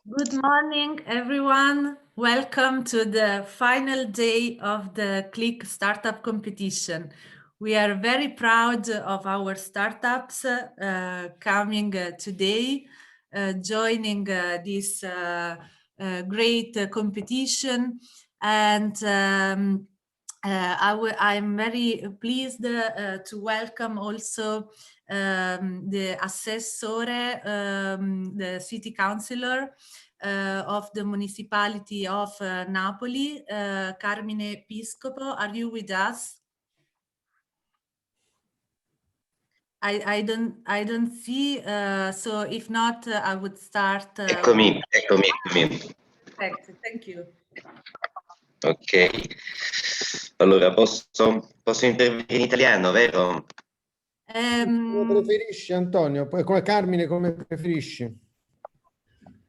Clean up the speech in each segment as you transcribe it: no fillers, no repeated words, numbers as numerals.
Good morning, everyone. Welcome to the final day of the CLIC Startup Competition. We are very proud of our startups coming today, joining this great competition. And I'm very pleased to welcome also the assessore, the city councillor of the municipality of Napoli, Carmine Piscopo. Are you with us? I don't see, so if not, I would start. Eccomi. Perfetto, thank you. Ok, allora posso intervenire in italiano, vero? Come preferisci, Antonio? Poi come Carmine, come preferisci?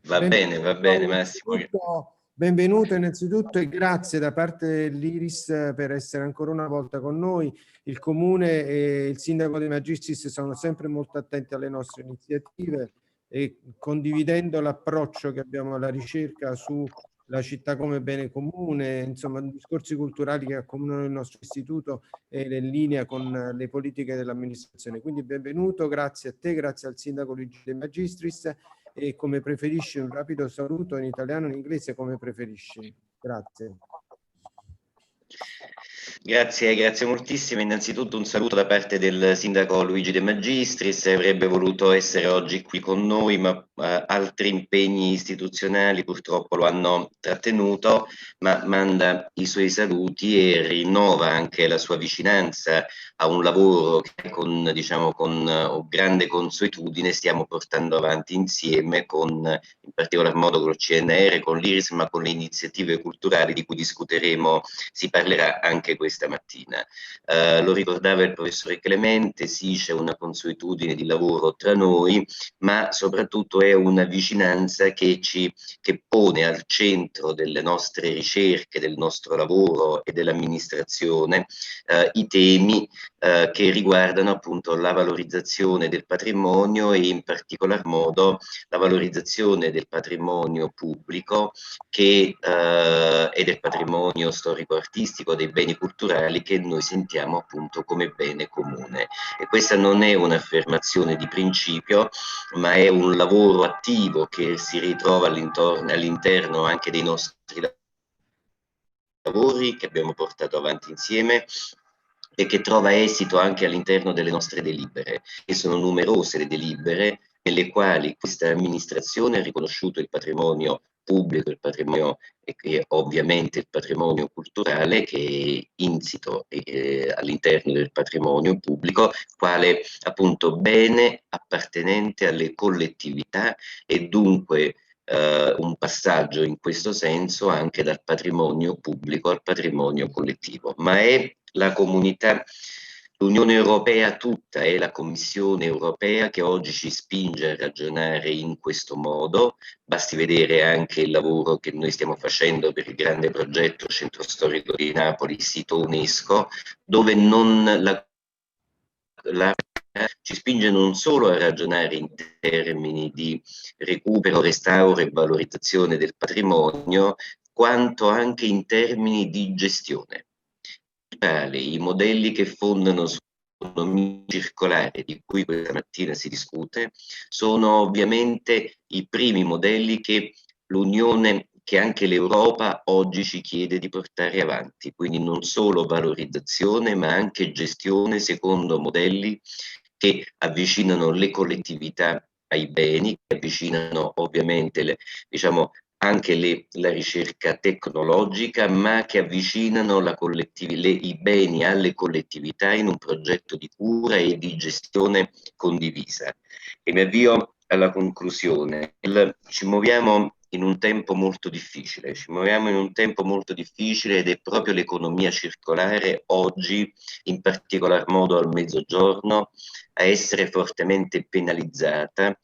Va bene, Massimo. Benvenuto innanzitutto e grazie da parte dell'Iris per essere ancora una volta con noi. Il Comune e il Sindaco De Magistris sono sempre molto attenti alle nostre iniziative e condividendo l'approccio che abbiamo alla ricerca sulla città come bene comune, insomma, discorsi culturali che accomunano il nostro istituto e in linea con le politiche dell'amministrazione. Quindi benvenuto, grazie a te, grazie al Sindaco Luigi De Magistris. E come preferisci un rapido saluto in italiano o in inglese, come preferisci. Grazie. Grazie moltissimo. Innanzitutto un saluto da parte del sindaco Luigi De Magistris. Avrebbe voluto essere oggi qui con noi, ma altri impegni istituzionali purtroppo lo hanno trattenuto, ma manda i suoi saluti e rinnova anche la sua vicinanza a un lavoro che con grande consuetudine stiamo portando avanti insieme, in particolar modo con il CNR, con l'Iris, ma con le iniziative culturali di cui discuteremo, si parlerà anche questa mattina. Lo ricordava il professore Clemente, sì, c'è una consuetudine di lavoro tra noi, ma soprattutto è una vicinanza che pone al centro delle nostre ricerche, del nostro lavoro e dell'amministrazione i temi che riguardano appunto la valorizzazione del patrimonio e in particolar modo la valorizzazione del patrimonio pubblico e del patrimonio storico-artistico, dei beni culturali che noi sentiamo appunto come bene comune. E questa non è un'affermazione di principio, ma è un lavoro attivo che si ritrova all'interno anche dei nostri lavori che abbiamo portato avanti insieme e che trova esito anche all'interno delle nostre delibere, e sono numerose le delibere nelle quali questa amministrazione ha riconosciuto il patrimonio pubblico, il patrimonio e ovviamente il patrimonio culturale che è insito all'interno del patrimonio pubblico, quale appunto bene appartenente alle collettività e dunque un passaggio in questo senso anche dal patrimonio pubblico al patrimonio collettivo, ma è la comunità, l'Unione Europea tutta, è la Commissione Europea che oggi ci spinge a ragionare in questo modo. Basti vedere anche il lavoro che noi stiamo facendo per il grande progetto Centro Storico di Napoli, sito UNESCO, dove ci spinge non solo a ragionare in termini di recupero, restauro e valorizzazione del patrimonio, quanto anche in termini di gestione. I modelli che fondano sull'economia circolare, di cui questa mattina si discute, sono ovviamente i primi modelli che l'Unione, che anche l'Europa oggi ci chiede di portare avanti, quindi non solo valorizzazione ma anche gestione secondo modelli che avvicinano le collettività ai beni, che avvicinano ovviamente anche la ricerca tecnologica, ma che avvicinano i beni alle collettività in un progetto di cura e di gestione condivisa. E mi avvio alla conclusione. Ci muoviamo in un tempo molto difficile, ed è proprio l'economia circolare oggi, in particolar modo al Mezzogiorno, a essere fortemente penalizzata,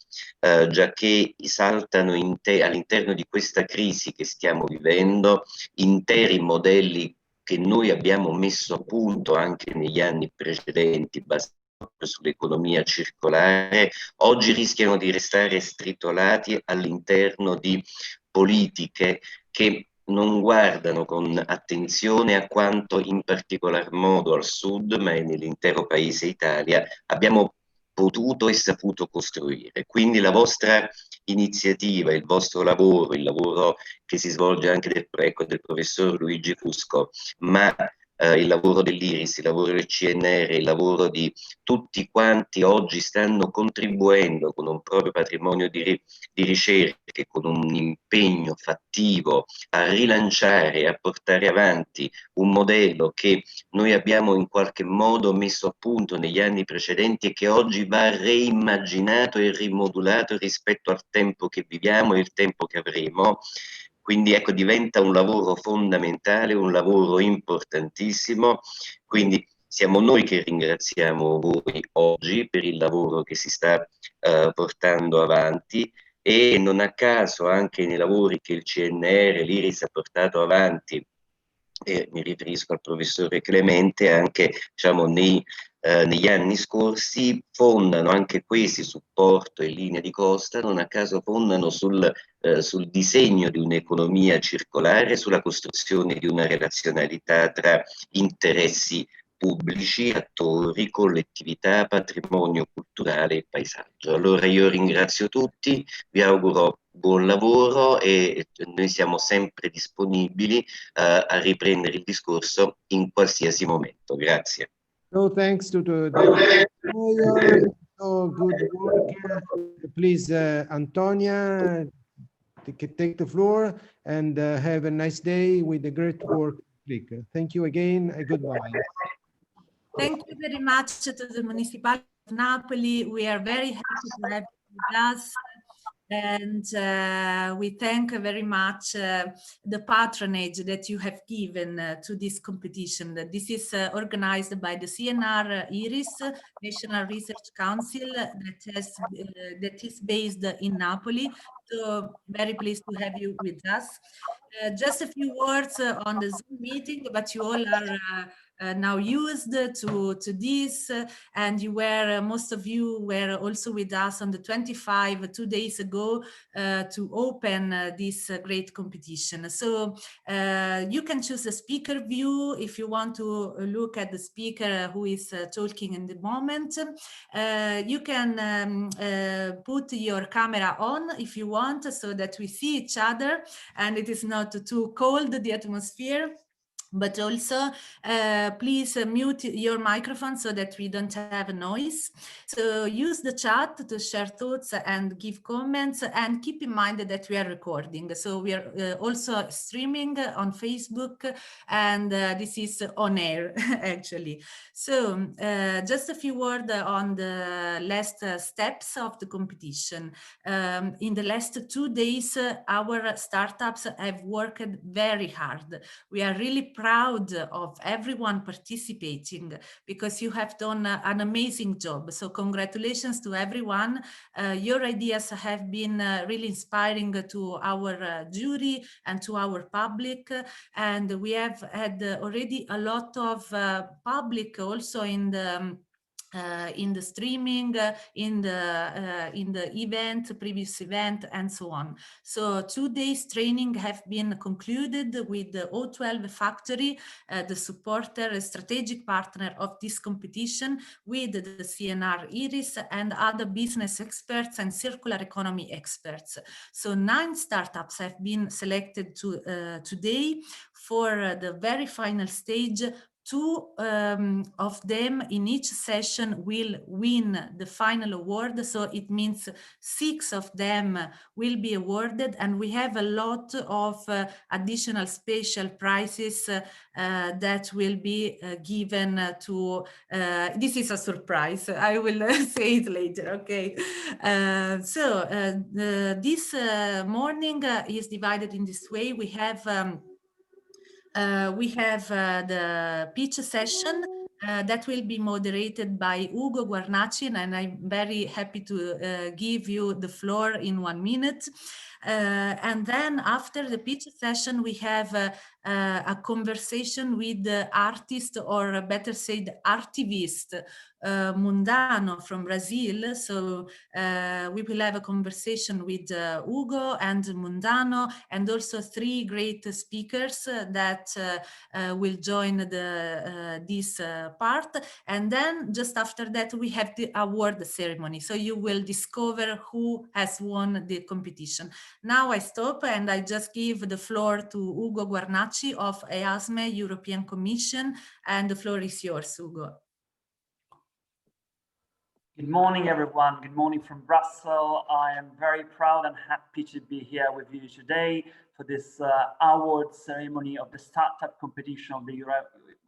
giacché saltano all'interno di questa crisi che stiamo vivendo interi modelli che noi abbiamo messo a punto anche negli anni precedenti. Basta sull'economia circolare, oggi rischiano di restare stritolati all'interno di politiche che non guardano con attenzione a quanto in particolar modo al sud, ma nell'intero paese Italia, abbiamo potuto e saputo costruire. Quindi la vostra iniziativa, il vostro lavoro, il lavoro che si svolge anche del professor Luigi Fusco, ma il lavoro dell'Iris, il lavoro del CNR, il lavoro di tutti quanti oggi stanno contribuendo con un proprio patrimonio di ricerche, con un impegno fattivo a rilanciare e a portare avanti un modello che noi abbiamo in qualche modo messo a punto negli anni precedenti e che oggi va reimmaginato e rimodulato rispetto al tempo che viviamo e il tempo che avremo. Quindi ecco, diventa un lavoro fondamentale, un lavoro importantissimo, quindi siamo noi che ringraziamo voi oggi per il lavoro che si sta portando avanti, e non a caso anche nei lavori che il CNR, l'Iris ha portato avanti, e mi riferisco al professore Clemente, anche diciamo negli anni scorsi fondano anche questi supporto e linea di costa, non a caso fondano sul disegno di un'economia circolare, sulla costruzione di una relazionalità tra interessi pubblici, attori, collettività, patrimonio culturale e paesaggio. Allora io ringrazio tutti, vi auguro buon lavoro e noi siamo sempre disponibili a riprendere il discorso in qualsiasi momento. Grazie. So thanks to the so good work. Please, Antonia, take the floor and have a nice day with the great work. Thank you again and goodbye. Thank you very much to the Municipality of Napoli. We are very happy to have you with us. And we thank very much the patronage that you have given to this competition. This is organized by the CNR IRIS, National Research Council, that is based in Napoli. So very pleased to have you with us. Just a few words on the Zoom meeting, but you all are now used to this, and you were, most of you were also with us on the 25, 2 days ago, to open this great competition. So you can choose a speaker view if you want to look at the speaker who is talking in the moment. You can put your camera on if you want, so that we see each other and it is not too cold, the atmosphere. But also, please mute your microphone so that we don't have noise. So use the chat to share thoughts and give comments, and keep in mind that we are recording. So we are also streaming on Facebook, and this is on air, actually. So just a few words on the last steps of the competition. In the last 2 days, our startups have worked very hard. We are really proud of everyone participating, because you have done an amazing job. So congratulations to everyone. Your ideas have been really inspiring to our jury and to our public. And we have had already a lot of public also in the streaming, in the event, previous event, and so on. So 2 days training have been concluded with the O12 factory, the supporter, strategic partner of this competition, with the CNR IRIS and other business experts and circular economy experts. So 9 startups have been selected today for the very final stage. 2 of them in each session will win the final award. So it means 6 of them will be awarded, and we have a lot of additional special prizes that will be given to, this is a surprise, I will say it later, okay? This morning is divided in this way. We have the pitch session that will be moderated by Ugo Guarnacci, and I'm very happy to give you the floor in 1 minute. And then after the pitch session, we have a conversation with the artist, or better said, artivist Mundano from Brazil. So we will have a conversation with Ugo and Mundano, and also 3 great speakers that will join this part. And then just after that, we have the award ceremony. So you will discover who has won the competition. Now I stop and I just give the floor to Ugo Guarnacci of EASME, European Commission, and the floor is yours, Ugo. Good morning, everyone. Good morning from Brussels. I am very proud and happy to be here with you today for this award ceremony of the startup competition of the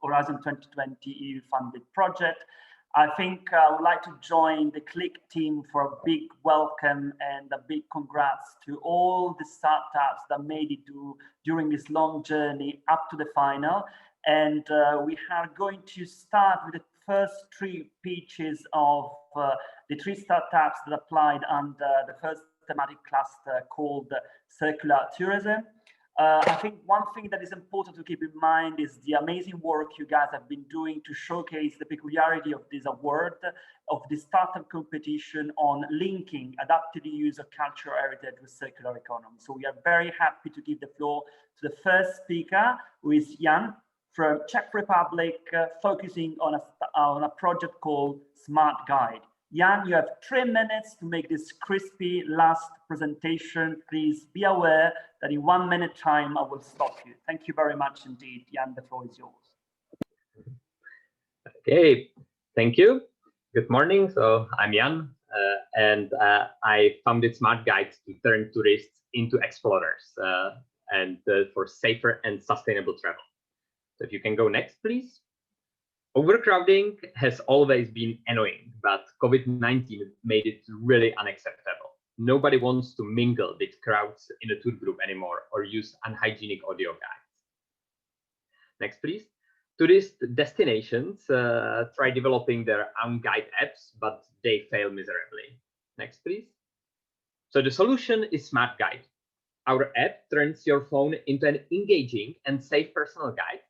Horizon 2020 EU funded project. I think I would like to join the CLIC team for a big welcome and a big congrats to all the startups that made it during this long journey up to the final. And we are going to start with the first 3 pitches of the 3 startups that applied under the first thematic cluster called circular tourism. I think one thing that is important to keep in mind is the amazing work you guys have been doing to showcase the peculiarity of this award, of the startup competition on linking adaptive use of cultural heritage with circular economy. So we are very happy to give the floor to the first speaker, who is Jan from Czech Republic, focusing on a project called Smart Guide. Jan, you have 3 minutes to make this crispy last presentation. Please be aware that in 1 minute time, I will stop you. Thank you very much indeed. Jan, the floor is yours. Okay, thank you. Good morning. So I'm Jan, and I founded Smart Guide to turn tourists into explorers and for safer and sustainable travel. So if you can go next, please. Overcrowding has always been annoying, but COVID-19 made it really unacceptable. Nobody wants to mingle with crowds in a tour group anymore or use unhygienic audio guides. Next, please. Tourist destinations try developing their own guide apps, but they fail miserably. Next, please. So the solution is Smart Guide. Our app turns your phone into an engaging and safe personal guide.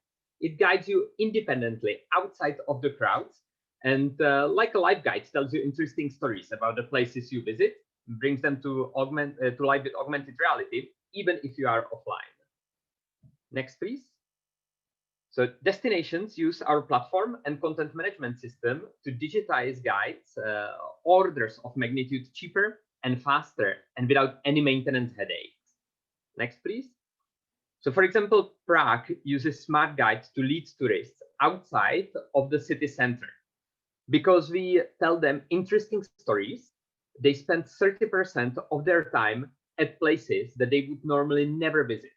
It guides you independently outside of the crowds, and like a live guide, tells you interesting stories about the places you visit, brings them to life with augmented reality, even if you are offline. Next, please. So destinations use our platform and content management system to digitize guides, orders of magnitude cheaper and faster, and without any maintenance headaches. Next, please. So for example, Prague uses Smart Guide to lead tourists outside of the city center. Because we tell them interesting stories, they spend 30% of their time at places that they would normally never visit.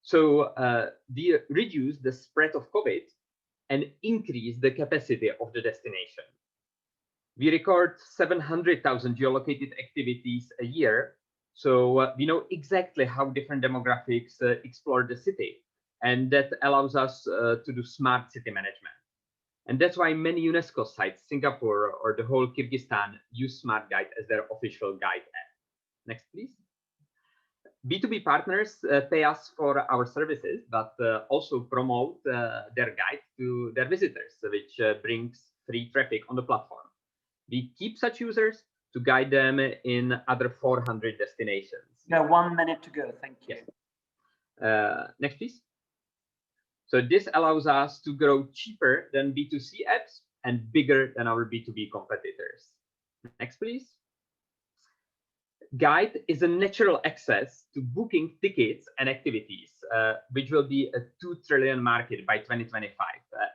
So they reduce the spread of COVID and increase the capacity of the destination. We record 700,000 geolocated activities a year. So we know exactly how different demographics explore the city, and that allows us to do smart city management. And that's why many UNESCO sites, Singapore or the whole Kyrgyzstan, use Smart Guide as their official guide app. Next, please. B2B partners pay us for our services, but also promote their guide to their visitors, which brings free traffic on the platform. We keep such users to guide them in other 400 destinations. Yeah, 1 minute to go. Thank you. Yes. Next, please. So this allows us to grow cheaper than B2C apps and bigger than our B2B competitors. Next, please. Guide is a natural access to booking tickets and activities, which will be a 2 trillion market by 2025,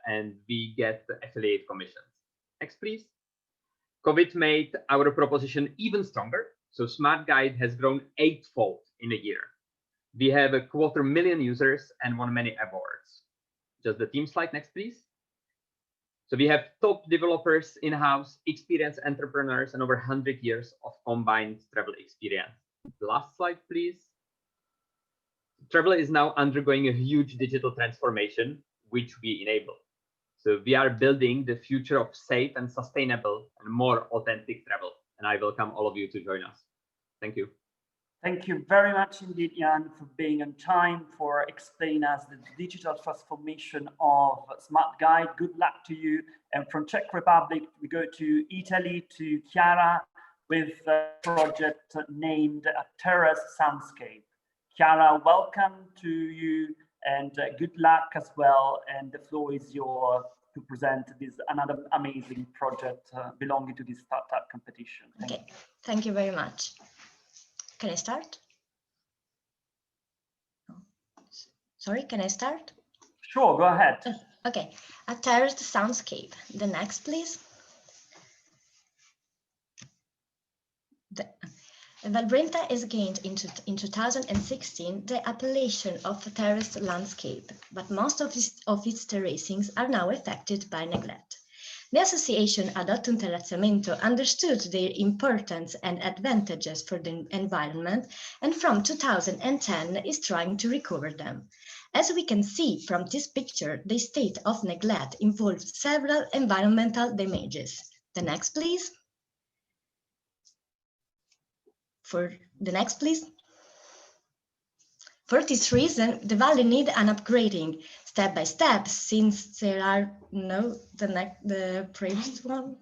and we get affiliate commissions. Next, please. COVID made our proposition even stronger, so Smart Guide has grown 8-fold in a year. We have 250,000 users and won many awards. Just the team slide, next, please. So we have top developers in-house, experienced entrepreneurs, and over 100 years of combined travel experience. The last slide, please. Travel is now undergoing a huge digital transformation, which we enable. So we are building the future of safe and sustainable and more authentic travel. And I welcome all of you to join us. Thank you. Thank you very much indeed, Jan, for being on time, for explaining us the digital transformation of Smart Guide. Good luck to you. And from Czech Republic, we go to Italy, to Chiara, with a project named A Terrace Soundscape. Chiara, welcome to you, and good luck as well. And the floor is yours to present this another amazing project belonging to this startup competition. Okay, thank you very much. Can I start? Sorry, can I start? Sure, go ahead. Okay, A Terrace Soundscape. The next, please. Valbrenta is gained in 2016 the appellation of a terraced landscape, but most of its terracings are now affected by neglect. The association Adotto un Terrazzamento understood their importance and advantages for the environment, and from 2010 is trying to recover them. As we can see from this picture, the state of neglect involves several environmental damages. The next, please. For the next, please. For this reason, the valley needs an upgrading step by step, since there are the previous one.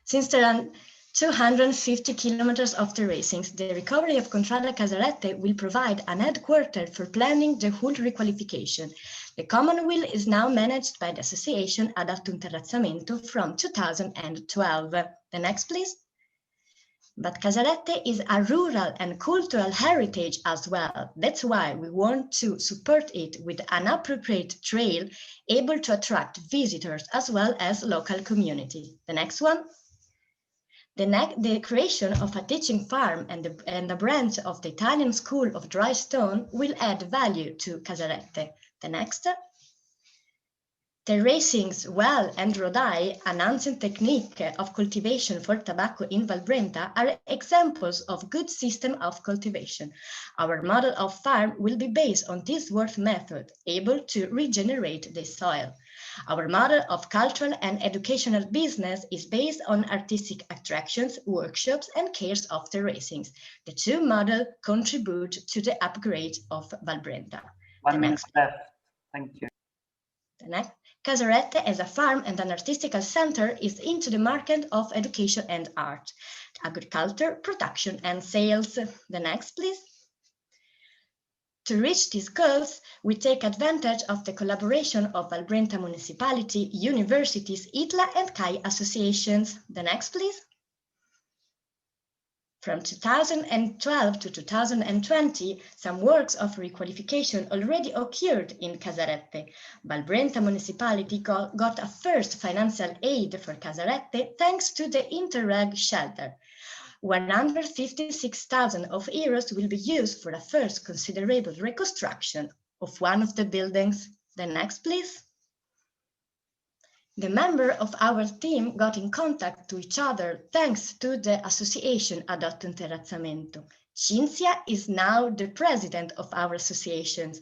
Since there are 250 kilometers of terracings, the recovery of Contrada Casarette will provide an headquarter for planning the whole requalification. The Commonweal is now managed by the association Adotto un Terrazzamento from 2012. The next, please. But Casarette is a rural and cultural heritage as well. That's why we want to support it with an appropriate trail able to attract visitors as well as local community. The next one. The creation of a teaching farm and a branch of the Italian School of Dry Stone will add value to Casarette. The next. Terracings, well, and rodai, an ancient technique of cultivation for tobacco in Valbrenta, are examples of good system of cultivation. Our model of farm will be based on this worth method, able to regenerate the soil. Our model of cultural and educational business is based on artistic attractions, workshops, and cares of terracings. The two models contribute to the upgrade of Valbrenta. One minute left. Thank you. The next. Casarette, as a farm and an artistical center, is into the market of education and art, agriculture, production, and sales. The next, please. To reach these goals, we take advantage of the collaboration of Valbrenta Municipality, universities, ITLA, and CAI associations. The next, please. From 2012 to 2020, some works of requalification already occurred in Casarette. Valbrenta Municipality got a first financial aid for Casarette thanks to the Interreg shelter. 156,000 euros will be used for a first considerable reconstruction of one of the buildings. The next, please. The members of our team got in contact to each other thanks to the association Adotto un Terrazzamento. Cinzia is now the president of our associations.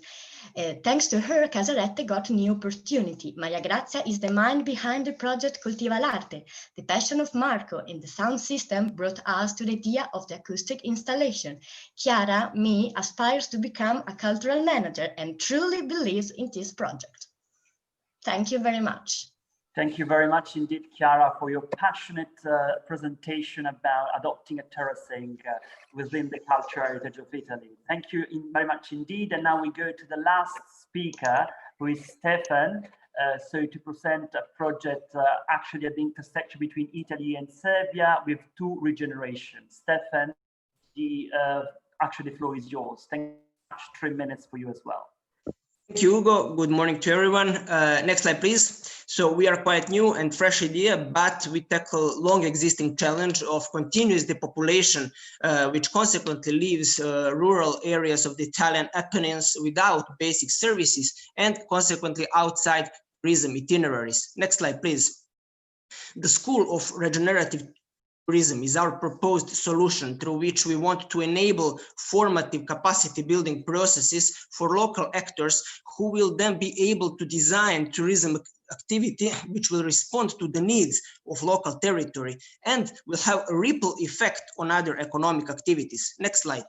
Thanks to her, Casarette got a new opportunity. Maria Grazia is the mind behind the project Coltiva l'Arte. The passion of Marco in the sound system brought us to the idea of the acoustic installation. Chiara, me, aspires to become a cultural manager and truly believes in this project. Thank you very much. Thank you very much indeed, Chiara, for your passionate presentation about adopting a terracing within the cultural heritage of Italy. Thank you very much indeed. And now we go to the last speaker, who is Stefan. So to present a project actually at the intersection between Italy and Serbia with two regenerations. Stefan, actually the floor is yours. Thank you very much. 3 minutes for you as well. Thank you, Hugo. Good morning to everyone. Next slide, please. So we are quite new and fresh idea, but we tackle long existing challenge of continuous depopulation, which consequently leaves rural areas of the Italian Apennines without basic services and consequently outside tourism itineraries. Next slide, please. The School of Regenerative Tourism is our proposed solution through which we want to enable formative capacity building processes for local actors who will then be able to design tourism activity which will respond to the needs of local territory and will have a ripple effect on other economic activities. Next slide.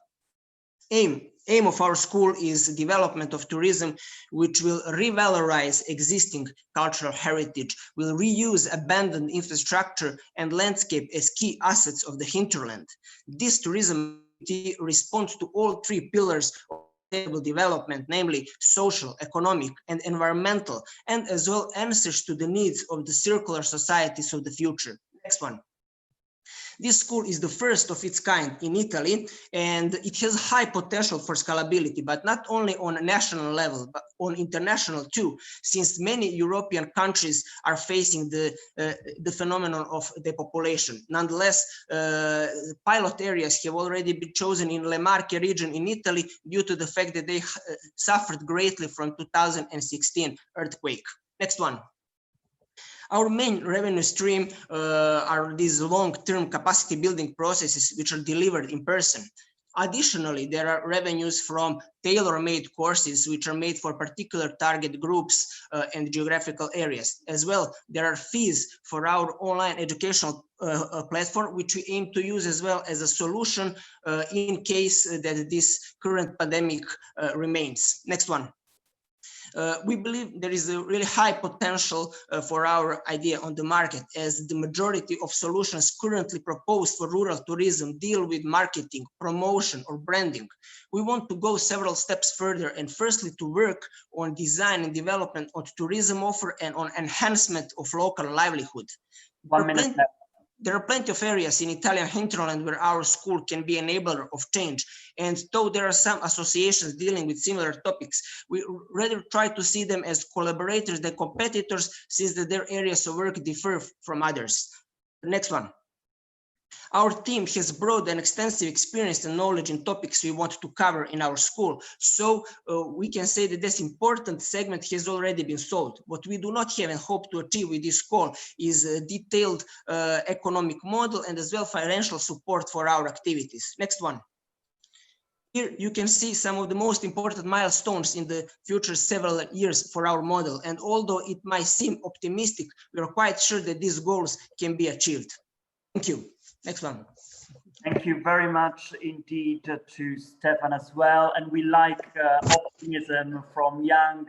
Aim of our school is development of tourism, which will revalorize existing cultural heritage, will reuse abandoned infrastructure and landscape as key assets of the hinterland. This tourism responds to all three pillars of sustainable development, namely social, economic, and environmental, and as well answers to the needs of the circular societies of the future. Next one. This school is the first of its kind in Italy, and it has high potential for scalability, but not only on a national level, but on international too, since many European countries are facing the phenomenon of depopulation. Nonetheless, pilot areas have already been chosen in Le Marche region in Italy due to the fact that they suffered greatly from 2016 earthquake. Next one. Our main revenue stream are these long-term capacity building processes which are delivered in person. Additionally, there are revenues from tailor-made courses which are made for particular target groups and geographical areas. As well, there are fees for our online educational platform, which we aim to use as well as a solution in case that this current pandemic remains. Next one. We believe there is a really high potential for our idea on the market, as the majority of solutions currently proposed for rural tourism deal with marketing, promotion, or branding. We want to go several steps further, and firstly to work on design and development of tourism offer and on enhancement of local livelihood. 1 minute left. There are plenty of areas in Italian hinterland where our school can be an enabler of change. And though there are some associations dealing with similar topics, we rather try to see them as collaborators than competitors, since that their areas of work differ from others. The next one. Our team has broad and extensive experience and knowledge in topics we want to cover in our school. So we can say that this important segment has already been solved. What we do not have and hope to achieve with this call is a detailed economic model and as well financial support for our activities. Next one. Here you can see some of the most important milestones in the future several years for our model. And although it might seem optimistic, we are quite sure that these goals can be achieved. Thank you. Next one. Thank you very much indeed to Stefan as well. And we like optimism from young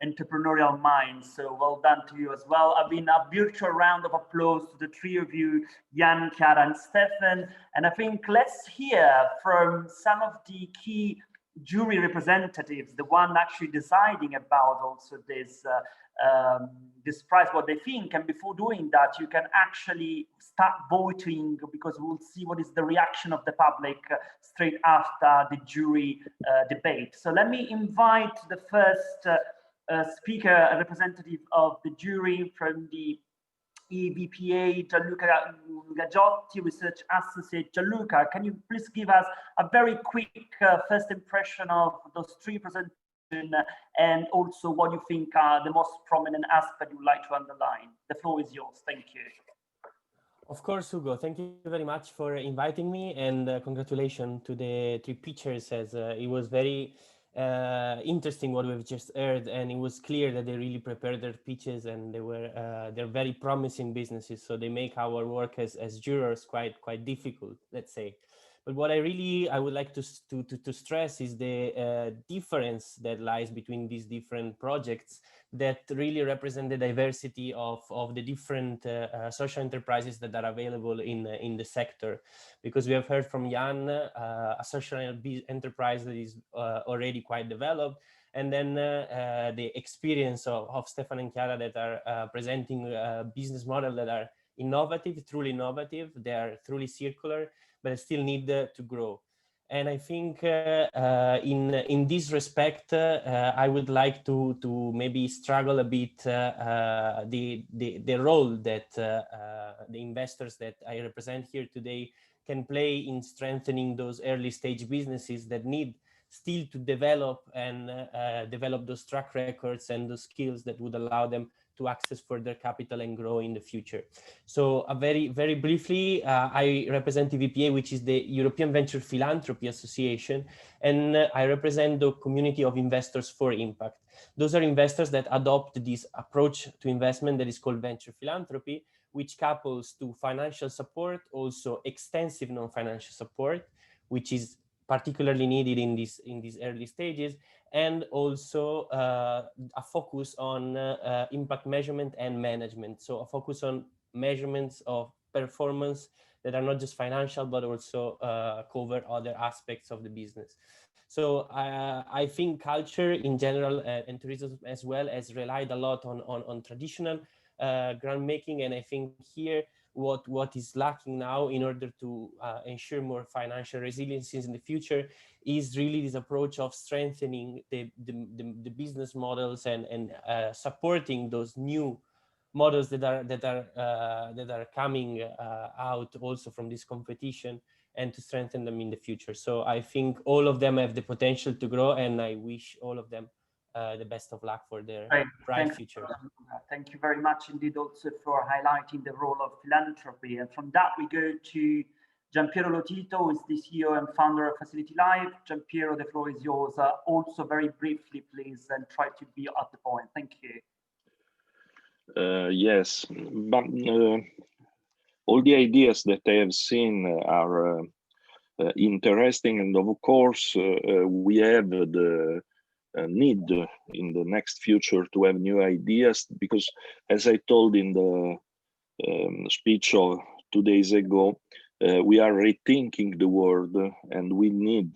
entrepreneurial minds. So well done to you as well. I've been a virtual round of applause to the three of you, Jan, Chiara, and Stefan. And I think let's hear from some of the key jury representatives, the one actually deciding about also this this prize, what they think. And before doing that, you can actually start voting, because we'll see what is the reaction of the public straight after the jury debate. So let me invite the first speaker, a representative of the jury from the EVPA, Gianluca Gaggiotti, Research Associate. Gianluca, can you please give us a very quick first impression of those three presentations, and also what you think are the most prominent aspects you'd like to underline? The floor is yours. Thank you. Of course, Ugo. Thank you very much for inviting me, and congratulations to the three pitchers, as it was very interesting what we've just heard, and it was clear that they really prepared their pitches, and they're very promising businesses, so they make our work as jurors quite difficult, let's say. But what I would like to stress is the difference that lies between these different projects that really represent the diversity of the different social enterprises that are available in the sector. Because we have heard from Jan, a social enterprise that is already quite developed, and then the experience of Stefan and Chiara that are presenting business models that are innovative, truly innovative, they are truly circular, but still need to grow. And I think in this respect, I would like to maybe struggle a bit the role that the investors that I represent here today can play in strengthening those early stage businesses that need still to develop and develop those track records and those skills that would allow them to access further capital and grow in the future. So very briefly, I represent EVPA, which is the European Venture Philanthropy Association, and I represent the community of investors for impact. Those are investors that adopt this approach to investment that is called venture philanthropy, which couples to financial support, also extensive non-financial support, which is particularly needed in these early stages, and also a focus on impact measurement and management. So a focus on measurements of performance that are not just financial, but also cover other aspects of the business. So I think culture in general and tourism as well has relied a lot on traditional grant making, and I think here what is lacking now in order to ensure more financial resilience in the future is really this approach of strengthening the business models and supporting those new models that are coming out also from this competition, and to strengthen them in the future. So I think all of them have the potential to grow, and I wish all of them the best of luck for their bright future. Thank you very much indeed also for highlighting the role of philanthropy. And from that we go to Gianpiero Lotito, who is the CEO and founder of FacilityLive. Gianpiero, the floor is yours. Also very briefly, please, and try to be at the point. Thank you. Yes, but all the ideas that I have seen are interesting, and of course we have the need in the next future to have new ideas, because as I told in the speech of 2 days ago, we are rethinking the world, and we need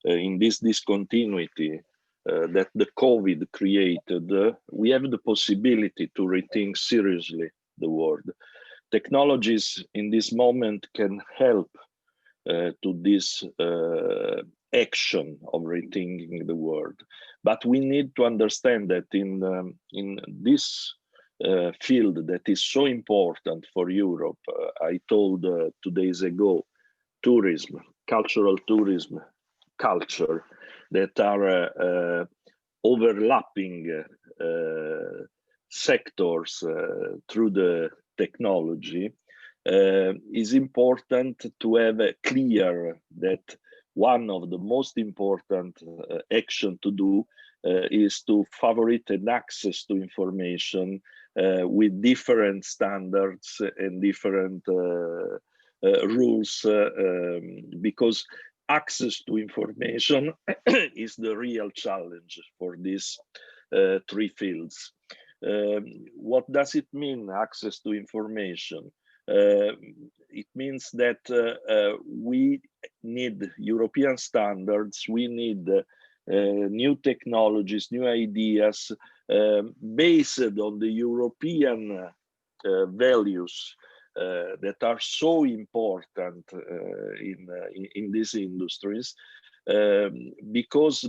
in this discontinuity that the COVID created, we have the possibility to rethink seriously the world. Technologies in this moment can help to this action of rethinking the world, but we need to understand that in this field that is so important for Europe, I told 2 days ago, tourism, cultural tourism, culture, that are overlapping sectors through the technology, is important to have a clear that one of the most important action to do is to favorite an access to information with different standards and different rules, because access to information is the real challenge for these three fields. What does it mean, access to information? It means that we need European standards, we need new technologies, new ideas based on the European values that are so important in these industries, because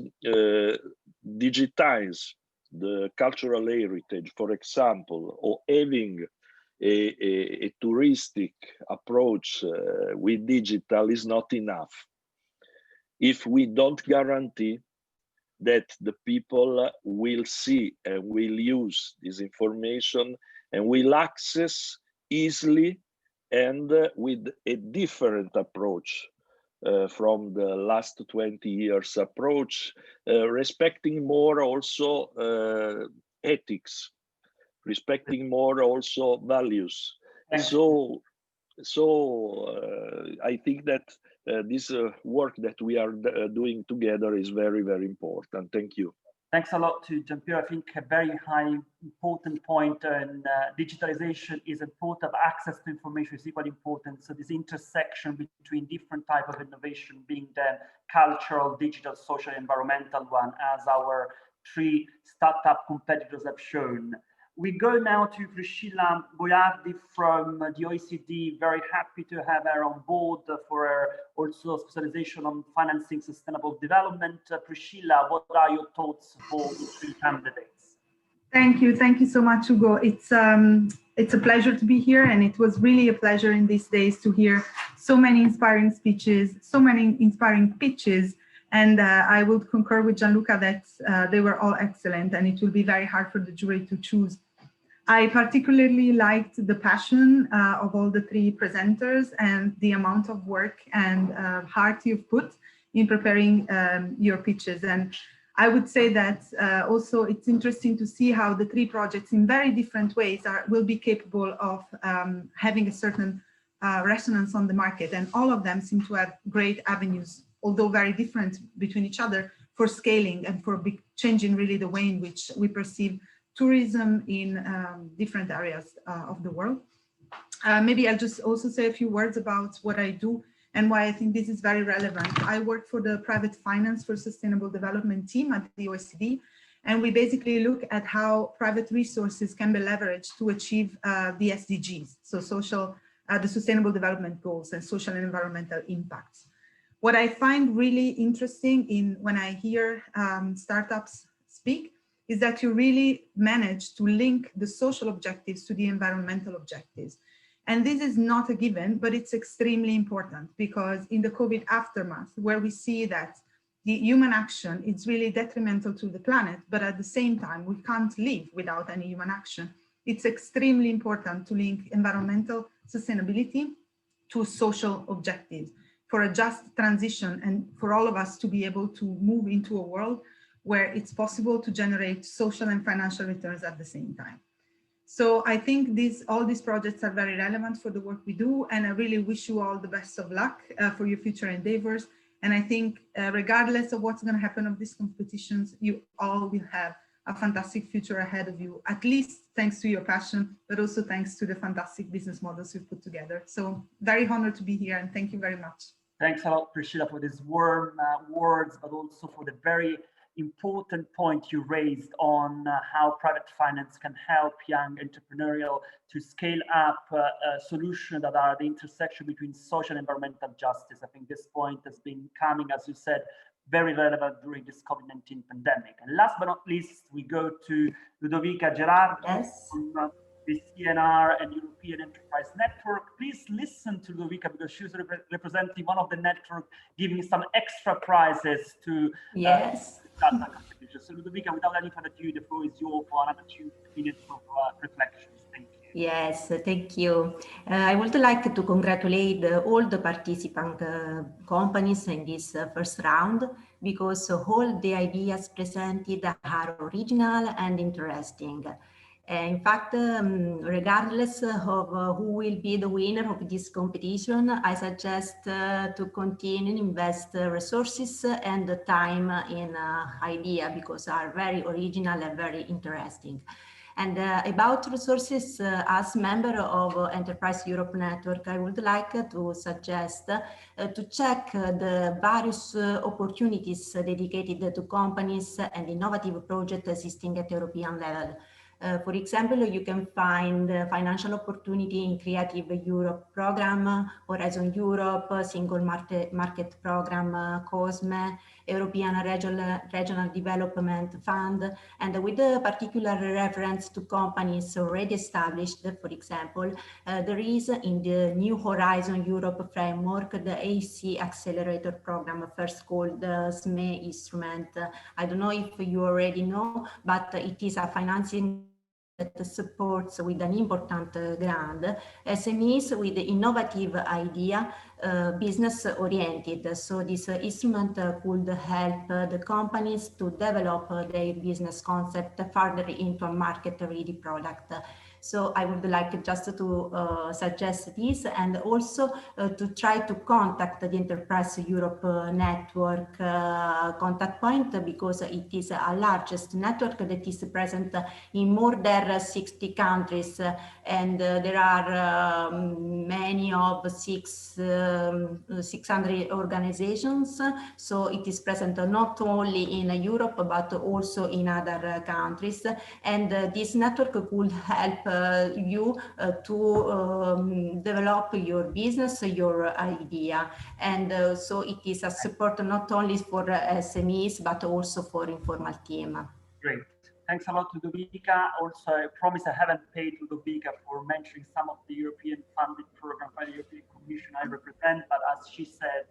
digitize the cultural heritage, for example, or having a touristic approach with digital is not enough if we don't guarantee that the people will see and will use this information and will access easily and with a different approach from the last 20 years approach, respecting more also ethics, respecting more also values. So I think that this work that we are doing together is very, very important. Thank you. Thanks a lot to Gianpiero. I think a very important point, and digitalization is important. Access to information is equally important. So this intersection between different type of innovation being the cultural, digital, social, environmental one, as our three startup competitors have shown. We go now to Priscilla Boiardi from the OECD. Very happy to have her on board for her also specialization on financing sustainable development. Priscilla, what are your thoughts for the three candidates? Thank you so much, Ugo. It's a pleasure to be here, and it was really a pleasure in these days to hear so many inspiring speeches, so many inspiring pitches. And I would concur with Gianluca that they were all excellent, and it will be very hard for the jury to choose. I particularly liked the passion of all the three presenters and the amount of work and heart you've put in preparing your pitches. And I would say that also it's interesting to see how the three projects in very different ways will be capable of having a certain resonance on the market, and all of them seem to have great avenues, although very different between each other, for scaling and for changing really the way in which we perceive tourism in different areas of the world. Maybe I'll just also say a few words about what I do and why I think this is very relevant. I work for the Private Finance for Sustainable Development team at the OECD, and we basically look at how private resources can be leveraged to achieve the SDGs, so the Sustainable Development Goals and social and environmental impacts. What I find really interesting when I hear startups speak is that you really manage to link the social objectives to the environmental objectives. And this is not a given, but it's extremely important, because in the COVID aftermath, where we see that the human action is really detrimental to the planet, but at the same time, we can't live without any human action. It's extremely important to link environmental sustainability to social objectives for a just transition, and for all of us to be able to move into a world where it's possible to generate social and financial returns at the same time. So I think all these projects are very relevant for the work we do, and I really wish you all the best of luck for your future endeavors. And I think regardless of what's going to happen of these competitions, you all will have a fantastic future ahead of you, at least thanks to your passion, but also thanks to the fantastic business models you've put together. So very honored to be here, and thank you very much. Thanks a lot, Priscilla, for these warm words, but also for the very important point you raised on how private finance can help young entrepreneurial to scale up solutions that are the intersection between social and environmental justice. I think this point has been coming, as you said, very relevant during this COVID-19 pandemic. And last but not least, we go to Ludovica Gerardi, yes, from the CNR and European Enterprise Network. Please listen to Ludovica, because she's representing one of the network, giving some extra prizes to yes. So Ludovica, without any further ado, the floor is yours for another 2 minutes of reflections. Thank you. Yes, thank you. I would like to congratulate all the participant companies in this first round, because all the ideas presented are original and interesting. In fact, regardless of who will be the winner of this competition, I suggest to continue invest resources and time in idea, because are very original and very interesting. And about resources, as member of Enterprise Europe Network, I would like to suggest to check the various opportunities dedicated to companies and innovative projects existing at European level. For example, you can find financial opportunity in Creative Europe program, Horizon Europe, Single Market Program, COSME, European Regional Development Fund, and with a particular reference to companies already established. For example, there is in the new Horizon Europe framework, the AC Accelerator program, first called the EASME instrument. I don't know if you already know, but it is a financing that supports with an important grant SMEs with innovative idea, business oriented. So this instrument could help the companies to develop their business concept further into a market ready product. So I would like just to suggest this, and also to try to contact the Enterprise Europe Network contact point, because it is a largest network that is present in more than 60 countries, and there are many of 600 organizations. So it is present not only in Europe, but also in other countries. And this network could help you to develop your business, your idea. And so it is a support not only for SMEs, but also for informal team. Great. Thanks a lot, Ludovica. Also, I promise I haven't paid Ludovica for mentioning some of the European funded programs by the European Commission I represent, but as she said,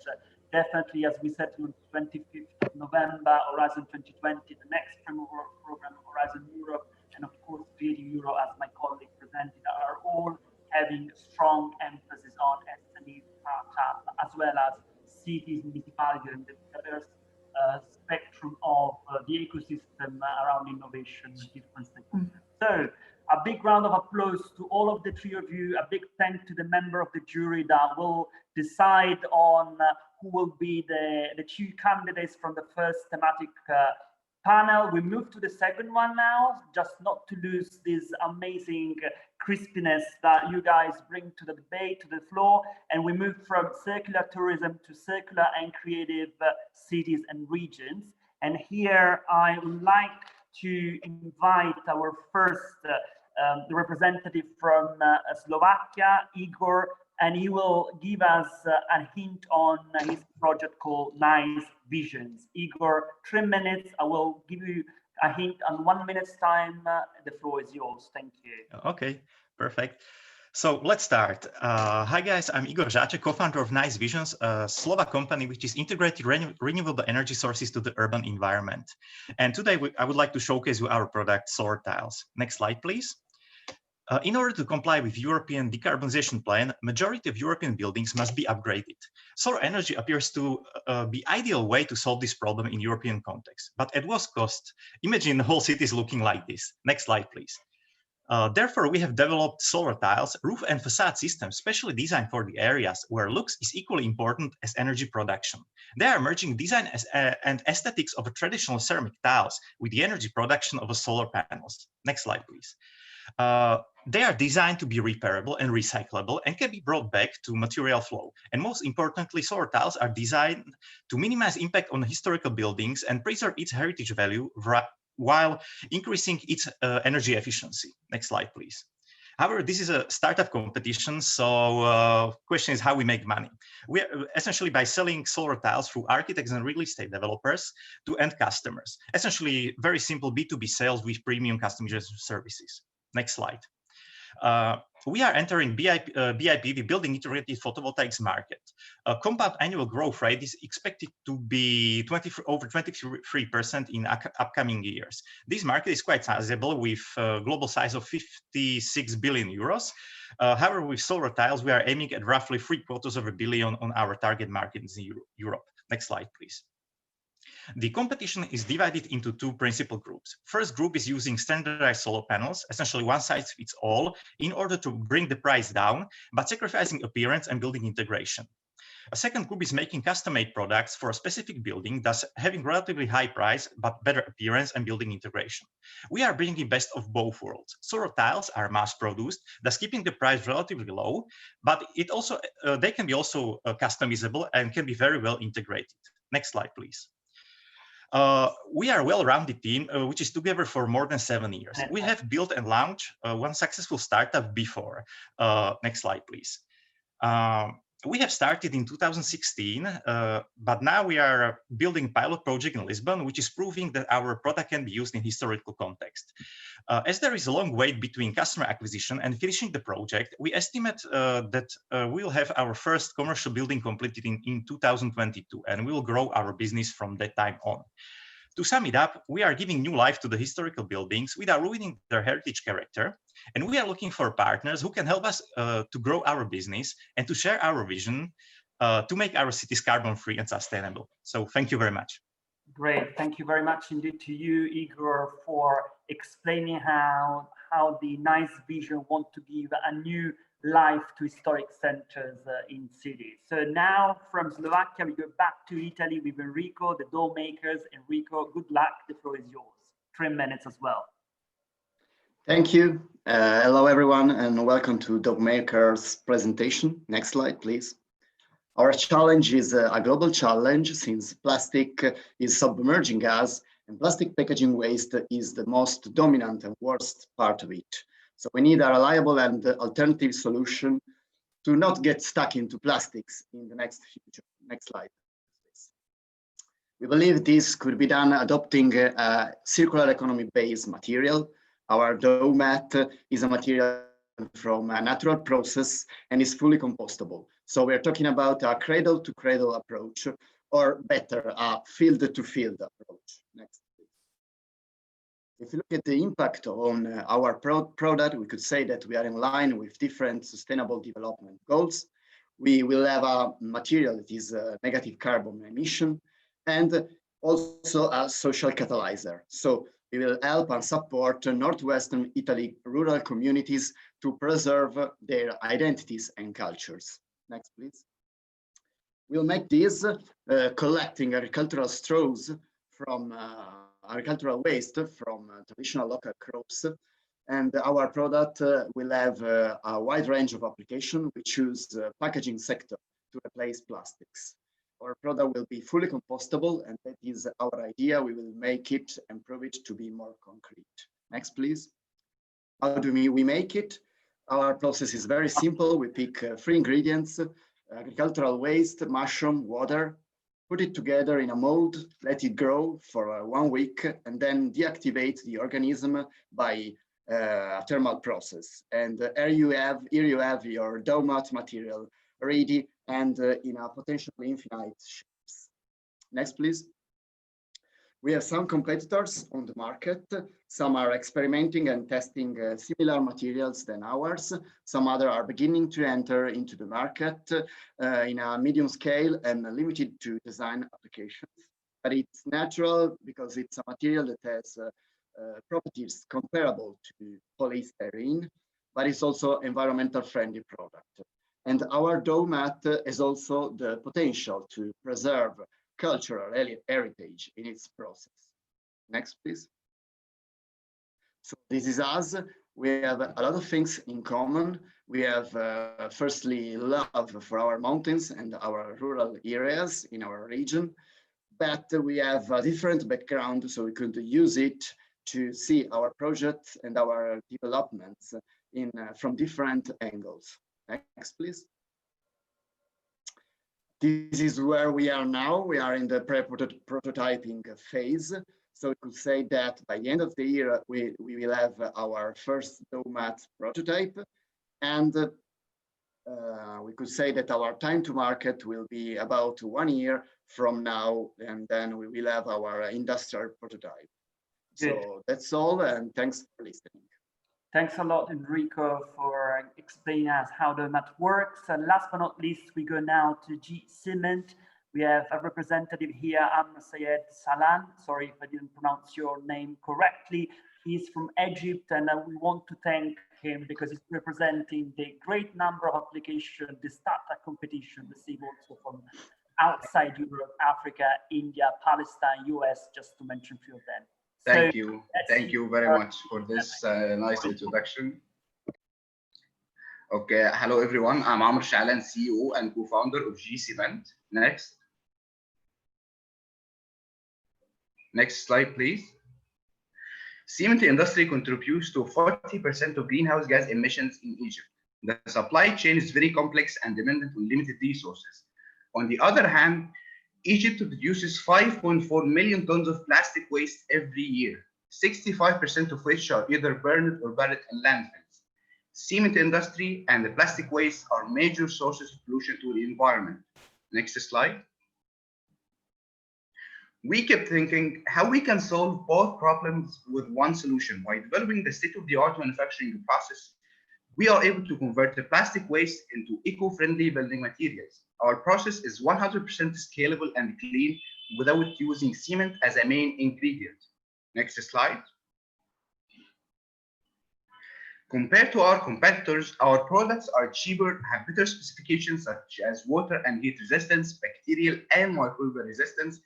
definitely, as we said on 25th of November, Horizon 2020, the next framework program, Horizon Europe, and of course, Creative Europe, as my colleague presented, are all having strong emphasis on SMEs, startups, as well as cities, municipalities, and the diverse spectrum of the ecosystem around innovation, different stakeholders. So a big round of applause to all of the three of you. A big thank to the member of the jury that will decide on who will be the two candidates from the first thematic panel. We move to the second one now, just not to lose this amazing crispiness that you guys bring to the debate, to the floor. And we move from circular tourism to circular and creative cities and regions. And here I would like to invite our first representative from Slovakia, Igor, and he will give us a hint on his project called Nice Visions. Igor, 3 minutes. I will give you a hint on 1 minute's time. The floor is yours. Thank you. Okay, perfect. So let's start. Hi guys, I'm Igor Žáček, co-founder of Nice Visions, a Slovak company which is integrated renewable energy sources to the urban environment. And today I would like to showcase you our product, solar tiles. Next slide, please. In order to comply with European decarbonization plan, majority of European buildings must be upgraded. Solar energy appears to be ideal way to solve this problem in European context. But at what cost? Imagine the whole city is looking like this. Next slide, please. Therefore, we have developed solar tiles, roof and facade systems specially designed for the areas where looks is equally important as energy production. They are merging design and aesthetics of a traditional ceramic tiles with the energy production of a solar panels. Next slide, please. They are designed to be repairable and recyclable and can be brought back to material flow. And most importantly, solar tiles are designed to minimize impact on historical buildings and preserve its heritage value while increasing its energy efficiency. Next slide, please. However, this is a startup competition, so question is how we make money. We are essentially by selling solar tiles through architects and real estate developers to end customers. Essentially, very simple B2B sales with premium customization services. Next slide. We are entering BIPV, building integrated photovoltaics market. Compound annual growth rate is expected to be over 23% in upcoming years. This market is quite sizable with a global size of 56 billion euros. However, with solar tiles, we are aiming at roughly $750 million on our target market in Europe. Next slide, please. The competition is divided into two principal groups. First group is using standardized solar panels, essentially one size fits all, in order to bring the price down, but sacrificing appearance and building integration. A second group is making custom-made products for a specific building, thus having relatively high price, but better appearance and building integration. We are bringing best of both worlds. Solar tiles are mass-produced, thus keeping the price relatively low, but they can be also customizable and can be very well integrated. Next slide, please. We are a well-rounded team, which is together for more than 7 years. We have built and launched one successful startup before. Next slide, please. We have started in 2016, but now we are building a pilot project in Lisbon, which is proving that our product can be used in historical context. As there is a long wait between customer acquisition and finishing the project, we estimate that we will have our first commercial building completed in 2022, and we will grow our business from that time on. To sum it up, we are giving new life to the historical buildings without ruining their heritage character. And we are looking for partners who can help us to grow our business and to share our vision to make our cities carbon-free and sustainable. So thank you very much. Great. Thank you very much indeed to you, Igor, for explaining how the Nice Vision want to give a new life to historic centers in cities. So now from Slovakia, we go back to Italy with Enrico, the door makers. Enrico, good luck. The floor is yours. 3 minutes as well. Thank you. Hello, everyone, and welcome to Door Makers presentation. Next slide, please. Our challenge is a global challenge since plastic is submerging us, and plastic packaging waste is the most dominant and worst part of it. So we need a reliable and alternative solution to not get stuck into plastics in the next future. Next slide, please. We believe this could be done adopting a circular economy-based material. Our dough mat is a material from a natural process and is fully compostable. So we're talking about a cradle-to-cradle approach, or better, a field-to-field approach. Next. If you look at the impact on our product, we could say that we are in line with different sustainable development goals. We will have a material that is a negative carbon emission and also a social catalyzer. So We will help and support Northwestern Italy rural communities to preserve their identities and cultures. Next, please. We'll make this collecting agricultural straws from agricultural waste from traditional local crops. And our product will have a wide range of application. We choose the packaging sector to replace plastics. Our product will be fully compostable, and that is our idea. We will make it and prove it to be more concrete. Next, please. How do we make it? Our process is very simple. We pick 3 ingredients: agricultural waste, mushroom, water, put it together in a mold, let it grow for 1 week, and then deactivate the organism by a thermal process. And here you have your dough mat material ready and in a potentially infinite shapes. Next, please. We have some competitors on the market. Some are experimenting and testing similar materials than ours. Some other are beginning to enter into the market in a medium scale and limited to design applications. But it's natural because it's a material that has properties comparable to polystyrene, but it's also environmental friendly product. And our dough mat has also the potential to preserve cultural heritage in its process. Next, please. So this is us. We have a lot of things in common. We have firstly love for our mountains and our rural areas in our region, but we have a different background, so we could use it to see our projects and our developments from different angles. Next, please. This is where we are now. We are in the pre-prototyping phase. So we could say that by the end of the year, we will have our first dough mat prototype. And we could say that our time to market will be about 1 year from now, and then we will have our industrial prototype. Good. So that's all, and thanks for listening. Thanks a lot, Enrico, for explaining us how the mat works. And last but not least, we go now to G Cement. We have a representative here, Sayed Salan. Sorry if I didn't pronounce your name correctly. He's from Egypt, and we want to thank him because he's representing the great number of applications, the startup competition received also from outside Europe, Africa, India, Palestine, US, just to mention a few of them. Thank you. Thank you very much for this nice introduction. Okay, hello everyone. I'm Amr Shalan, CEO and co-founder of G Cement. Next. Next slide, please. Cement industry contributes to 40% of greenhouse gas emissions in Egypt. The supply chain is very complex and dependent on limited resources. On the other hand, Egypt produces 5.4 million tons of plastic waste every year, 65% of which are either burned or buried in landfills. Cement industry and the plastic waste are major sources of pollution to the environment. Next slide. We kept thinking how we can solve both problems with one solution. By developing the state-of-the-art manufacturing process, we are able to convert the plastic waste into eco-friendly building materials. Our process is 100% scalable and clean without using cement as a main ingredient. Next slide. Compared to our competitors, our products are cheaper, have better specifications such as water and heat resistance, bacterial and microbial resistance,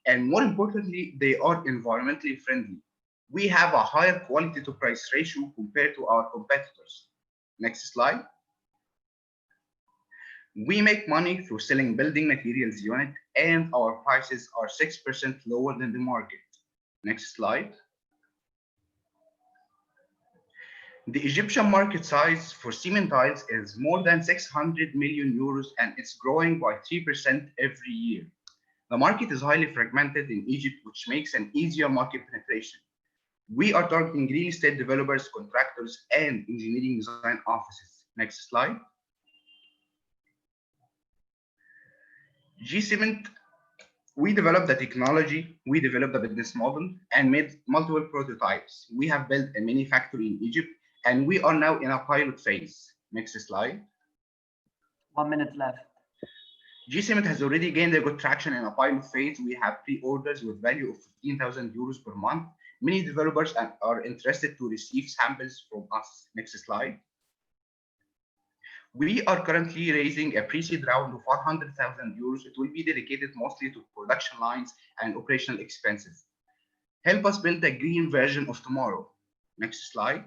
and more importantly, they are environmentally friendly. We have a higher quality to price ratio compared to our competitors. Next slide. We make money through selling building materials unit, and our prices are 6% lower than the market. Next slide. The Egyptian market size for cement tiles is more than 600 million euros, and it's growing by 3% every year. The market is highly fragmented in Egypt, which makes an easier market penetration. We are targeting real estate developers, contractors, and engineering design offices. Next slide. G Cement, we developed the technology, we developed the business model, and made multiple prototypes. We have built a mini factory in Egypt, and we are now in a pilot phase. Next slide. 1 minute left. G Cement has already gained a good traction in a pilot phase. We have pre-orders with value of 15,000 euros per month, Many developers are interested to receive samples from us. Next slide. We are currently raising a pre-seed round of 400,000 euros. It will be dedicated mostly to production lines and operational expenses. Help us build a green version of tomorrow. Next slide.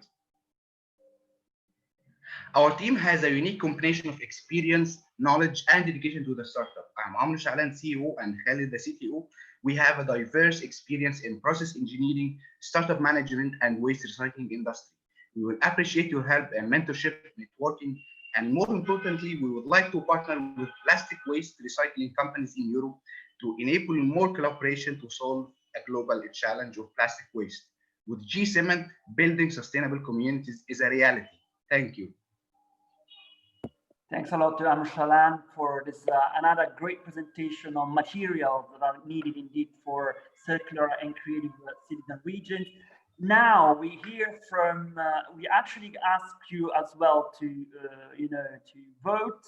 Our team has a unique combination of experience, knowledge, and dedication to the startup. I'm Amr Shalan, CEO, and Khalid, the CTO. We have a diverse experience in process engineering, startup management, and waste recycling industry. We will appreciate your help and mentorship, networking, and more importantly, we would like to partner with plastic waste recycling companies in Europe to enable more collaboration to solve a global challenge of plastic waste. With G-Cement, building sustainable communities is a reality. Thank you. Thanks a lot to Amr Shalan for this another great presentation on materials that are needed indeed for circular and creative cities and regions. Now we hear from, we actually ask you as well to, to vote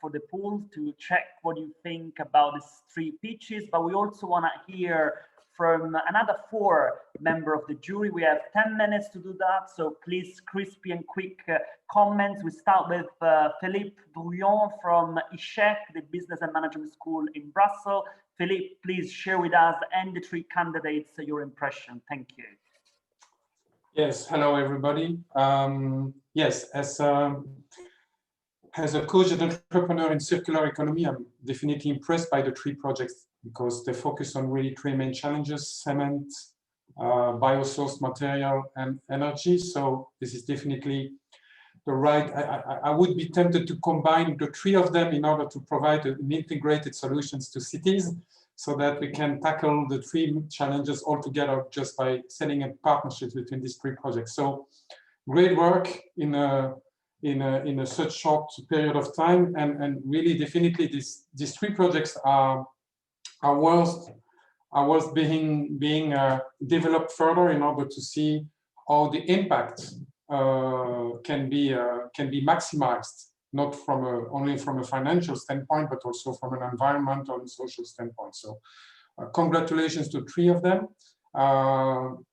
for the poll, to check what you think about these 3 pitches, but we also want to hear from another 4 members of the jury. We have 10 minutes to do that, so please crispy and quick comments. We start with Philippe Drouillon from ICHEC, the Business and Management School in Brussels. Philippe, please share with us and the 3 candidates your impression. Thank you. Yes, hello everybody. Yes, as a coach and entrepreneur in circular economy, I'm definitely impressed by the 3 projects because they focus on really 3 main challenges: cement, biosourced material, and energy. So this is definitely the right. I would be tempted to combine the 3 of them in order to provide an integrated solutions to cities, so that we can tackle the 3 challenges all together just by setting up partnerships between these 3 projects. So great work in a such short period of time, and really definitely these 3 projects are worth being developed further in order to see how the impact can be maximized, not from only from a financial standpoint, but also from an environmental and social standpoint. So congratulations to 3 of them.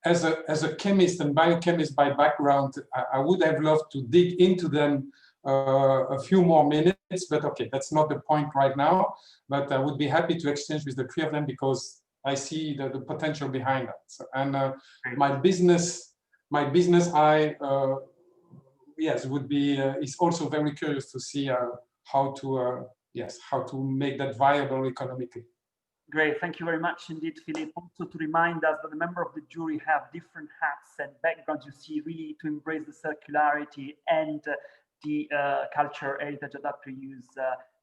As a chemist and biochemist by background, I would have loved to dig into them a few more minutes, but okay, that's not the point right now. But I would be happy to exchange with the 3 of them because I see the potential behind that. And my business eye, yes, would be is also very curious to see how to make that viable economically. Great, thank you very much indeed, Philippe. Also to remind us that the members of the jury have different hats and backgrounds, you see, really to embrace the circularity and the culture heritage adaptive use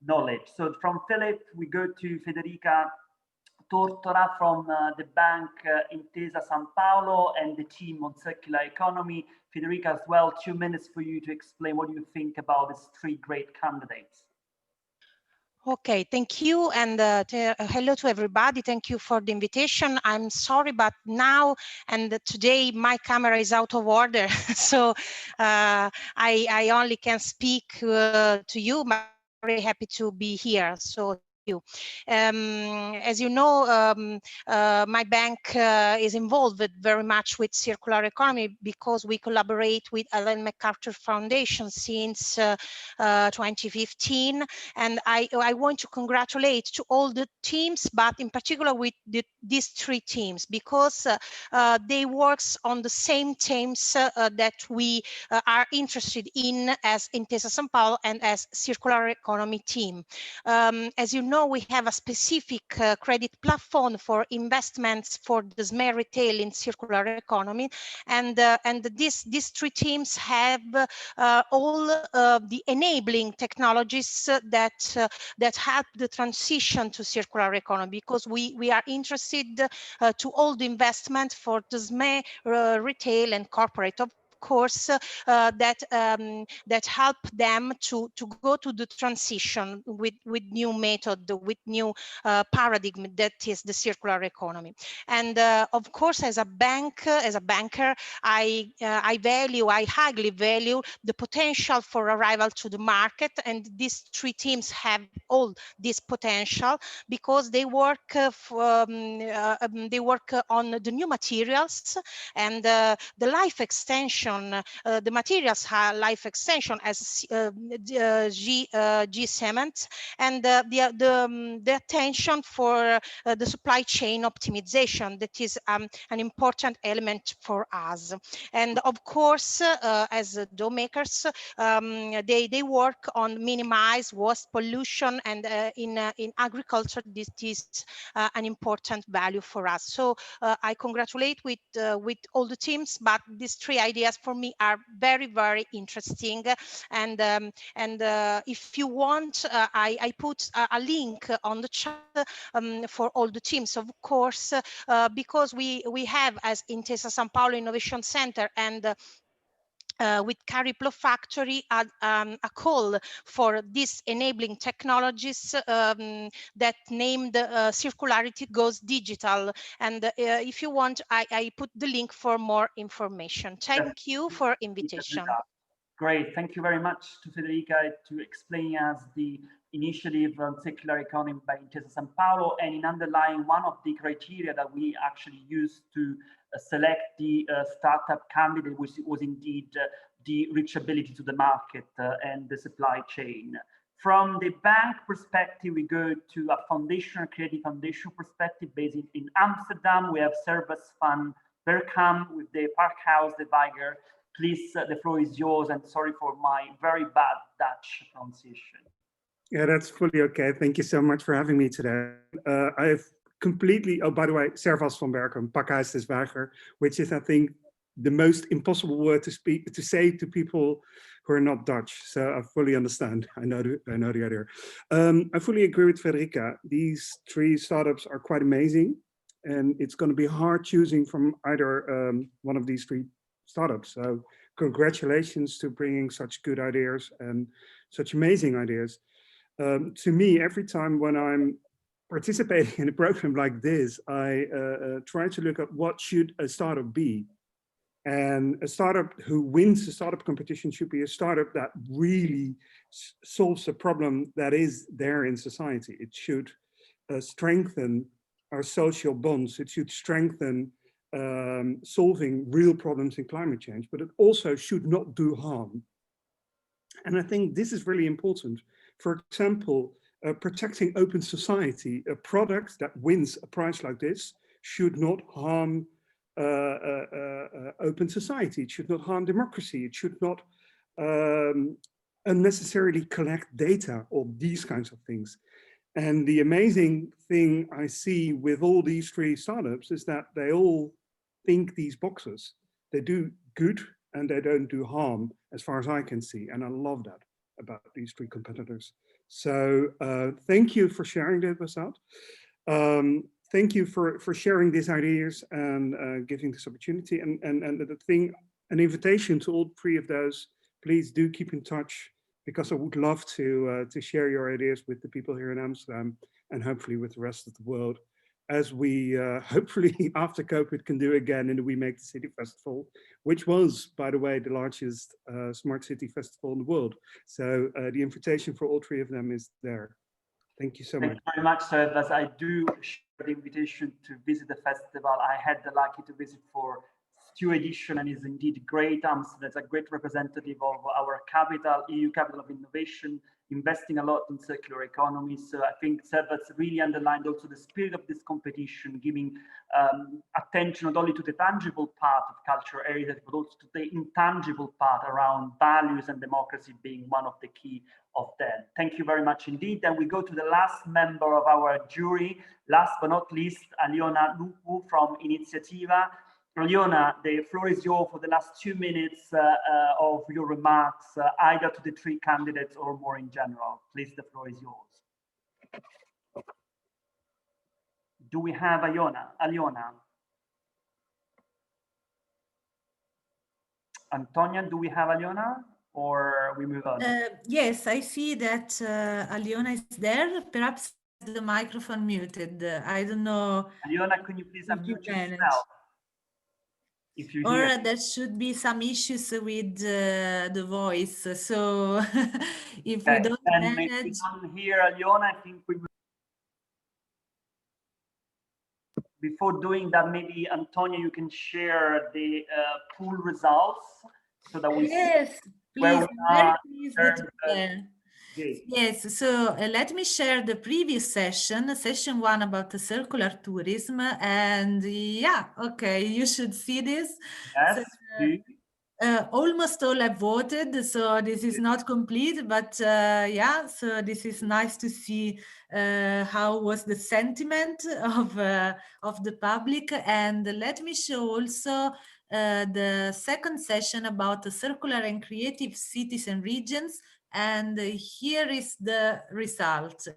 knowledge. So from Philippe, we go to Federica Tortora from the bank Intesa Sanpaolo and the team on circular economy. Federica, as well, 2 minutes for you to explain what you think about these 3 great candidates. Okay, thank you, and hello to everybody. Thank you for the invitation. I'm sorry, but now and today my camera is out of order, so I only can speak to you. But I'm very happy to be here. So you. As you know, my bank is involved very much with circular economy because we collaborate with Ellen MacArthur Foundation since 2015, and I want to congratulate to all the teams, but in particular with these 3 teams, because they work on the same themes that we are interested in as Intesa Sanpaolo and as circular economy team. As you know, we have a specific credit platform for investments for the SME retail in circular economy, and these 3 teams have all the enabling technologies that help the transition to circular economy, because we are interested to all the investment for the SME retail and corporate. Of course, that help them to go to the transition with new method, with new paradigm that is the circular economy. And of course, as a banker, I highly value the potential for arrival to the market, and these three teams have all this potential because they work on the new materials and the life extension. The materials have life extension as G cement, and the attention for the supply chain optimization that is an important element for us. And of course, as dough makers, they work on minimize waste, pollution, and in agriculture, this is an important value for us. So I congratulate with all the teams, but these three ideas for me are very, very interesting. And if you want, I put a link on the chat for all the teams, of course, because we have as Intesa Sanpaolo Innovation Center and with Cariplo Factory a call for these enabling technologies that named Circularity Goes Digital. And if you want, I put the link for more information. Thank you for invitation. Great, thank you very much to Federica to explain us the initiative on circular economy by Intesa Sanpaolo, and in underlying one of the criteria that we actually used to select the startup candidate, which was indeed the reachability to the market and the supply chain. From the bank perspective, we go to a foundation, creative foundation perspective based in Amsterdam. We have Servaz van Berkum with the Parkhouse, the Weiger. Please, the floor is yours, and sorry for my very bad Dutch pronunciation. Yeah, that's fully okay. Thank you so much for having me today. I've completely, oh, by the way, Servaz van Berkum, Pakhuis des Weiger, which is, I think, the most impossible word to say to people who are not Dutch. So I fully understand. I know the idea. I fully agree with Federica. These three startups are quite amazing, and it's going to be hard choosing from either one of these three startups. So congratulations to bringing such good ideas and such amazing ideas. To me, every time when I'm participating in a program like this, I try to look at what should a startup be. And a startup who wins the startup competition should be a startup that really solves a problem that is there in society. It should strengthen our social bonds. It should strengthen solving real problems in climate change, but it also should not do harm. And I think this is really important. For example, protecting open society, a product that wins a prize like this should not harm open society. It should not harm democracy. It should not unnecessarily collect data or these kinds of things. And the amazing thing I see with all these three startups is that they all think these boxes. They do good and they don't do harm, as far as I can see. And I love that about these three competitors. So thank you for sharing that with us. Thank you for sharing these ideas and giving this opportunity. And the thing, an invitation to all three of those, please do keep in touch, because I would love to share your ideas with the people here in Amsterdam and hopefully with the rest of the world, as we hopefully after COVID can do again in the We Make the City Festival, which was, by the way, the largest smart city festival in the world. So the invitation for all three of them is there. Thank you so much. Thank you very much, sir. As I do share the invitation to visit the festival, I had the lucky to visit for 2 editions, and is indeed great. Amsterdam is a great representative of our capital, EU capital of innovation, investing a lot in circular economy. So I think Servaz really underlined also the spirit of this competition, giving attention not only to the tangible part of cultural heritage, but also to the intangible part around values and democracy being one of the key of them. Thank you very much indeed. And we go to the last member of our jury, last but not least, Aliona Lupu from Iniziativa. Aliona, the floor is yours for the last 2 minutes of your remarks, either to the three candidates or more in general. Please, the floor is yours. Do we have Aliona? Antonia, do we have Aliona or we move on? Yes, I see that Aliona is there. Perhaps the microphone muted. I don't know. Aliona, can you please unmute yourself? If you Or hear. there should be some issues with the voice. So if we don't manage. If we don't hear Aliona, I think we. Before doing that, maybe Antonia, you can share the pool results so that we yes, see please, where we are. Yes, so let me share the previous session 1 about the circular tourism, and yeah, okay, you should see this. Yes, almost all have voted, so this is not complete, but yeah, so this is nice to see how was the sentiment of the public. And let me show also the second session about the circular and creative cities and regions, and here is the result.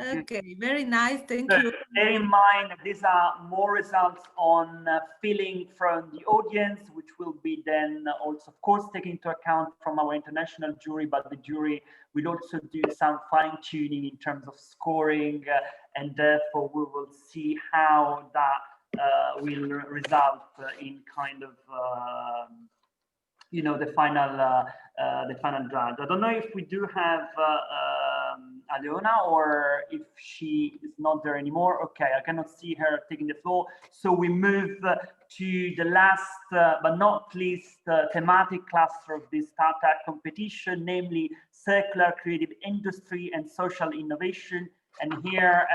Okay, very nice, thank you. Bear in mind that these are more results on feeling from the audience, which will be then also, of course, taken into account from our international jury, but the jury will also do some fine-tuning in terms of scoring, and therefore we will see how that will result in kind of you know, the final judge. I don't know if we do have Aliona or if she is not there anymore. Okay, I cannot see her taking the floor. So we move to the last but not least thematic cluster of this startup competition, namely circular creative industry and social innovation. And here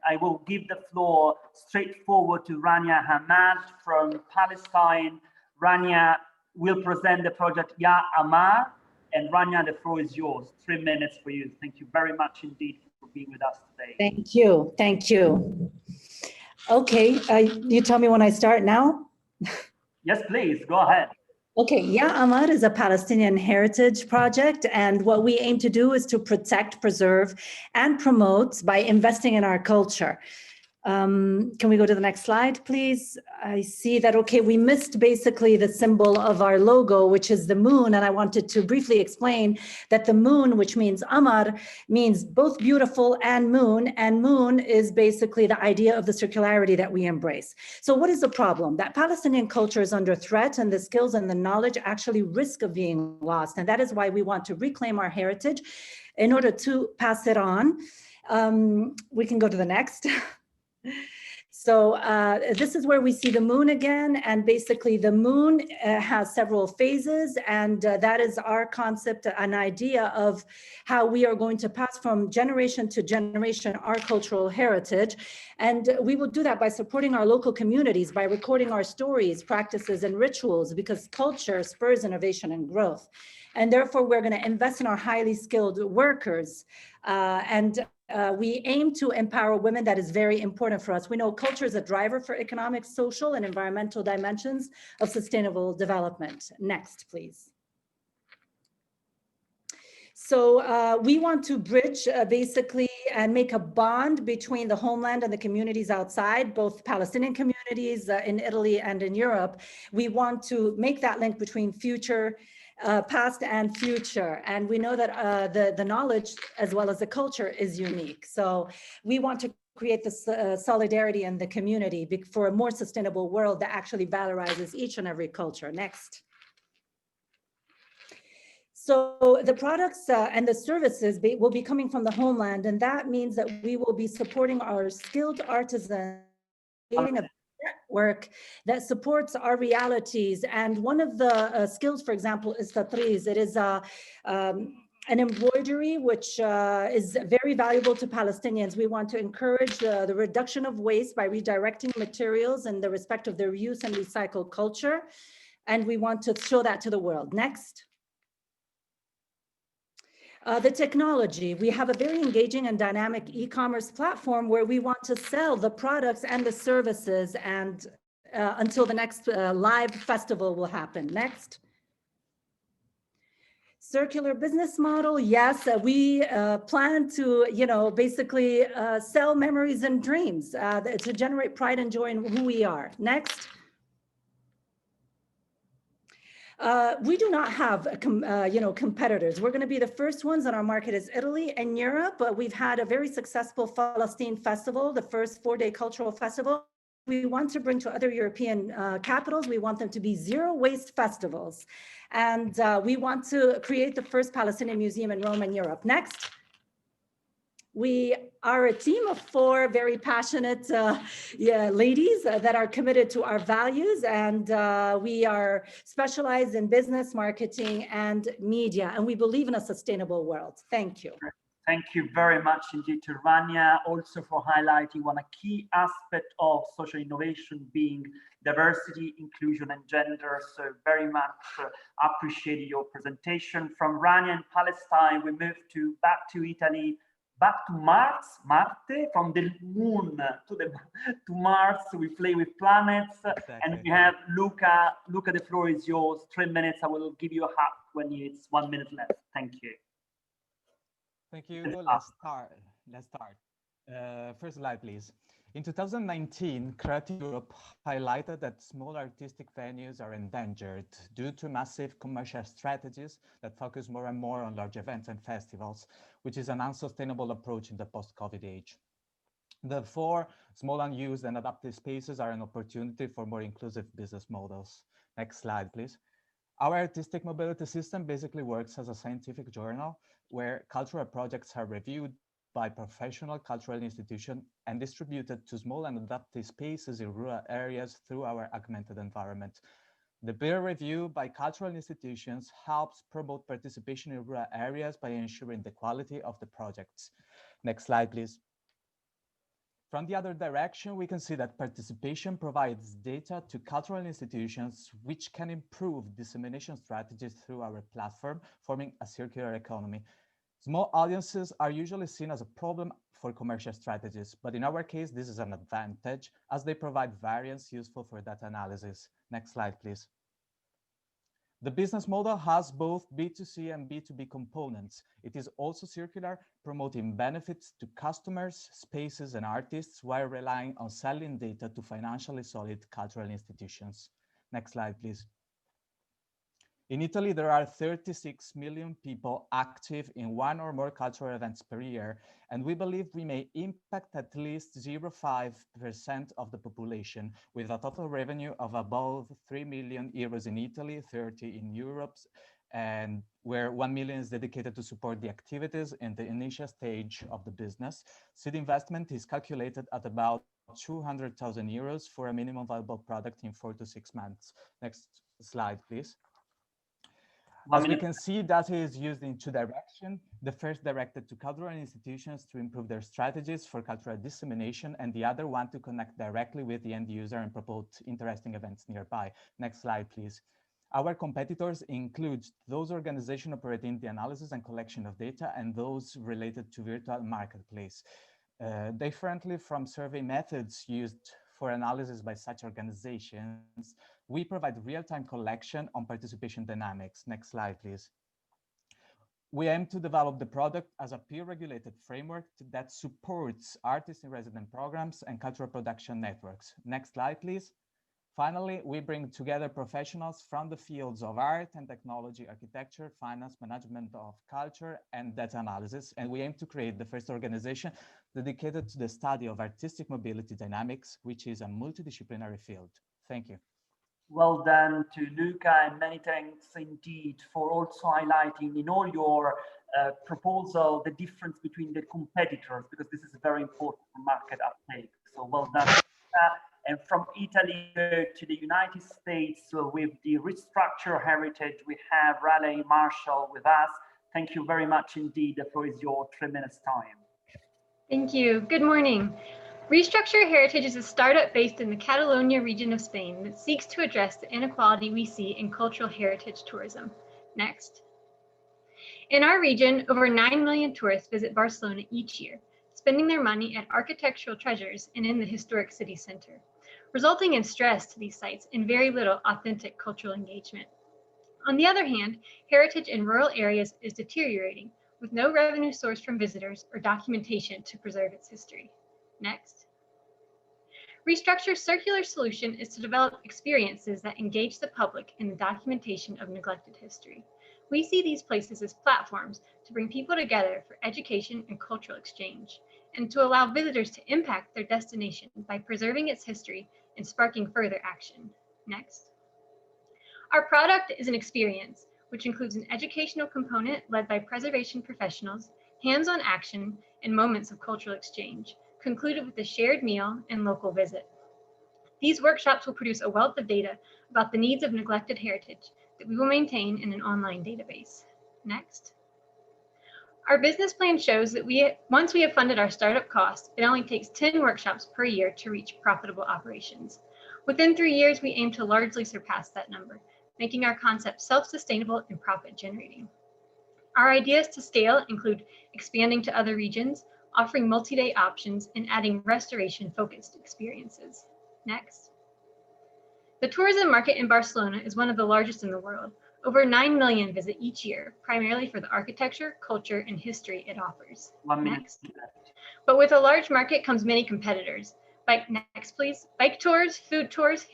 I will give the floor straightforward to Rania Hamad from Palestine. Rania will present the project Ya Amar, and Rania, the floor is yours. 3 minutes for you. Thank you very much indeed for being with us today. Thank you. Thank you. Okay, you tell me when I start now? Yes, please, go ahead. Okay, Ya Amar is a Palestinian heritage project, and what we aim to do is to protect, preserve, and promote by investing in our culture. Can we go to the next slide, please? I see that, okay, we missed basically the symbol of our logo, which is the moon. And I wanted to briefly explain that the moon, which means Amar, means both beautiful and moon is basically the idea of the circularity that we embrace. So what is the problem? That Palestinian culture is under threat, and the skills and the knowledge actually risk of being lost. And that is why we want to reclaim our heritage in order to pass it on. We can go to the next. So this is where we see the moon again, and basically the moon has several phases, and that is our concept, an idea of how we are going to pass from generation to generation our cultural heritage. And we will do that by supporting our local communities, by recording our stories, practices, and rituals, because culture spurs innovation and growth. And therefore, we're going to invest in our highly skilled workers, we aim to empower women. That is very important for us. We know culture is a driver for economic, social, and environmental dimensions of sustainable development. Next, please. So we want to bridge basically and make a bond between the homeland and the communities outside, both Palestinian communities in Italy and in Europe. We want to make that link between past and future. And we know that the knowledge as well as the culture is unique. So we want to create this solidarity in the community for a more sustainable world that actually valorizes each and every culture. Next. So the products and the services will be coming from the homeland, and that means that we will be supporting our skilled artisans, creating a network that supports our realities. And one of the skills, for example, is tatriz. It is an embroidery, which is very valuable to Palestinians. We want to encourage the reduction of waste by redirecting materials and the respect of their reuse and recycle culture. And we want to show that to the world. Next. The technology, we have a very engaging and dynamic e-commerce platform where we want to sell the products and the services and until the next live festival will happen. Next. Circular business model, yes, we plan to, basically sell memories and dreams to generate pride and joy in who we are. Next. we do not have, competitors. We're going to be the first ones on our market is Italy and Europe. We've had a very successful Palestine festival, the first 4-day cultural festival. We want to bring to other European capitals. We want them to be zero waste festivals. And we want to create the first Palestinian museum in Rome and Europe. Next. We are a team of 4 very passionate ladies that are committed to our values, and we are specialized in business, marketing, and media, and we believe in a sustainable world. Thank you. Thank you very much indeed to Rania, also for highlighting one a key aspect of social innovation being diversity, inclusion, and gender. So very much appreciate your presentation. From Rania in Palestine, we move back to Italy, back to Marte, from the moon to Mars. We play with planets. Exactly. And we have Luca. Luca, the floor is yours. 3 minutes. I will give you a hug when it's 1 minute left. Thank you. Thank you. Let's start. First slide, please. In 2019, Creative Europe highlighted that small artistic venues are endangered due to massive commercial strategies that focus more and more on large events and festivals, which is an unsustainable approach in the post-COVID age. Therefore, small unused and adaptive spaces are an opportunity for more inclusive business models. Next slide, please. Our artistic mobility system basically works as a scientific journal where cultural projects are reviewed by professional cultural institutions and distributed to small and adaptive spaces in rural areas through our augmented environment. The peer review by cultural institutions helps promote participation in rural areas by ensuring the quality of the projects. Next slide, please. From the other direction, we can see that participation provides data to cultural institutions, which can improve dissemination strategies through our platform, forming a circular economy. Small audiences are usually seen as a problem for commercial strategies, but in our case, this is an advantage as they provide variance useful for data analysis. Next slide, please. The business model has both B2C and B2B components. It is also circular, promoting benefits to customers, spaces, and artists while relying on selling data to financially solid cultural institutions. Next slide, please. In Italy, there are 36 million people active in one or more cultural events per year, and we believe we may impact at least 0.5% of the population, with a total revenue of above 3 million euros in Italy, 30 in Europe, and where 1 million is dedicated to support the activities in the initial stage of the business. Seed investment is calculated at about 200,000 euros for a minimum viable product in 4 to 6 months. Next slide, please. As we can see, data is used in 2 directions. The first directed to cultural institutions to improve their strategies for cultural dissemination, and the other one to connect directly with the end user and promote interesting events nearby. Next slide, please. Our competitors include those organizations operating the analysis and collection of data and those related to virtual marketplace. Differently from survey methods used for analysis by such organizations, we provide real-time collection on participation dynamics. Next slide, please. We aim to develop the product as a peer-regulated framework that supports artist in resident programs and cultural production networks. Next slide, please. Finally, we bring together professionals from the fields of art and technology, architecture, finance, management of culture, and data analysis. And we aim to create the first organization dedicated to the study of artistic mobility dynamics, which is a multidisciplinary field. Thank you. Well done to Luca, and many thanks indeed for also highlighting in all your proposal the difference between the competitors, because this is very important for market uptake. So well done. And from Italy to the United States, with the Restructure Heritage, we have Raleigh Marshall with us. Thank you very much indeed. The floor is your 3 minutes time. Thank you. Good morning. Restructure Heritage is a startup based in the Catalonia region of Spain that seeks to address the inequality we see in cultural heritage tourism. Next. In our region, over 9 million tourists visit Barcelona each year, spending their money at architectural treasures and in the historic city center, resulting in stress to these sites and very little authentic cultural engagement. On the other hand, heritage in rural areas is deteriorating, with no revenue source from visitors or documentation to preserve its history. Next. Restructure's circular solution is to develop experiences that engage the public in the documentation of neglected history. We see these places as platforms to bring people together for education and cultural exchange, and to allow visitors to impact their destination by preserving its history and sparking further action. Next. Our product is an experience, which includes an educational component led by preservation professionals, hands-on action, and moments of cultural exchange, concluded with a shared meal and local visit. These workshops will produce a wealth of data about the needs of neglected heritage that we will maintain in an online database. Next. Our business plan shows that once we have funded our startup costs, it only takes 10 workshops per year to reach profitable operations. Within 3 years, we aim to largely surpass that number, making our concept self-sustainable and profit-generating. Our ideas to scale include expanding to other regions, offering multi-day options, and adding restoration-focused experiences. Next. The tourism market in Barcelona is one of the largest in the world. Over 9 million visit each year, primarily for the architecture, culture, and history it offers. Next. But with a large market comes many competitors. Next, please. Bike tours, food tours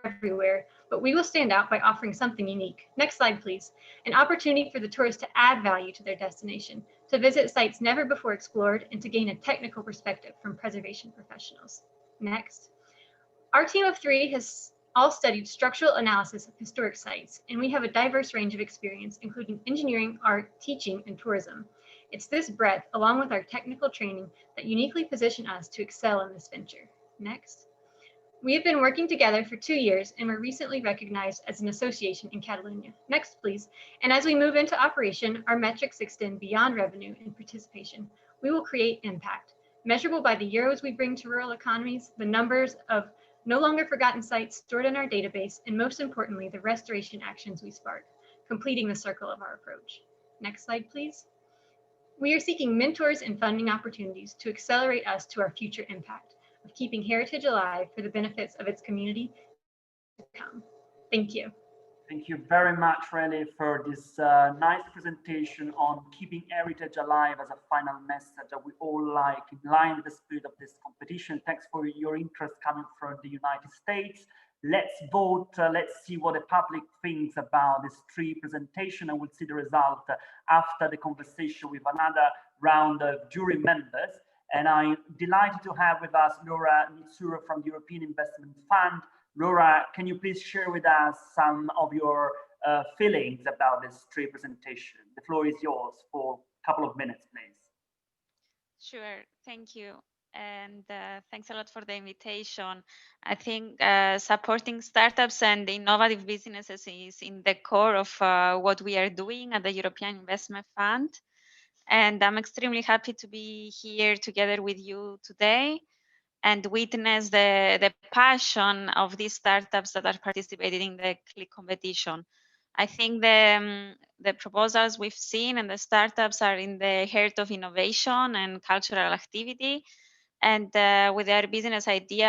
everywhere, but we will stand out by offering something unique. Next slide, please. An opportunity for the tourist to add value to their destination, to visit sites never before explored, and to gain a technical perspective from preservation professionals. Next. Our team of 3 has all studied structural analysis of historic sites, and we have a diverse range of experience, including engineering, art, teaching, and tourism. It's this breadth, along with our technical training, that uniquely position us to excel in this venture. Next. We have been working together for 2 years and were recently recognized as an association in Catalonia. Next, please. And as we move into operation, our metrics extend beyond revenue and participation. We will create impact, measurable by the euros we bring to rural economies, the numbers of no longer forgotten sites stored in our database, and most importantly, the restoration actions we spark, completing the circle of our approach. Next slide, please. We are seeking mentors and funding opportunities to accelerate us to our future impact of keeping heritage alive for the benefits of its community to come. Thank you. Thank you very much, really, for this nice presentation on keeping heritage alive as a final message that we all like, in line with the spirit of this competition. Thanks for your interest coming from the United States. Let's vote. Let's see what the public thinks about this 3 presentation, and we'll see the result after the conversation with another round of jury members. And I'm delighted to have with us Laura Mitsuru from the European Investment Fund. Laura, can you please share with us some of your feelings about this 3 presentation? The floor is yours for a couple of minutes, please. Sure, thank you. And thanks a lot for the invitation. I think supporting startups and innovative businesses is in the core of what we are doing at the European Investment Fund. And I'm extremely happy to be here together with you today and witness the passion of these startups that are participating in the CLIC competition. I think the proposals we've seen and the startups are in the heart of innovation and cultural activity, and with their business idea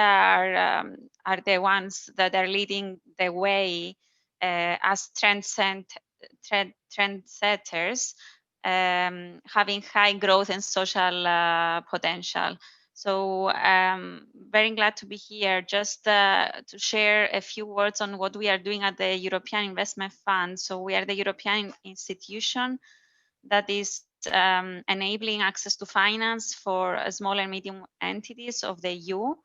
are the ones that are leading the way as trendsetters, having high growth and social potential. So very glad to be here just to share a few words on what we are doing at the European Investment Fund. So we are the European institution that is enabling access to finance for small and medium entities of the EU.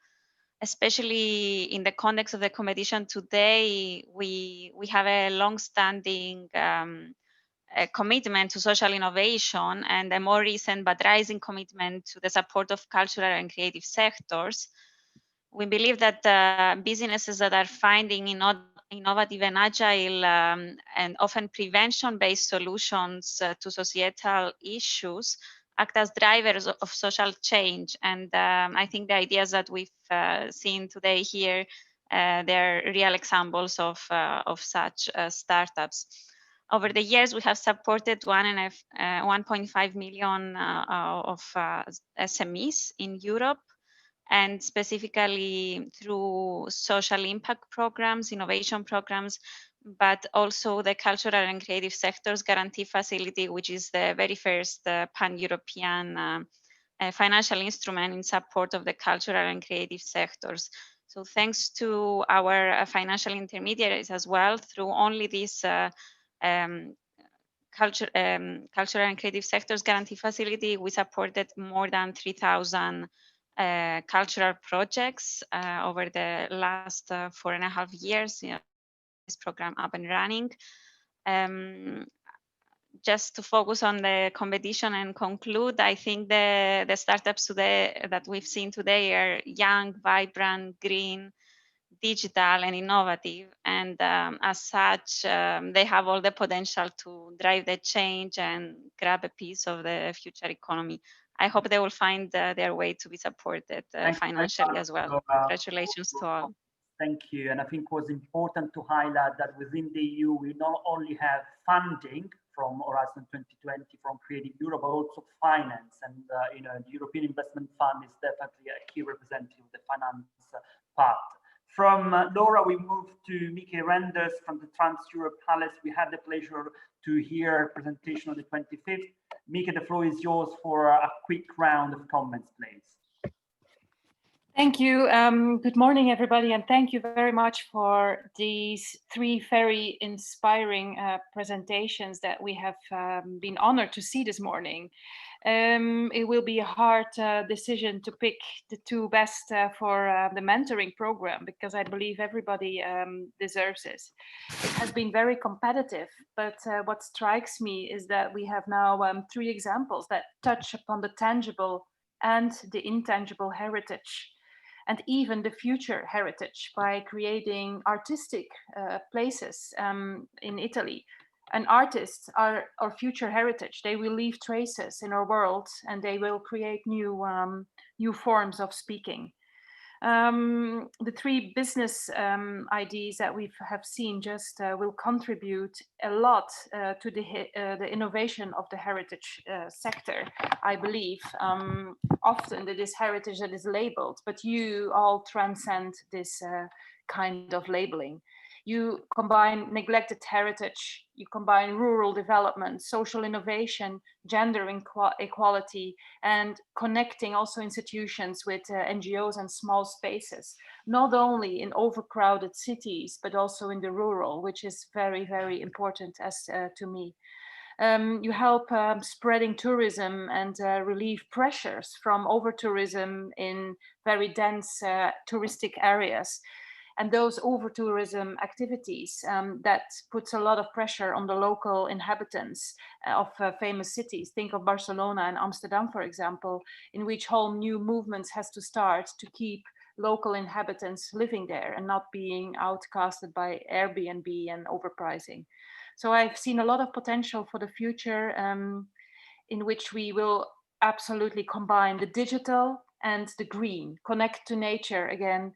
Especially in the context of the competition today, we have a long-standing commitment to social innovation and a more recent but rising commitment to the support of cultural and creative sectors. We believe that businesses that are finding innovative and agile and often prevention-based solutions to societal issues act as drivers of social change. And I think the ideas that we've seen today here, they're real examples of such startups. Over the years, we have supported 1.5 million of SMEs in Europe, and specifically through social impact programs, innovation programs, but also the cultural and creative sectors guarantee facility, which is the very first pan-European a financial instrument in support of the cultural and creative sectors. So thanks to our financial intermediaries as well, through only this cultural and creative sectors guarantee facility, we supported more than 3,000 cultural projects over the last 4.5 years. This program up and running. Just to focus on the competition and conclude, I think the startups today that we've seen today are young, vibrant, green, digital, and innovative. And as such, they have all the potential to drive the change and grab a piece of the future economy. I hope they will find their way to be supported financially as well. Congratulations to all. Thank you. And I think it was important to highlight that within the EU, we not only have funding from Horizon 2020, from Creative Europe, but also finance. And you know, the European Investment Fund is definitely a key representative of the finance part. From Laura, we move to Mike Renders from the Trans-Europe Palace. We had the pleasure to hear a presentation on the 25th. Mike, the floor is yours for a quick round of comments, please. Thank you. Good morning, everybody, and thank you very much for these 3 very inspiring presentations that we have been honored to see this morning. It will be a hard decision to pick the 2 best for the mentoring program, because I believe everybody deserves this. It has been very competitive, but what strikes me is that we have now 3 examples that touch upon the tangible and the intangible heritage, and even the future heritage, by creating artistic places in Italy. And artists are our future heritage. They will leave traces in our world, and they will create new forms of speaking. The 3 business ideas that we have seen just will contribute a lot to the innovation of the heritage sector, I believe. Often it is heritage that is labeled, but you all transcend this kind of labeling. You combine neglected heritage, you combine rural development, social innovation, gender equality, and connecting also institutions with NGOs and small spaces, not only in overcrowded cities, but also in the rural, which is very, very important as to me. You help spreading tourism and relieve pressures from over-tourism in very dense touristic areas. And those over-tourism activities that puts a lot of pressure on the local inhabitants of famous cities. Think of Barcelona and Amsterdam, for example, in which whole new movements has to start to keep local inhabitants living there and not being outcasted by Airbnb and overpricing. So I've seen a lot of potential for the future in which we will absolutely combine the digital and the green, connect to nature again.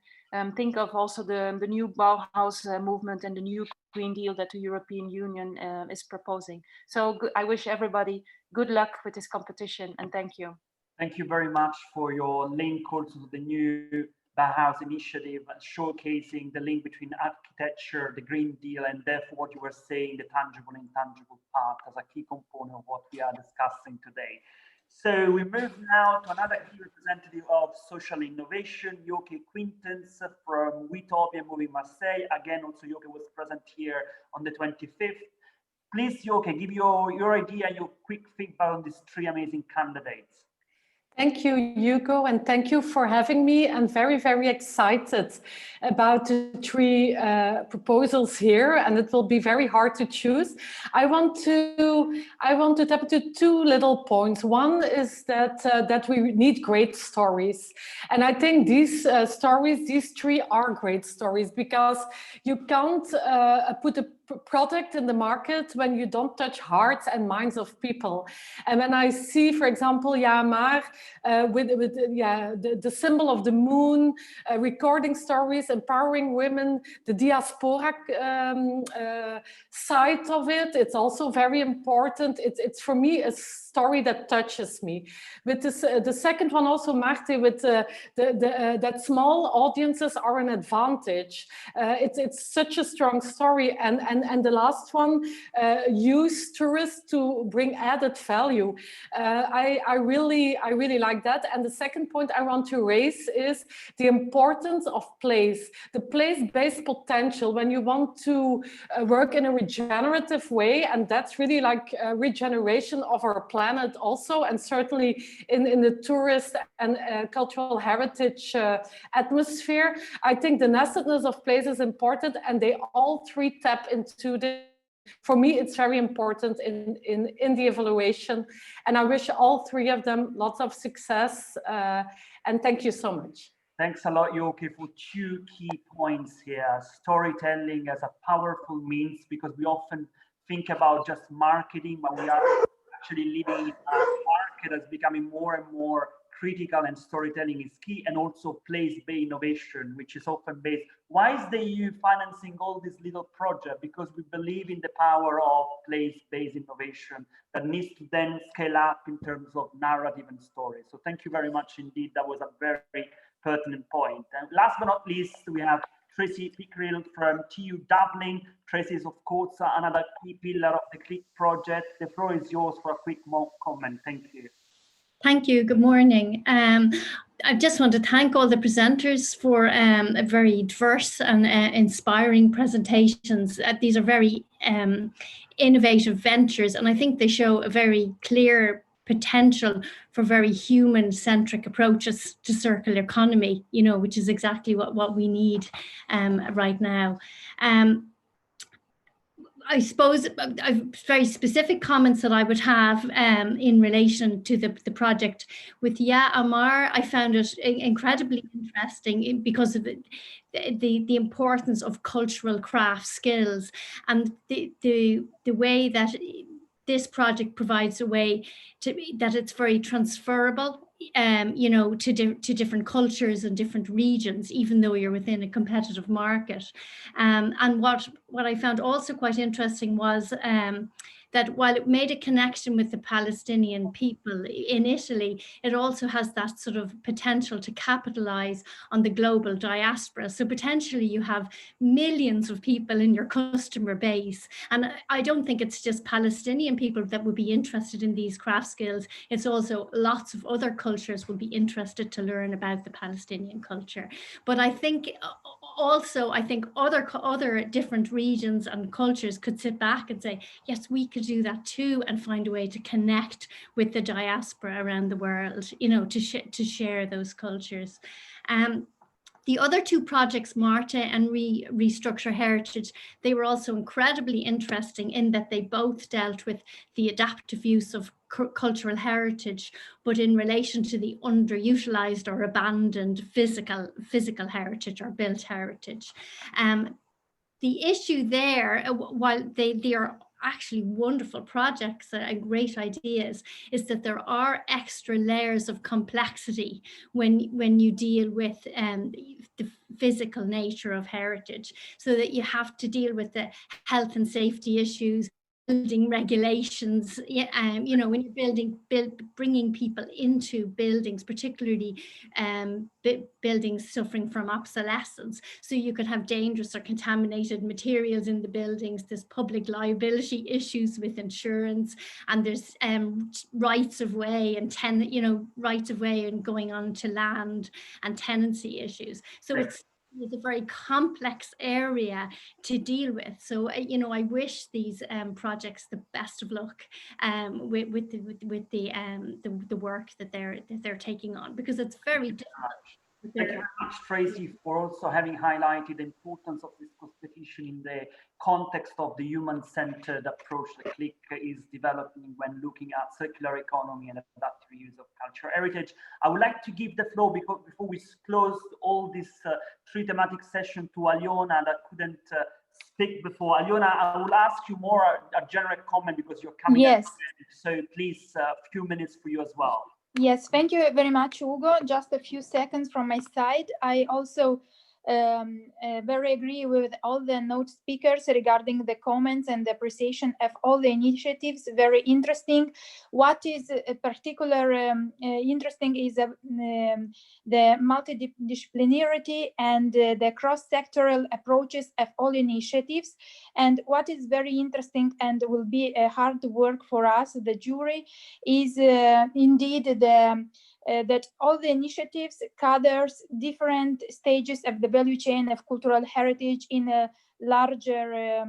Think of also the new Bauhaus movement and the new Green Deal that the European Union is proposing. So I wish everybody good luck with this competition, and thank you. Thank you very much for your link also to the new Bauhaus initiative, showcasing the link between architecture, the Green Deal, and therefore what you were saying, the tangible and intangible part as a key component of what we are discussing today. So we move now to another key representative of social innovation, Joke Quintens from Witopia Moving Marseille. Again, also Joke was present here on the 25th. Please, Joke, give your idea, your quick feedback on these 3 amazing candidates. Thank you, Hugo, and thank you for having me. I'm very, very excited about the 3 proposals here, and it will be very hard to choose. I want to tap into 2 little points. One is that we need great stories, and I think these stories, these 3 are great stories, because you can't put a product in the market when you don't touch hearts and minds of people. And when I see, for example, Yamar with the symbol of the moon, recording stories, empowering women, the diaspora side of it, it's also very important. It's for me a story that touches me. With this, the second one also, Marte, with that small audiences are an advantage. It's such a strong story, and And the last one, use tourists to bring added value. I really like that. And the second point I want to raise is the importance of place, the place-based potential when you want to work in a regenerative way. And that's really like regeneration of our planet also, and certainly in the tourist and cultural heritage atmosphere. I think the nestedness of place is important, and they all three tap into this. For me, it's very important in the evaluation, and I wish all three of them lots of success, and thank you so much. Thanks a lot, Yoke, for two key points here. Storytelling as a powerful means, because we often think about just marketing, but we are actually living in a market that's becoming more and more critical, and storytelling is key, and also place-based innovation, which is often based. Why is the EU financing all these little projects? Because we believe in the power of place-based innovation that needs to then scale up in terms of narrative and story. So thank you very much indeed. That was a very pertinent point. And last but not least, we have Tracy Pickrell from TU Dublin. Tracy is, of course, another key pillar of the CLIC project. The floor is yours for a quick comment. Thank you. Thank you. Good morning. I just want to thank all the presenters for a very diverse and inspiring presentations. These are very innovative ventures, and I think they show a very clear potential for very human-centric approaches to circular economy, you know, which is exactly what we need right now. I suppose very specific comments that I would have in relation to the project with Ya Amar. I found it incredibly interesting because of the importance of cultural craft skills, and the way that this project provides a way that it's very transferable, you know, to different cultures and different regions, even though you're within a competitive market. And what I found also quite interesting was that while it made a connection with the Palestinian people in Italy, it also has that sort of potential to capitalize on the global diaspora. So potentially you have millions of people in your customer base. And I don't think it's just Palestinian people that would be interested in these craft skills. It's also lots of other cultures will be interested to learn about the Palestinian culture. But I think also, other different regions and cultures could sit back and say, yes, we could do that too, and find a way to connect with the diaspora around the world, you know, to share those cultures. The other two projects, Marta and Restructure Heritage, they were also incredibly interesting in that they both dealt with the adaptive use of cultural heritage, but in relation to the underutilized or abandoned physical heritage or built heritage. The issue there, while they are actually wonderful projects and great ideas, is that there are extra layers of complexity when you deal with the physical nature of heritage, so that you have to deal with the health and safety issues, building regulations, you know, when you're bringing people into buildings, particularly buildings suffering from obsolescence. So you could have dangerous or contaminated materials in the buildings. There's public liability issues with insurance, and there's rights of way and rights of way and going on to land and tenancy issues. So it's a very complex area to deal with. So, you know, I wish these projects the best of luck with the work that they're taking on, because it's very difficult. Thank you very much, Tracy, for also having highlighted the importance of this competition in the context of the human-centered approach that CLIC is developing when looking at circular economy and adaptive use of cultural heritage. I would like to give the floor, before we close all this three thematic session, to Aliona that couldn't speak before. Aliona, I will ask you more a general comment because you're coming. Yes. So please, a few minutes for you as well. Yes, thank you very much, Ugo. Just a few seconds from my side. I also very agree with all the note speakers regarding the comments and the appreciation of all the initiatives. Very interesting. What is particular interesting is the multidisciplinarity and the cross-sectoral approaches of all initiatives. And what is very interesting and will be a hard work for us, the jury, is indeed the that all the initiatives covers different stages of the value chain of cultural heritage in a larger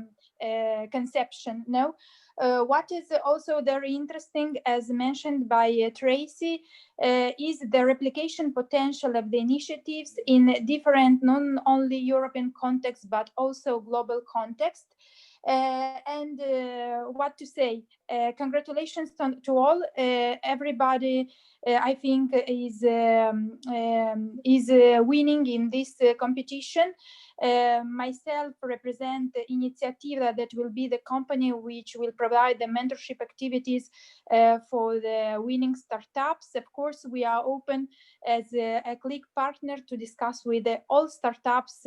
conception. No, what is also very interesting, as mentioned by Tracy, is the replication potential of the initiatives in different, not only European context, but also global context. And what to say? Congratulations to all. Everybody, I think, is winning in this competition. Myself represent Iniziativa, that will be the company which will provide the mentorship activities for the winning startups. Of course, we are open as a CLIC partner to discuss with all startups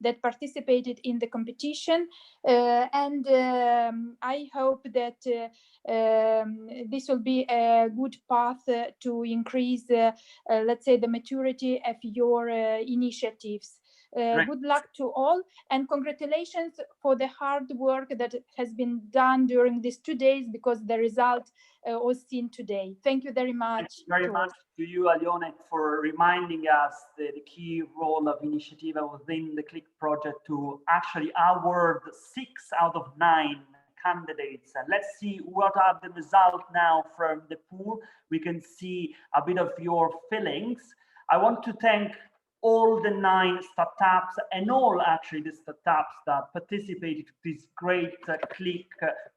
that participated in the competition. And I hope that this will be a good path to increase, let's say, the maturity of your initiatives. Good luck to all, and congratulations for the hard work that has been done during these 2 days, because the result was seen today. Thank you very much. Thank you very much to you, Alione, for reminding us the key role of Iniziativa within the CLIC project to actually award 6 out of 9 candidates. And let's see what are the results now from the pool. We can see a bit of your feelings. I want to thank all the 9 startups and all actually the startups that participated in this great CLIC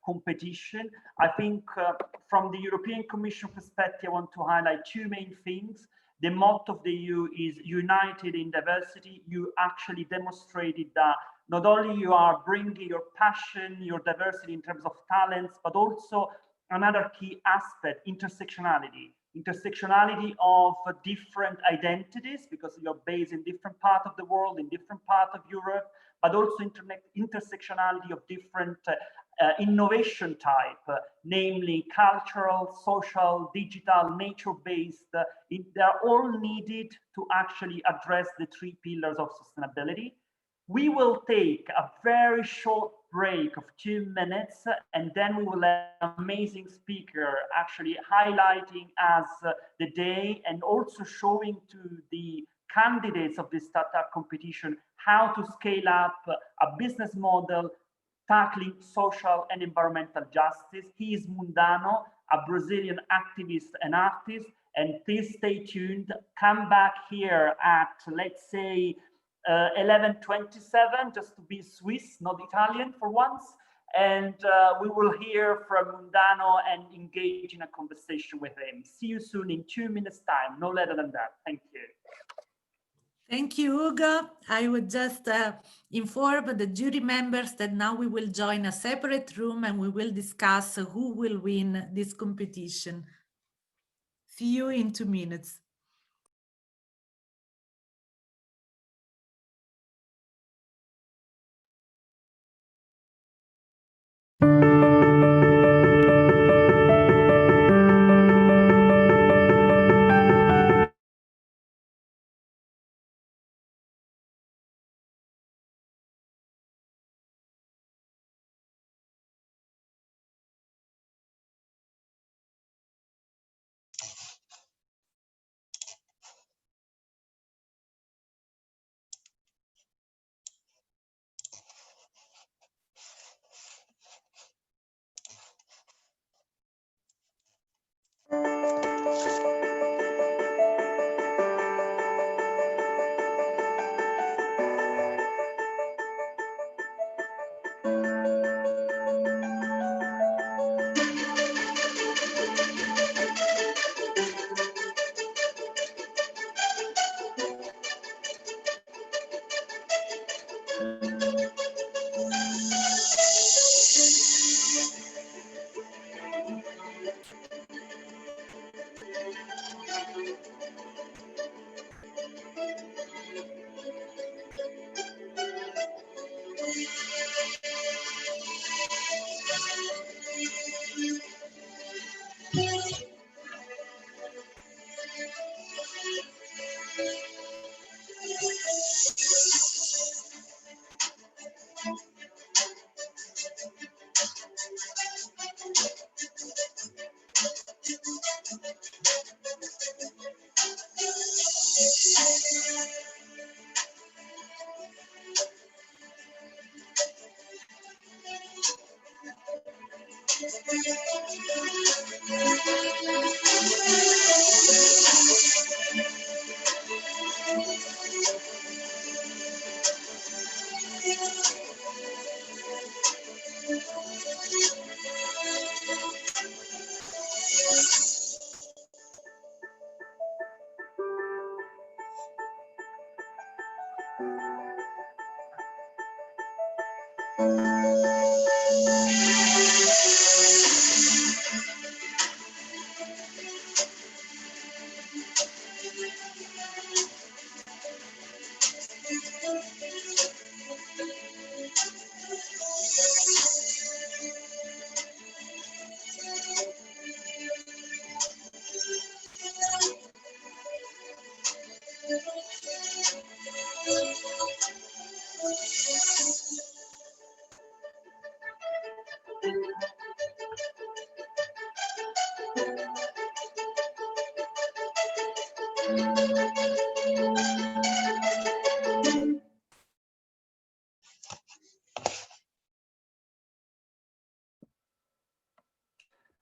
competition. I think from the European Commission perspective, I want to highlight 2 main things. The motto of the EU is united in diversity. You actually demonstrated that not only you are bringing your passion, your diversity in terms of talents, but also another key aspect, intersectionality. Intersectionality of different identities, because you're based in different parts of the world, in different parts of Europe, but also intersectionality of different innovation type, namely cultural, social, digital, nature-based. They're all needed to actually address the 3 pillars of sustainability. We will take a very short break of 2 minutes, and then we will have an amazing speaker actually highlighting us the day and also showing to the candidates of this startup competition how to scale up a business model tackling social and environmental justice. He is Mundano, a Brazilian activist and artist, and please stay tuned. Come back here at, let's say, 11:27, just to be Swiss, not Italian for once. And we will hear from Mundano and engage in a conversation with him. See you soon in 2 minutes time, no later than that. Thank you. Thank you, Ugo. I would just inform the jury members that now we will join a separate room and we will discuss who will win this competition. See you in 2 minutes.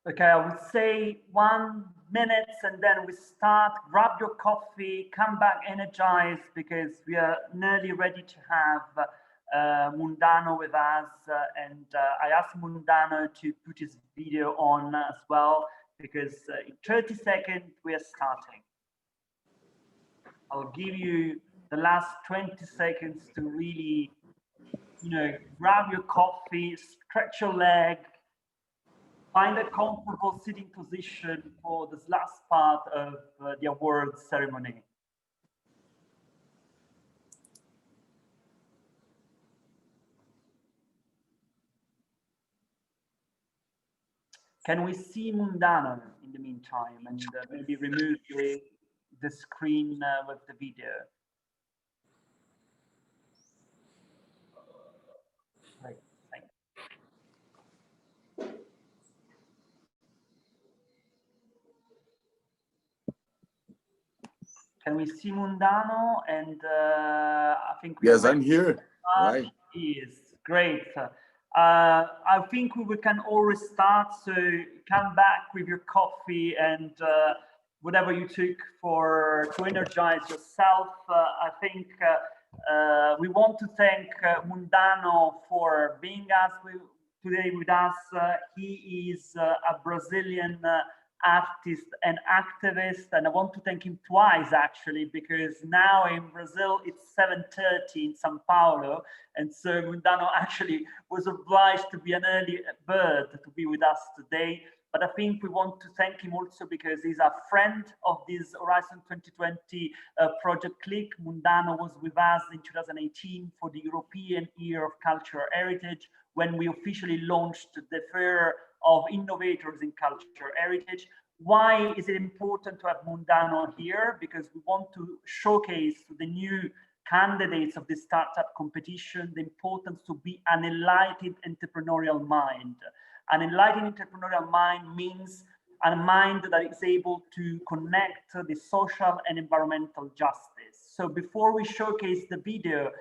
Okay, I would say 1 minute and then we start. Grab your coffee, come back energized because we are nearly ready to have Mundano with us. And I asked Mundano to put his video on as well because in 30 seconds we are starting. I'll give you the last 20 seconds to really, you know, grab your coffee, stretch your leg, find a comfortable sitting position for this last part of the awards ceremony. Can we see Mundano in the meantime and maybe remove the screen with the video? Right, thank you. Can we see Mundano? And I think yes, I'm here. Right. Is great. I think we can always start. So come back with your coffee and whatever you took to energize yourself. I think we want to thank Mundano for being today with us. He is a Brazilian artist and activist, and I want to thank him twice actually, because now in Brazil it's 7:30 in Sanpaolo, and so Mundano actually was obliged to be an early bird to be with us today. But I think we want to thank him also because he's a friend of this Horizon 2020 project CLIC. Mundano was with us in 2018 for the European Year of Cultural Heritage, when we officially launched the Fair of Innovators in Cultural Heritage. Why is it important to have Mundano here? Because we want to showcase to the new candidates of the startup competition the importance to be an enlightened entrepreneurial mind. An enlightened entrepreneurial mind means a mind that is able to connect the social and environmental justice. So before we showcase the video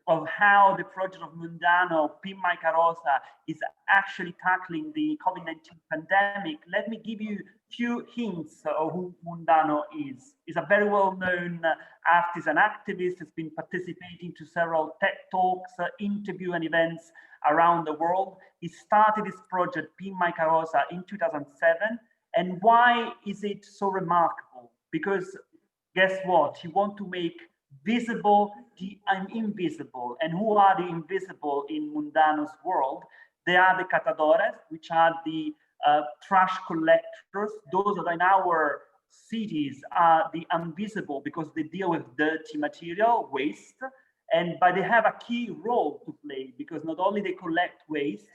of how the project of Mundano, Pin My Carroza, is actually tackling the COVID-19 pandemic, let me give you a few hints of who Mundano is. He's a very well-known artist and activist, has been participating to several TED Talks, interview and events around the world. He started this project, Pin My Carroza, in 2007. And why is it so remarkable? Because guess what? He wants to make visible the invisible. And who are the invisible in Mundano's world? They are the catadores, which are the trash collectors. Those that in our cities are the invisible because they deal with dirty material, waste, but they have a key role to play because not only they collect waste,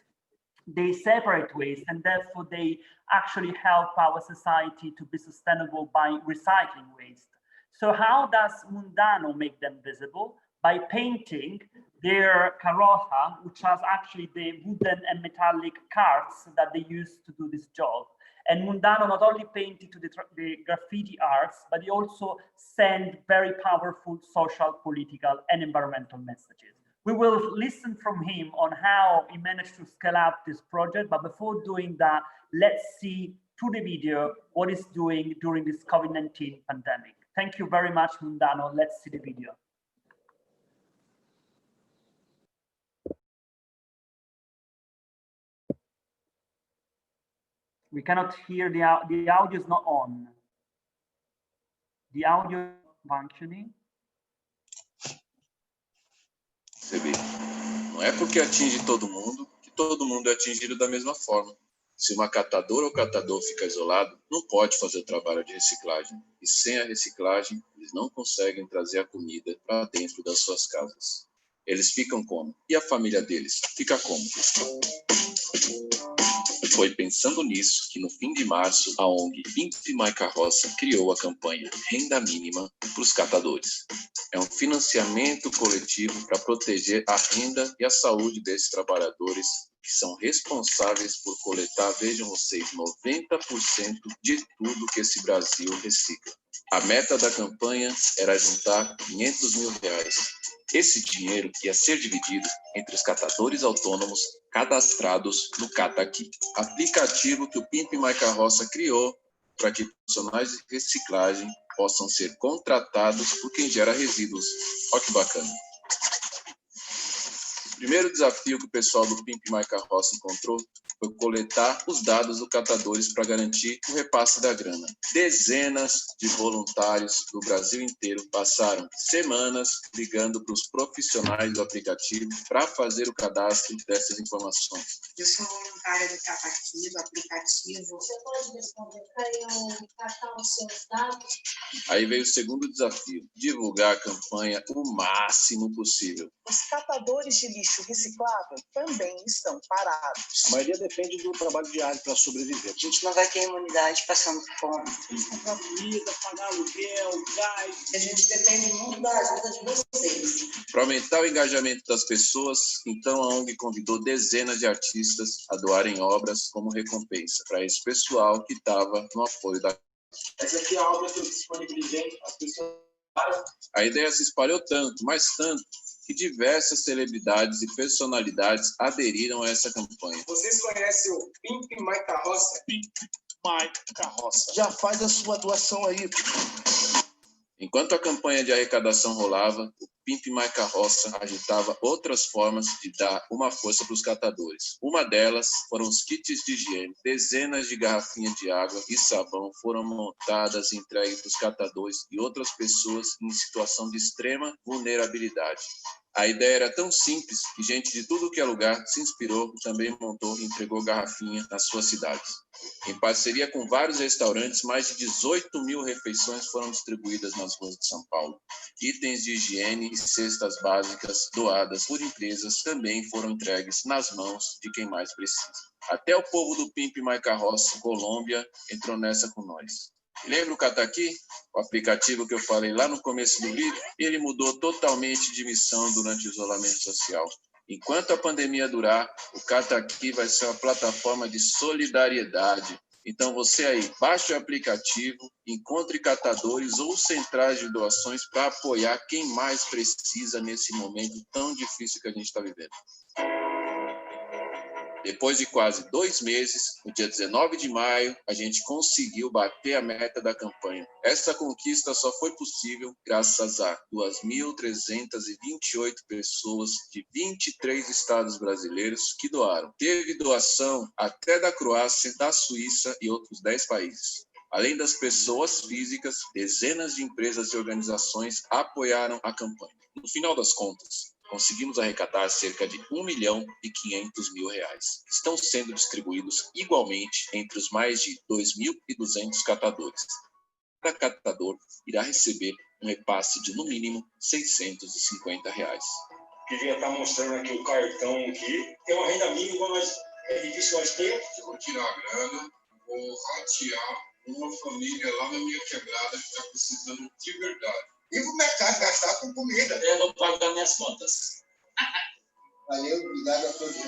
they separate waste, and therefore they actually help our society to be sustainable by recycling waste. So how does Mundano make them visible? By painting their carroza, which has actually the wooden and metallic carts that they use to do this job. And Mundano not only painted to the graffiti arts, but he also sent very powerful social, political, and environmental messages. We will listen from him on how he managed to scale up this project, but before doing that, let's see through the video what he's doing during this COVID-19 pandemic. Thank you very much, Mundano. Let's see the video. We cannot hear the audio is not on. The audio functioning. Não é porque atinge todo mundo que todo mundo é atingido da mesma forma. Se uma catadora ou catador fica isolado, não pode fazer o trabalho de reciclagem. E sem a reciclagem, eles não conseguem trazer a comida para dentro das suas casas. Eles ficam como? E a família deles? Fica como? Foi pensando nisso que no fim de março, a ONG Pimpe My Carroça criou a campanha Renda Mínima para os Catadores. É um financiamento coletivo para proteger a renda e a saúde desses trabalhadores que são responsáveis por coletar, vejam vocês, 90% de tudo que esse Brasil recicla. A meta da campanha era juntar R$500 mil. Esse dinheiro ia ser dividido entre os catadores autônomos cadastrados no CATAQUI, aplicativo que o Pimpe My Carroça criou para que profissionais de reciclagem possam ser contratados por quem gera resíduos. Olha que bacana. O primeiro desafio que o pessoal do Pimpe My Carroça encontrou foi coletar os dados dos catadores para garantir o repasse da grana. Dezenas de voluntários do Brasil inteiro passaram semanas ligando para os profissionais do aplicativo para fazer o cadastro dessas informações. Eu sou voluntária do CATAQUI, do aplicativo. Você pode responder para eu catar os seus dados? Aí veio o segundo desafio, divulgar a campanha o máximo possível. Os catadores de lixo reciclável também estão parados. A maioria depende do trabalho diário para sobreviver. A gente não vai ter imunidade passando fome. Comprar comida, pagar aluguel, gás. A gente depende muito da ajuda de vocês. Para aumentar o engajamento das pessoas, então a ONG convidou dezenas de artistas a doarem obras como recompensa para esse pessoal que estava no apoio da... Essa aqui é a obra que eu disponibilizei, as pessoas... A ideia se espalhou tanto, mas tanto, que diversas celebridades e personalidades aderiram a essa campanha. Vocês conhecem o Pimpe My Carroça? Pimpe My Carroça. Já faz a sua doação aí. Enquanto a campanha de arrecadação rolava, o Pimpe My Carroça agitava outras formas de dar uma força para os catadores. Uma delas foram os kits de higiene. Dezenas de garrafinhas de água e sabão foram montadas e entregues para os catadores e outras pessoas em situação de extrema vulnerabilidade. A ideia era tão simples que gente de tudo que é lugar se inspirou e também montou e entregou garrafinha nas suas cidades. Em parceria com vários restaurantes, mais de 18 mil refeições foram distribuídas nas ruas de São Paulo. Itens de higiene e cestas básicas doadas por empresas também foram entregues nas mãos de quem mais precisa. Até o povo do Pimpe My Carroça, Colômbia, entrou nessa com nós. Lembra o CATAQUI? O aplicativo que eu falei lá no começo do vídeo? Ele mudou totalmente de missão durante o isolamento social. Enquanto a pandemia durar, o CATAQUI vai ser uma plataforma de solidariedade. Então você aí, baixe o aplicativo, encontre catadores ou centrais de doações para apoiar quem mais precisa nesse momento tão difícil que a gente está vivendo. Depois de quase 2 meses, no dia 19 de maio, a gente conseguiu bater a meta da campanha. Essa conquista só foi possível graças a 2.328 pessoas de 23 estados brasileiros que doaram. Teve doação até da Croácia, da Suíça e outros 10 países. Além das pessoas físicas, dezenas de empresas e organizações apoiaram a campanha. No final das contas, conseguimos arrecadar cerca de R$1.500.000, que estão sendo distribuídos igualmente entre os mais de 2.200 catadores. Cada catador irá receber um repasse de, no mínimo, R$650. Queria estar mostrando aqui o cartão aqui. Tem uma renda mínima, mas é difícil nós ter. Eu vou tirar a grana, vou ratear uma família lá na minha quebrada que está precisando de verdade. E o mercado gastar com comida. Eu não pago das minhas contas. Valeu, obrigado a todos aí.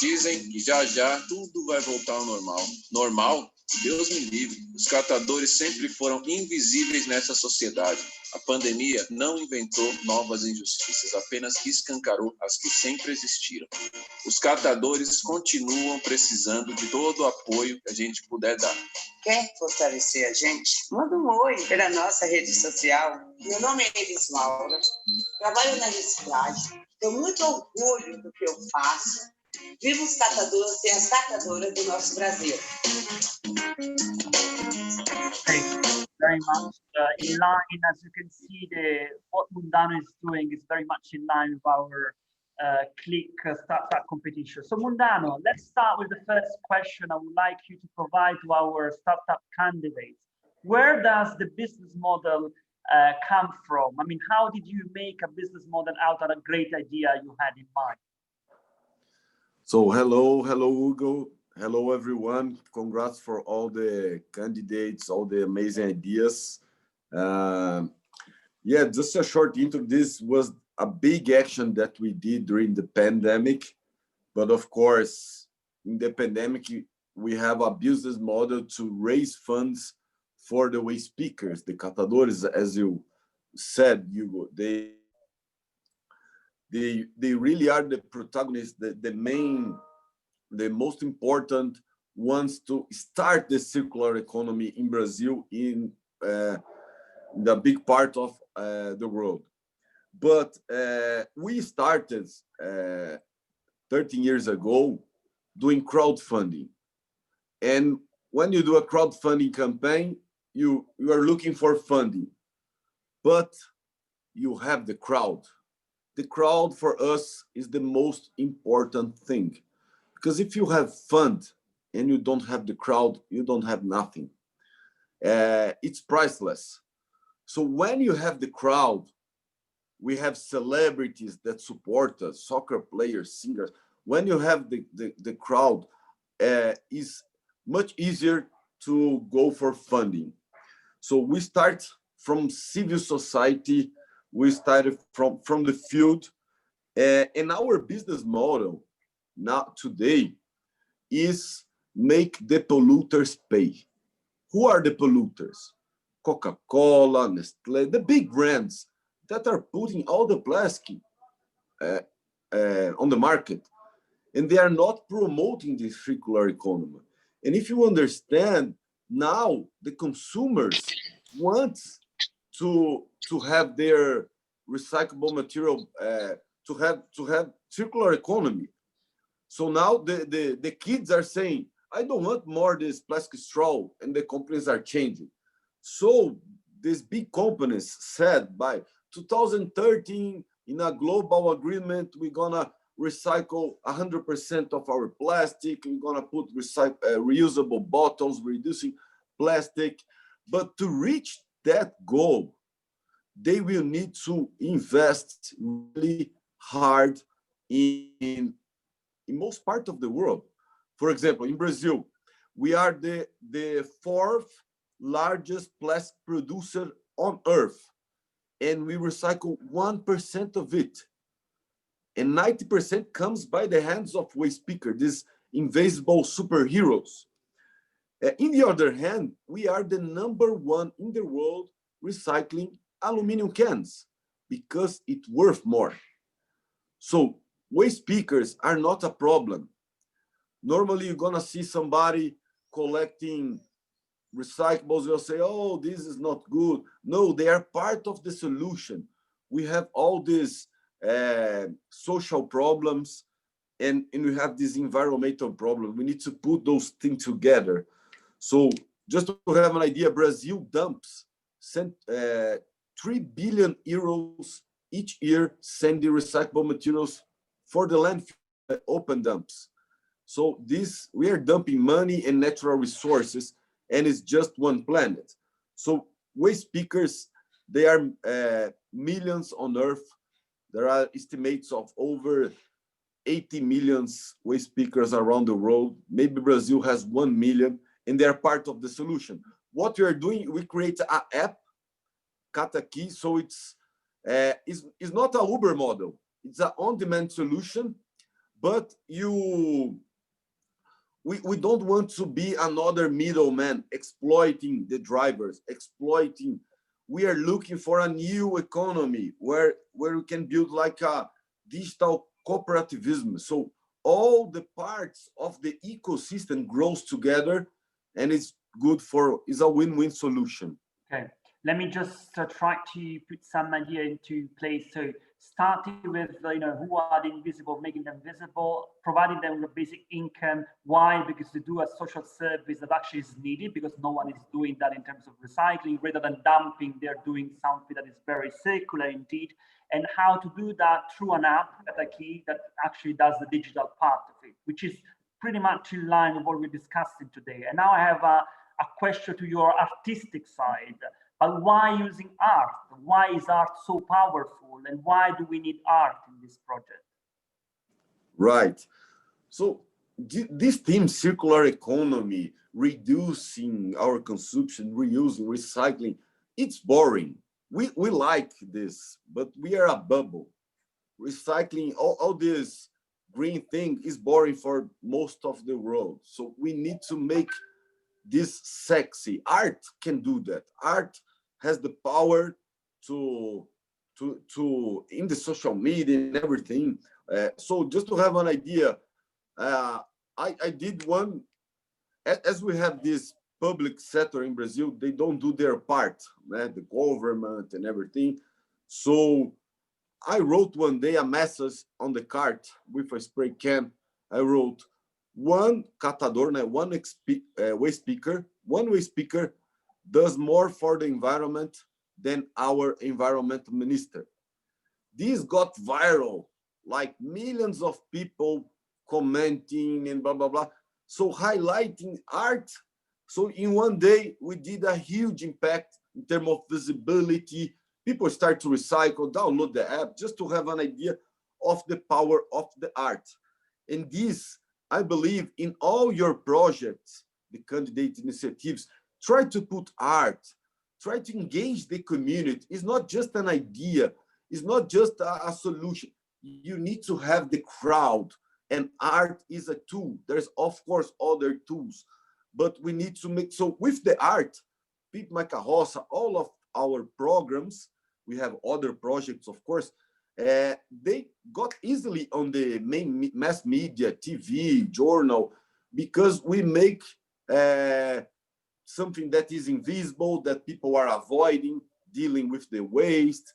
Dizem que já já tudo vai voltar ao normal. Normal? Deus me livre. Os catadores sempre foram invisíveis nessa sociedade. A pandemia não inventou novas injustiças, apenas escancarou as que sempre existiram. Os catadores continuam precisando de todo o apoio que a gente puder dar. Quer fortalecer a gente? Manda um oi pela nossa rede social. Meu nome é Elis Laura, trabalho na reciclagem, tenho muito orgulho do que eu faço. Viva os catadores e as catadoras do nosso Brasil. Thank you very much. In line, as you can see, what Mundano is doing is very much in line with our CLIC startup competition. So Mundano, let's start with the first question I would like you to provide to our startup candidates. Where does the business model come from? I mean, how did you make a business model out of a great idea you had in mind? So hello, Hugo. Hello, everyone. Congrats for all the candidates, all the amazing ideas. Yeah, just a short intro. This was a big action that we did during the pandemic. But of course, in the pandemic, we have a business model to raise funds for the waste speakers, the catadores, as you said, Hugo. They really are the protagonists, the most important ones to start the circular economy in Brazil, in the big part of the world. But we started 13 years ago doing crowdfunding. And when you do a crowdfunding campaign, you are looking for funding, but you have the crowd. The crowd for us is the most important thing, because if you have fund and you don't have the crowd, you don't have nothing. It's priceless. So when you have the crowd, we have celebrities that support us, soccer players, singers. When you have the crowd, it's much easier to go for funding. So we start from civil society. We started from the field, and our business model now today is make the polluters pay. Who are the polluters? Coca-Cola, Nestlé, the big brands that are putting all the plastic on the market, and they are not promoting the circular economy. And if you understand, now the consumers want to have their recyclable material, to have circular economy. So now the kids are saying, I don't want more this plastic straw, and the companies are changing. So these big companies said by 2013, in a global agreement, we're gonna recycle 100% of our plastic. We're gonna put reusable bottles, reducing plastic. But to reach that goal, they will need to invest really hard in most part of the world. For example, in Brazil, we are the fourth largest plastic producer on earth, and we recycle 1% of it. And 90% comes by the hands of waste pickers, these invisible superheroes. In the other hand, we are the #1 in the world recycling aluminum cans because it's worth more. So waste pickers are not a problem. Normally, you're gonna see somebody collecting recyclables, you'll say, oh, this is not good. No, they are part of the solution. We have all these social problems, and we have this environmental problem. We need to put those things together. So just to have an idea, Brazil dumps 3 billion euros each year sending recyclable materials for the landfill open dumps. So we are dumping money and natural resources, and it's just one planet. So waste pickers, they are millions on Earth. There are estimates of over 80 million waste pickers around the world. Maybe Brazil has 1 million, and they are part of the solution. What we are doing, we create an app, Cataqui, so it's not a Uber model. It's an on-demand solution, but we don't want to be another middleman exploiting the drivers, exploiting. We are looking for a new economy where we can build like a digital cooperativism. So all the parts of the ecosystem grows together, and it's good for, it's a win-win solution. Okay, let me just try to put some idea into place. So starting with, who are the invisible, making them visible, providing them with basic income. Why? Because to do a social service that actually is needed, because no one is doing that in terms of recycling. Rather than dumping, they're doing something that is very circular indeed. And how to do that through an app at a key that actually does the digital part of it, which is pretty much in line with what we're discussing today. And now I have a question to your artistic side. But why using art? Why is art so powerful? And why do we need art in this project? Right. So this theme, circular economy, reducing our consumption, reusing, recycling, it's boring. We like this, but we are a bubble. Recycling, all this green thing is boring for most of the world. So we need to make this sexy. Art can do that. Art has the power to in the social media and everything. So just to have an idea, I did one, as we have this public sector in Brazil, they don't do their part, the government and everything. So I wrote one day a message on the cart with a spray can. I wrote, one catador, one-way speaker does more for the environment than our environment minister. This got viral, like millions of people commenting and blah, blah, blah. So highlighting art. So in one day, we did a huge impact in terms of visibility. People start to recycle, download the app, just to have an idea of the power of the art. And this, I believe, in all your projects, the candidate initiatives, try to put art, try to engage the community. It's not just an idea. It's not just a solution. You need to have the crowd, and art is a tool. There's, of course, other tools, but we need to make, so with the art, Pimpe My Carroça, all of our programs, we have other projects, of course, they got easily on the main mass media, TV, journal, because we make something that is invisible, that people are avoiding, dealing with the waste.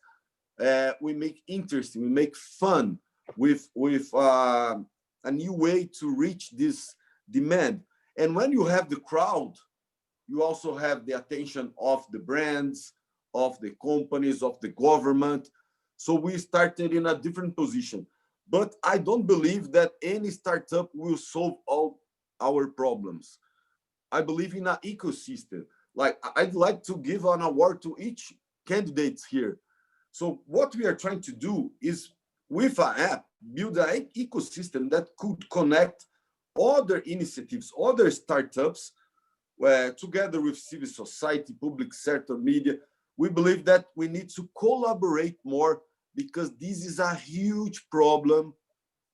We make interesting, we make fun with a new way to reach this demand. And when you have the crowd, you also have the attention of the brands, of the companies, of the government. So we started in a different position. But I don't believe that any startup will solve all our problems. I believe in an ecosystem. Like, I'd like to give an award to each candidate here. So what we are trying to do is, with an app, build an ecosystem that could connect other initiatives, other startups, where together with civil society, public sector, media, we believe that we need to collaborate more, because this is a huge problem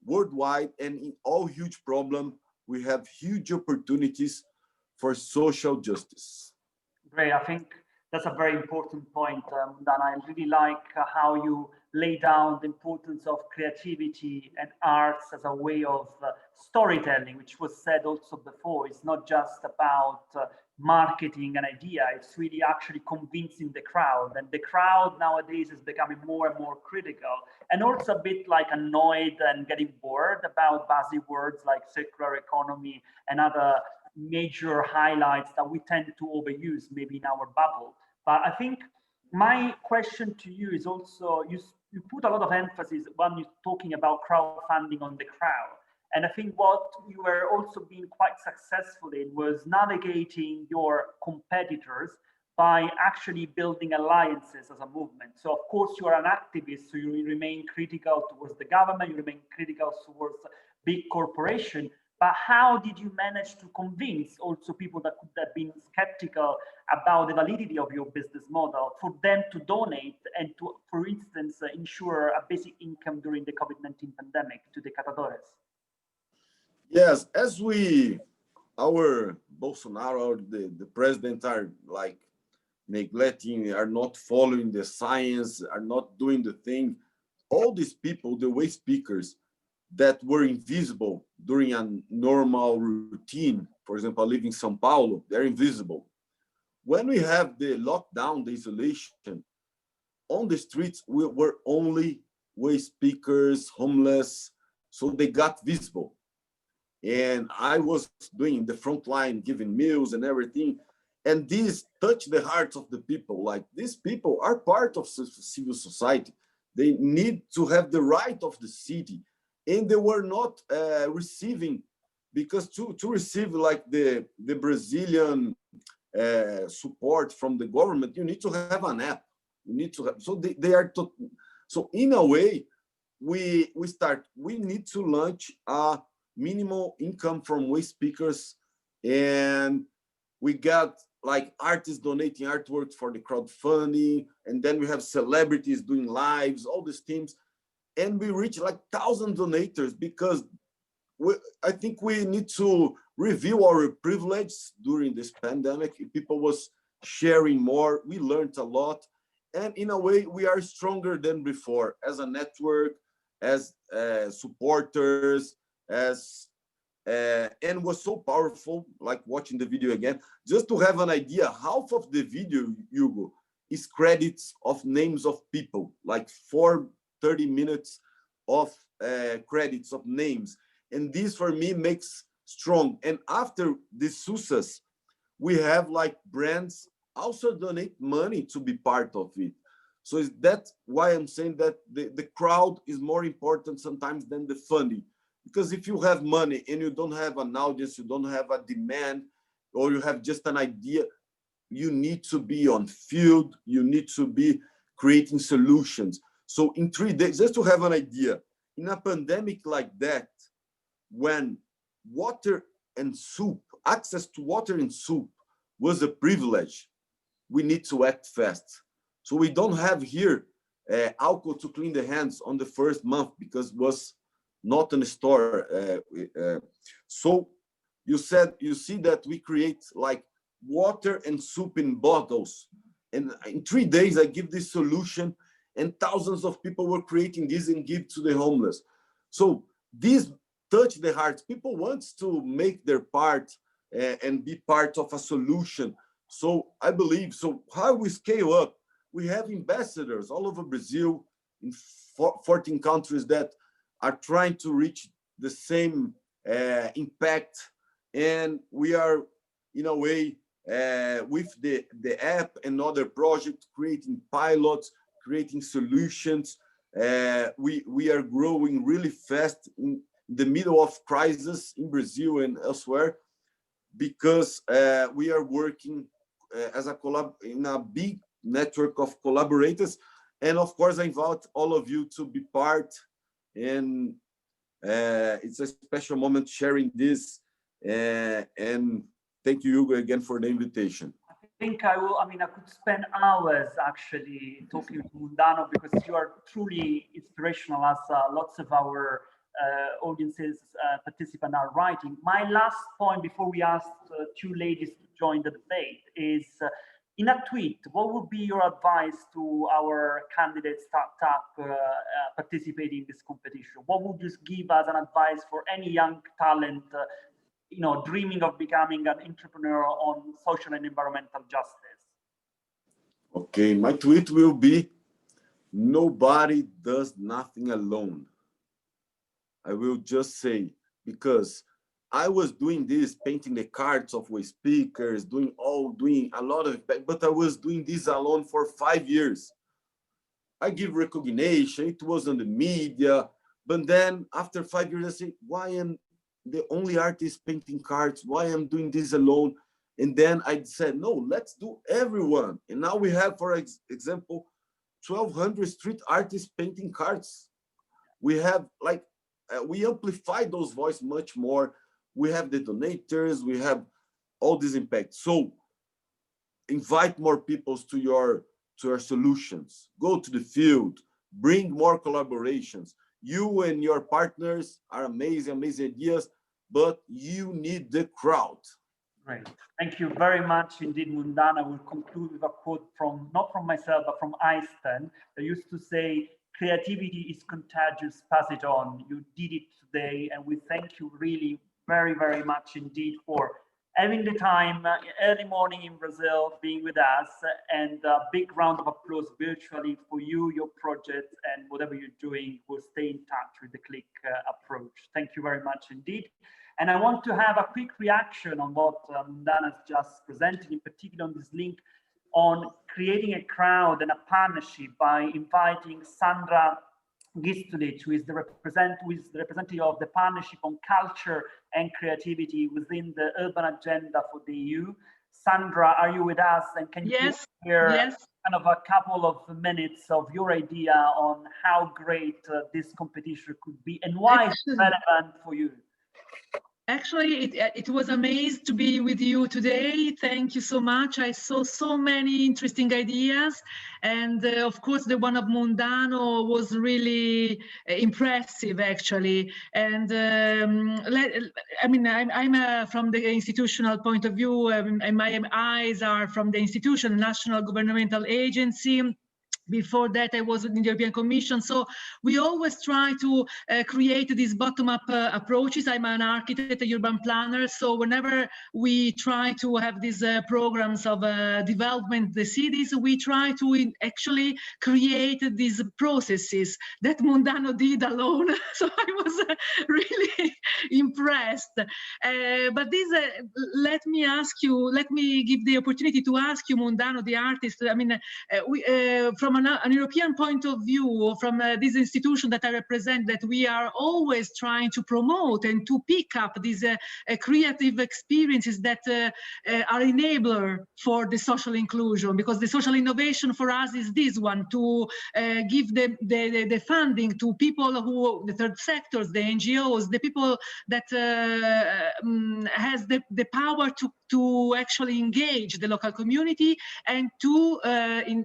worldwide, and in all huge problem, we have huge opportunities for social justice. Great, I think that's a very important point, Dan. I really like how you lay down the importance of creativity and arts as a way of storytelling, which was said also before. It's not just about marketing an idea, it's really actually convincing the crowd. And the crowd nowadays is becoming more and more critical, and also a bit like annoyed and getting bored about buzzwords like circular economy and other major highlights that we tend to overuse maybe in our bubble. But I think my question to you is also, you put a lot of emphasis when you're talking about crowdfunding on the crowd. And I think what you were also being quite successful in was navigating your competitors by actually building alliances as a movement. So of course you are an activist, so you remain critical towards the government, you remain critical towards big corporation. But how did you manage to convince also people that could have been skeptical about the validity of your business model for them to donate and to, for instance, ensure a basic income during the COVID-19 pandemic to the catadores? Yes, as our Bolsonaro, the president are like neglecting, are not following the science, are not doing the thing. All these people, the way speakers that were invisible during a normal routine, for example, living in Sanpaolo, they're invisible. When we have the lockdown, the isolation, on the streets, we were only way speakers, homeless, so they got visible. And I was doing the front line, giving meals and everything. And this touched the hearts of the people. Like, these people are part of civil society. They need to have the right of the city. And they were not receiving, because to receive like the Brazilian support from the government, you need to have an app. You need to have, so they are, so in a way, we need to launch a minimal income from way speakers, and we got like artists donating artwork for the crowdfunding, and then we have celebrities doing lives, all these things, and we reach like 1,000 donators, because I think we need to review our privilege during this pandemic. People was sharing more, we learned a lot, and in a way we are stronger than before as a network, as supporters, as and was so powerful, like watching the video again, just to have an idea. Half of the video, Hugo, is credits of names of people, like 30 minutes of credits of names, and this for me makes strong. And after this success, we have like brands also donate money to be part of it. So is that why I'm saying that the crowd is more important sometimes than the funding. Because if you have money and you don't have an audience, you don't have a demand, or you have just an idea, you need to be on field, you need to be creating solutions. So in 3 days, just to have an idea, in a pandemic like that, when water and soup, access to water and soup was a privilege, we need to act fast. So we don't have here alcohol to clean the hands on the first month, because it was not in the store. So you see that we create like water and soup in bottles. And in 3 days, I give this solution, and thousands of people were creating this and give to the homeless. So this touch the hearts. People want to make their part and be part of a solution. So I believe, so how we scale up, we have ambassadors all over Brazil in 14 countries that are trying to reach the same impact. And we are, in a way, with the app and other projects, creating pilots, creating solutions. We are growing really fast in the middle of crisis in Brazil and elsewhere, because we are working as a in a big network of collaborators. And of course, I invite all of you to be part. And it's a special moment sharing this. And thank you, Hugo, again for the invitation. I think I could spend hours actually talking to Mundano, because you are truly inspirational, as lots of our audiences, participants are writing. My last point before we ask two ladies to join the debate is, in a tweet, what would be your advice to our candidate startup participating in this competition? What would you give as an advice for any young talent, dreaming of becoming an entrepreneur on social and environmental justice? Okay, my tweet will be, nobody does nothing alone. I will just say, because I was doing this, painting the cards of way speakers, doing a lot of, but I was doing this alone for 5 years. I give recognition, it was on the media, but then after 5 years, I say, why am the only artist painting cards? Why am doing this alone? And then I said, no, let's do everyone. And now we have, for example, 1,200 street artists painting cards. We have like, we amplify those voices much more. We have the donators, we have all this impact. So invite more people to your solutions. Go to the field, bring more collaborations. You and your partners are amazing, amazing ideas, but you need the crowd. Great. Thank you very much indeed, Mundana. I will conclude with a quote from, not from myself, but from Einstein. They used to say, creativity is contagious, pass it on. You did it today, and we thank you really very, very much indeed for having the time early morning in Brazil, being with us, and a big round of applause virtually for you, your project, and whatever you're doing. We'll stay in touch with the CLIC approach. Thank you very much indeed. And I want to have a quick reaction on what Mundana's just presented, in particular on this link on creating a crowd and a partnership by inviting Sandra Gistulic, who is the representative of the Partnership on Culture and Creativity within the Urban Agenda for the EU. Sandra, are you with us? And can you share kind of a couple of minutes of your idea on how great this competition could be and why it's relevant for you? Actually, it was amazing to be with you today. Thank you so much. I saw so many interesting ideas. And of course, the one of Mundano was really impressive, actually. And I mean, I'm from the institutional point of view, and my eyes are from the institution, National Governmental Agency. Before that, I was in the European Commission. So we always try to create these bottom-up approaches. I'm an architect, a urban planner. So whenever we try to have these programs of development, the cities, we try to actually create these processes that Mundano did alone. So I was really impressed. But this, let me give the opportunity to ask you, Mundano, the artist. I mean, from an European point of view, from this institution that I represent, that we are always trying to promote and to pick up these creative experiences that are enabler for the social inclusion, because the social innovation for us is this one, to give the funding to people who, the third sectors, the NGOs, the people that has the power to actually engage the local community and to,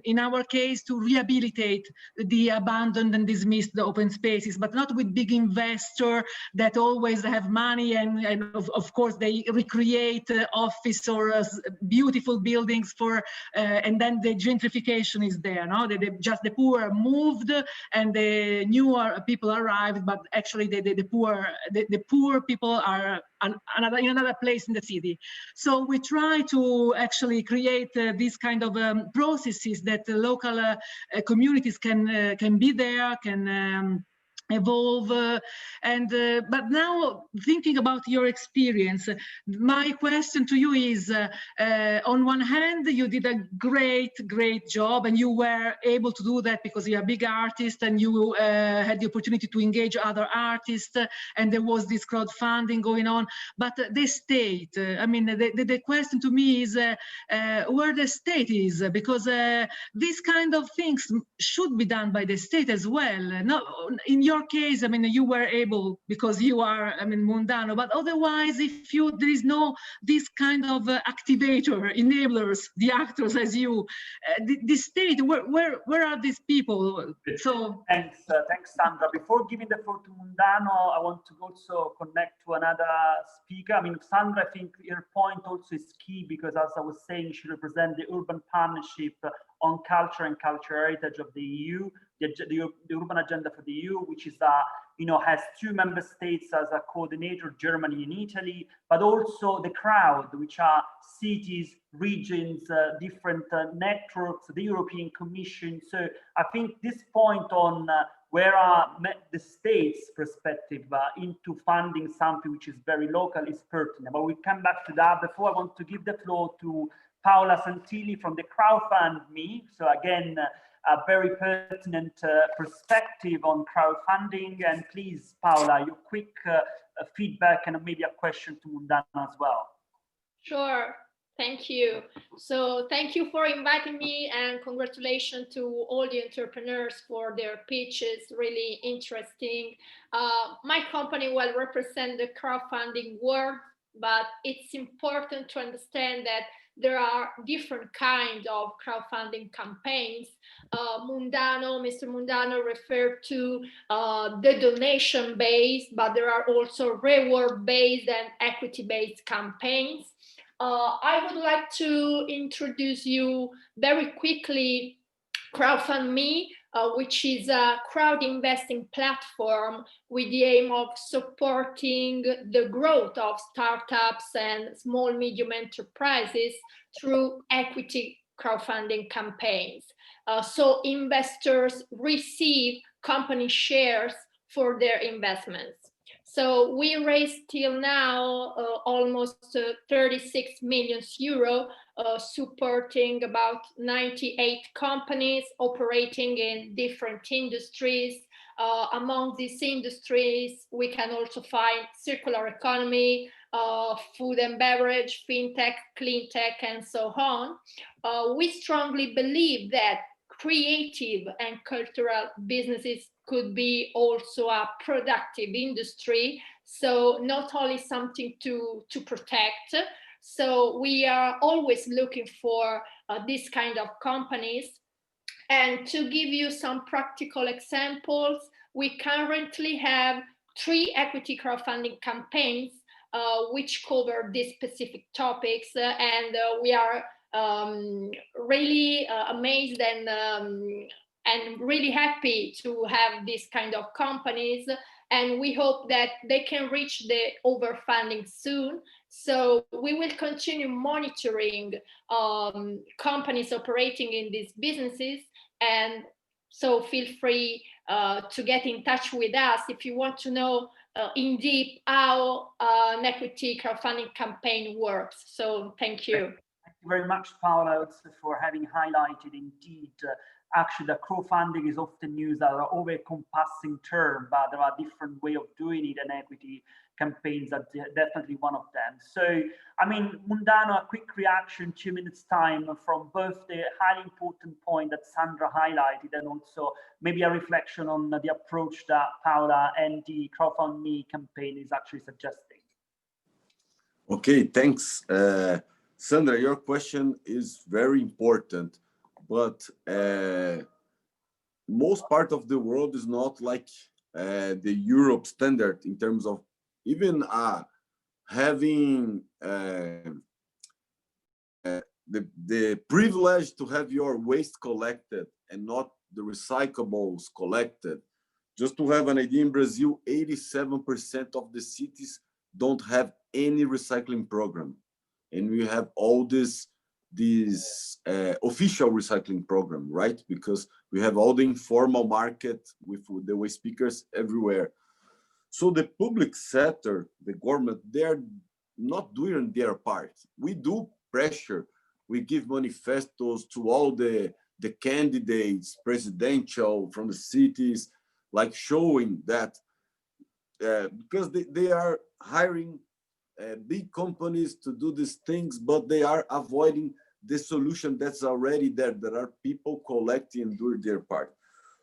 in our case, to rehabilitate the abandoned and dismissed open spaces, but not with big investor that always have money and of course they recreate office or beautiful buildings for, and then the gentrification is there. No, just the poor moved and the newer people arrived, but actually the poor people are in another place in the city. So we try to actually create these kind of processes that the local communities can be there, can evolve, but now thinking about your experience, my question to you is, on one hand, you did a great job and you were able to do that because you're a big artist and you had the opportunity to engage other artists and there was this crowdfunding going on, but the state, I mean, the question to me is where the state is, because these kind of things should be done by the state as well. Not in your case, I mean, you were able because you are, I mean, Mundano, but otherwise, if there is no this kind of activator, enablers, the actors as you, the state, where are these people? So thanks, Sandra. Before giving the floor to Mundano, I want to also connect to another speaker. I mean, Sandra, I think your point also is key because, as I was saying, she represents the urban partnership on culture and cultural heritage of the EU, the urban agenda for the EU, which is has 2 member states as a coordinator, Germany and Italy, but also the crowd, which are cities, regions, different networks, the European Commission. So I think this point on where are the state's perspective into funding something which is very local is pertinent. But we'll come back to that. Before, I want to give the floor to Paola Santilli from the CrowdFundMe. So again, a very pertinent perspective on crowdfunding. And please, Paola, your quick feedback and maybe a question to Mundano as well. Sure, thank you. So thank you for inviting me and congratulations to all the entrepreneurs for their pitches, really interesting. My company will represent the crowdfunding world but it's important to understand that there are different kinds of crowdfunding campaigns. Mr. Mundano referred to the donation-based, but there are also reward-based and equity-based campaigns. I would like to introduce you very quickly CrowdFundMe, which is a crowd investing platform with the aim of supporting the growth of startups and small, medium enterprises through equity crowdfunding campaigns. So investors receive company shares for their investments. So we raised till now almost 36 million euro, supporting about 98 companies operating in different industries. Among these industries, we can also find circular economy, food and beverage, fintech, clean tech, and so on. We strongly believe that creative and cultural businesses could be also a productive industry, so not only something to protect. So we are always looking for this kind of companies. And to give you some practical examples, we currently have 3 equity crowdfunding campaigns which cover these specific topics, and we are really amazed and really happy to have this kind of companies, and we hope that they can reach the overfunding soon. So we will continue monitoring companies operating in these businesses, and so feel free to get in touch with us if you want to know in deep how an equity crowdfunding campaign works. So thank you. Thank you very much, Paola, also for having highlighted indeed. Actually, the crowdfunding is often used as an over-encompassing term, but there are different ways of doing it, and equity campaigns are definitely one of them. So, I mean, Mundano, a quick reaction, 2 minutes time, from both the highly important point that Sandra highlighted and also maybe a reflection on the approach that Paola and the CrowdFundMe campaign is actually suggesting. Okay, thanks. Sandra, your question is very important, but most part of the world is not like the Europe standard in terms of even having the privilege to have your waste collected and not the recyclables collected. Just to have an idea, in Brazil, 87% of the cities don't have any recycling program. And we have all this official recycling program, right? Because we have all the informal market with the waste pickers everywhere. So the public sector, the government, they're not doing their part. We do pressure. We give manifestos to all the candidates, presidential, from the cities, like showing that because they are hiring big companies to do these things, but they are avoiding the solution that's already there. There are people collecting and doing their part.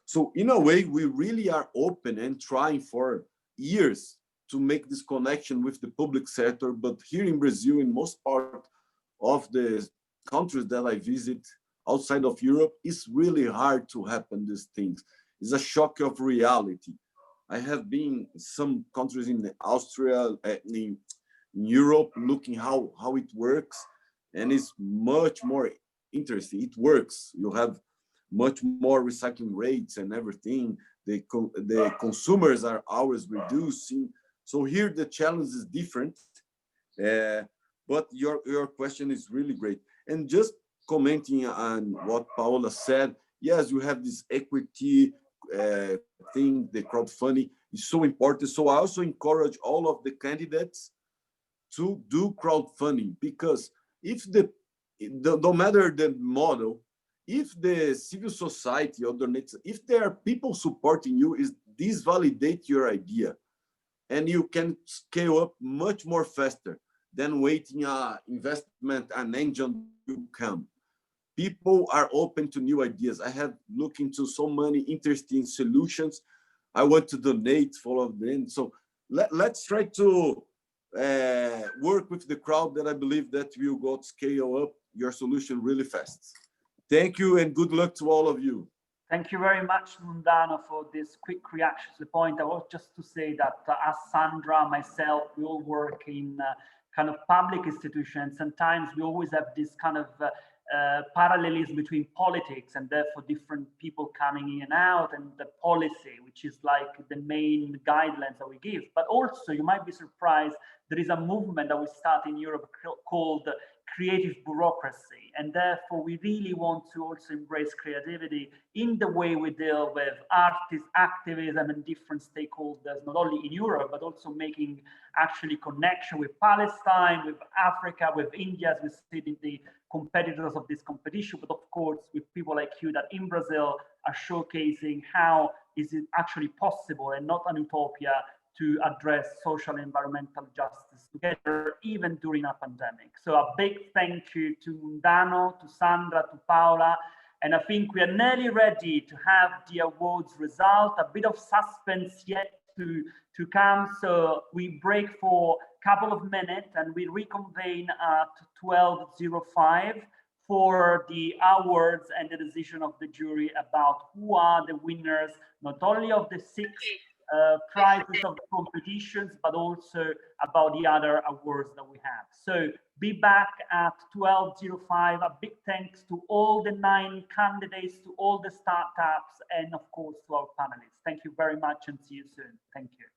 So in a way, we really are open and trying for years to make this connection with the public sector. But here in Brazil, in most part of the countries that I visit outside of Europe, it's really hard to happen these things. It's a shock of reality. I have been in some countries in Austria, in Europe, looking how it works, and it's much more interesting. It works. You have much more recycling rates and everything. The consumers are always reducing. So here the challenge is different. But your question is really great. And just commenting on what Paola said, yes, you have this equity thing, the crowdfunding is so important. So I also encourage all of the candidates to do crowdfunding, because if no matter the model, if the civil society or donates, if there are people supporting you, this validate your idea, and you can scale up much more faster than waiting investment and engine to come. People are open to new ideas. I have looked into so many interesting solutions. I want to donate for all of them. So let's try to work with the crowd that I believe that will go to scale up your solution really fast. Thank you and good luck to all of you. Thank you very much, Mundano, for this quick reaction to the point. I was just to say that as Sandra, myself, we all work in kind of public institutions. Sometimes we always have this kind of parallelism between politics and therefore different people coming in and out, and the policy, which is like the main guidelines that we give. But also, you might be surprised, there is a movement that we start in Europe called creative bureaucracy, and therefore we really want to also embrace creativity in the way we deal with artists, activism, and different stakeholders, not only in Europe, but also making actually connection with Palestine, with Africa, with India, as we see the competitors of this competition, but of course with people like you that in Brazil are showcasing how is it actually possible and not an utopia to address social and environmental justice together, even during a pandemic. So a big thank you to Mundano, to Sandra, to Paola, and I think we are nearly ready to have the awards result. A bit of suspense yet to come, so we break for a couple of minutes and we reconvene at 12:05 for the awards and the decision of the jury about who are the winners, not only of the 6 prizes of the competitions, but also about the other awards that we have. So be back at 12:05. A big thanks to all the 9 candidates, to all the startups, and of course to our panelists. Thank you very much and see you soon. Thank you.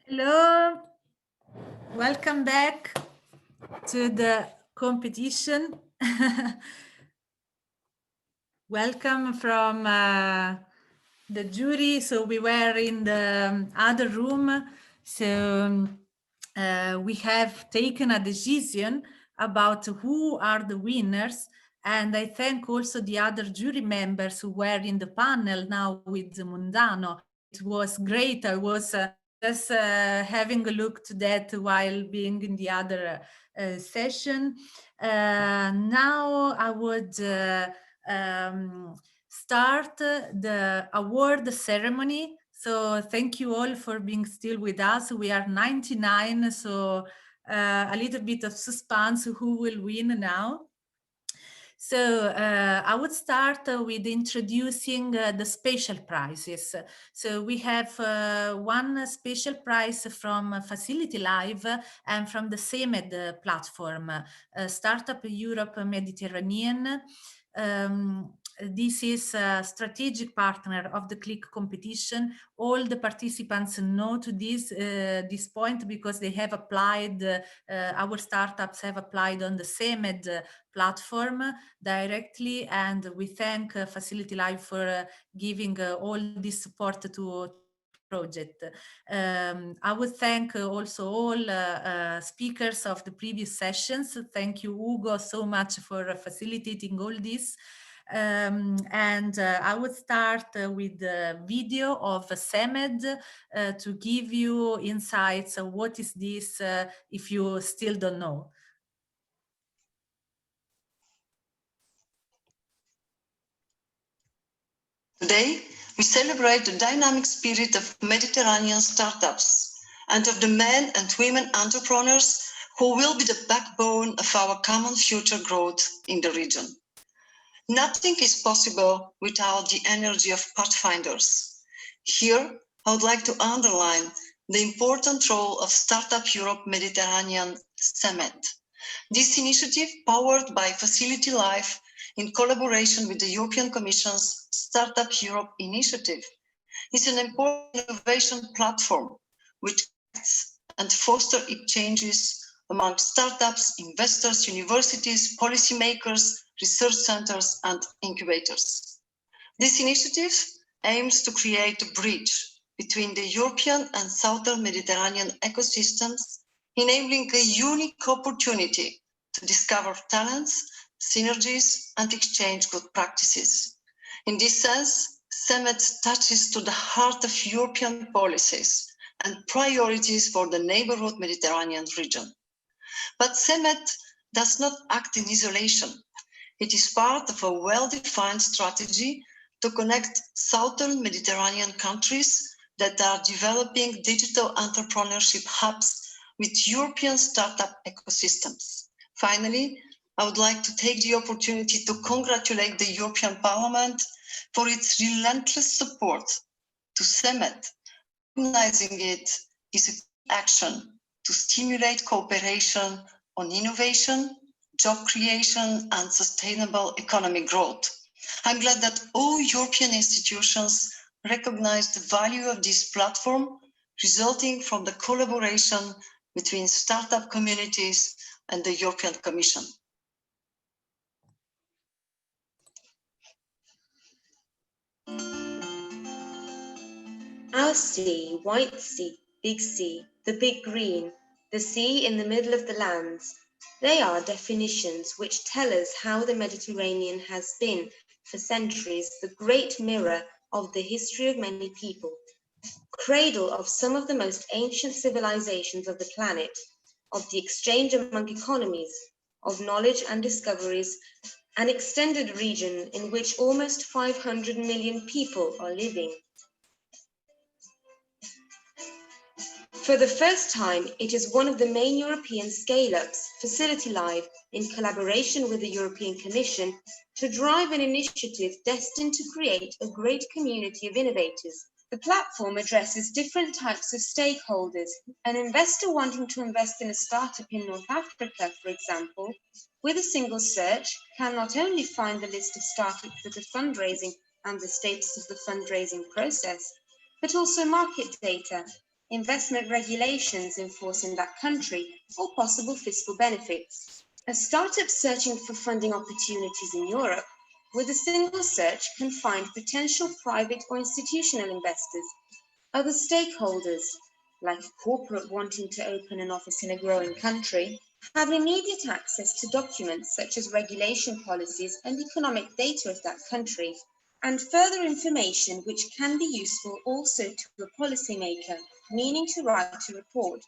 Hello, welcome back to the competition. Welcome from the jury. So we were in the other room. So we have taken a decision about who are the winners. And I thank also the other jury members who were in the panel now with Mundano. It was great. I was just having a look to that while being in the other session. Now I would start the award ceremony. So thank you all for being still with us. We are 99, so a little bit of suspense who will win now. So I would start with introducing the special prizes. So we have one special prize from FacilityLive and from the CEMED platform, Startup Europe Mediterranean. This is a strategic partner of the CLIC competition. All the participants know to this point because they have applied, our startups have applied on the CEMED platform directly, and we thank FacilityLive for giving all this support to project. I would thank also all speakers of the previous sessions. Thank you, Ugo, so much for facilitating all this. I would start with the video of CEMED to give you insights of what is this if you still don't know. Today, we celebrate the dynamic spirit of Mediterranean startups and of the men and women entrepreneurs who will be the backbone of our common future growth in the region. Nothing is possible without the energy of pathfinders. Here, I would like to underline the important role of Startup Europe Mediterranean CEMED. This initiative, powered by FacilityLive in collaboration with the European Commission's Startup Europe initiative, is an important innovation platform which connects and fosters exchanges among startups, investors, universities, policymakers, research centers, and incubators. This initiative aims to create a bridge between the European and Southern Mediterranean ecosystems, enabling a unique opportunity to discover talents, synergies, and exchange good practices. In this sense, CEMED touches to the heart of European policies and priorities for the neighborhood Mediterranean region. But CEMED does not act in isolation. It is part of a well-defined strategy to connect Southern Mediterranean countries that are developing digital entrepreneurship hubs with European startup ecosystems. Finally, I would like to take the opportunity to congratulate the European Parliament for its relentless support to CEMED. Recognizing it is an action to stimulate cooperation on innovation, job creation, and sustainable economic growth. I'm glad that all European institutions recognize the value of this platform, resulting from the collaboration between startup communities and the European Commission. Our sea, white sea, the big green, the sea in the middle of the lands, they are definitions which tell us how the Mediterranean has been, for centuries, the great mirror of the history of many people, cradle of some of the most ancient civilizations of the planet, of the exchange among economies, of knowledge and discoveries, an extended region in which almost 500 million people are living. For the first time, it is one of the main European scale-ups, FacilityLive, in collaboration with the European Commission, to drive an initiative destined to create a great community of innovators. The platform addresses different types of stakeholders. An investor wanting to invest in a startup in North Africa, for example, with a single search, can not only find the list of startups that are fundraising and the status of the fundraising process, but also market data, investment regulations in force in that country, or possible fiscal benefits. A startup searching for funding opportunities in Europe, with a single search, can find potential private or institutional investors. Other stakeholders, like a corporate wanting to open an office in a growing country, have immediate access to documents such as regulation policies and economic data of that country, and further information which can be useful also to a policymaker meaning to write a report.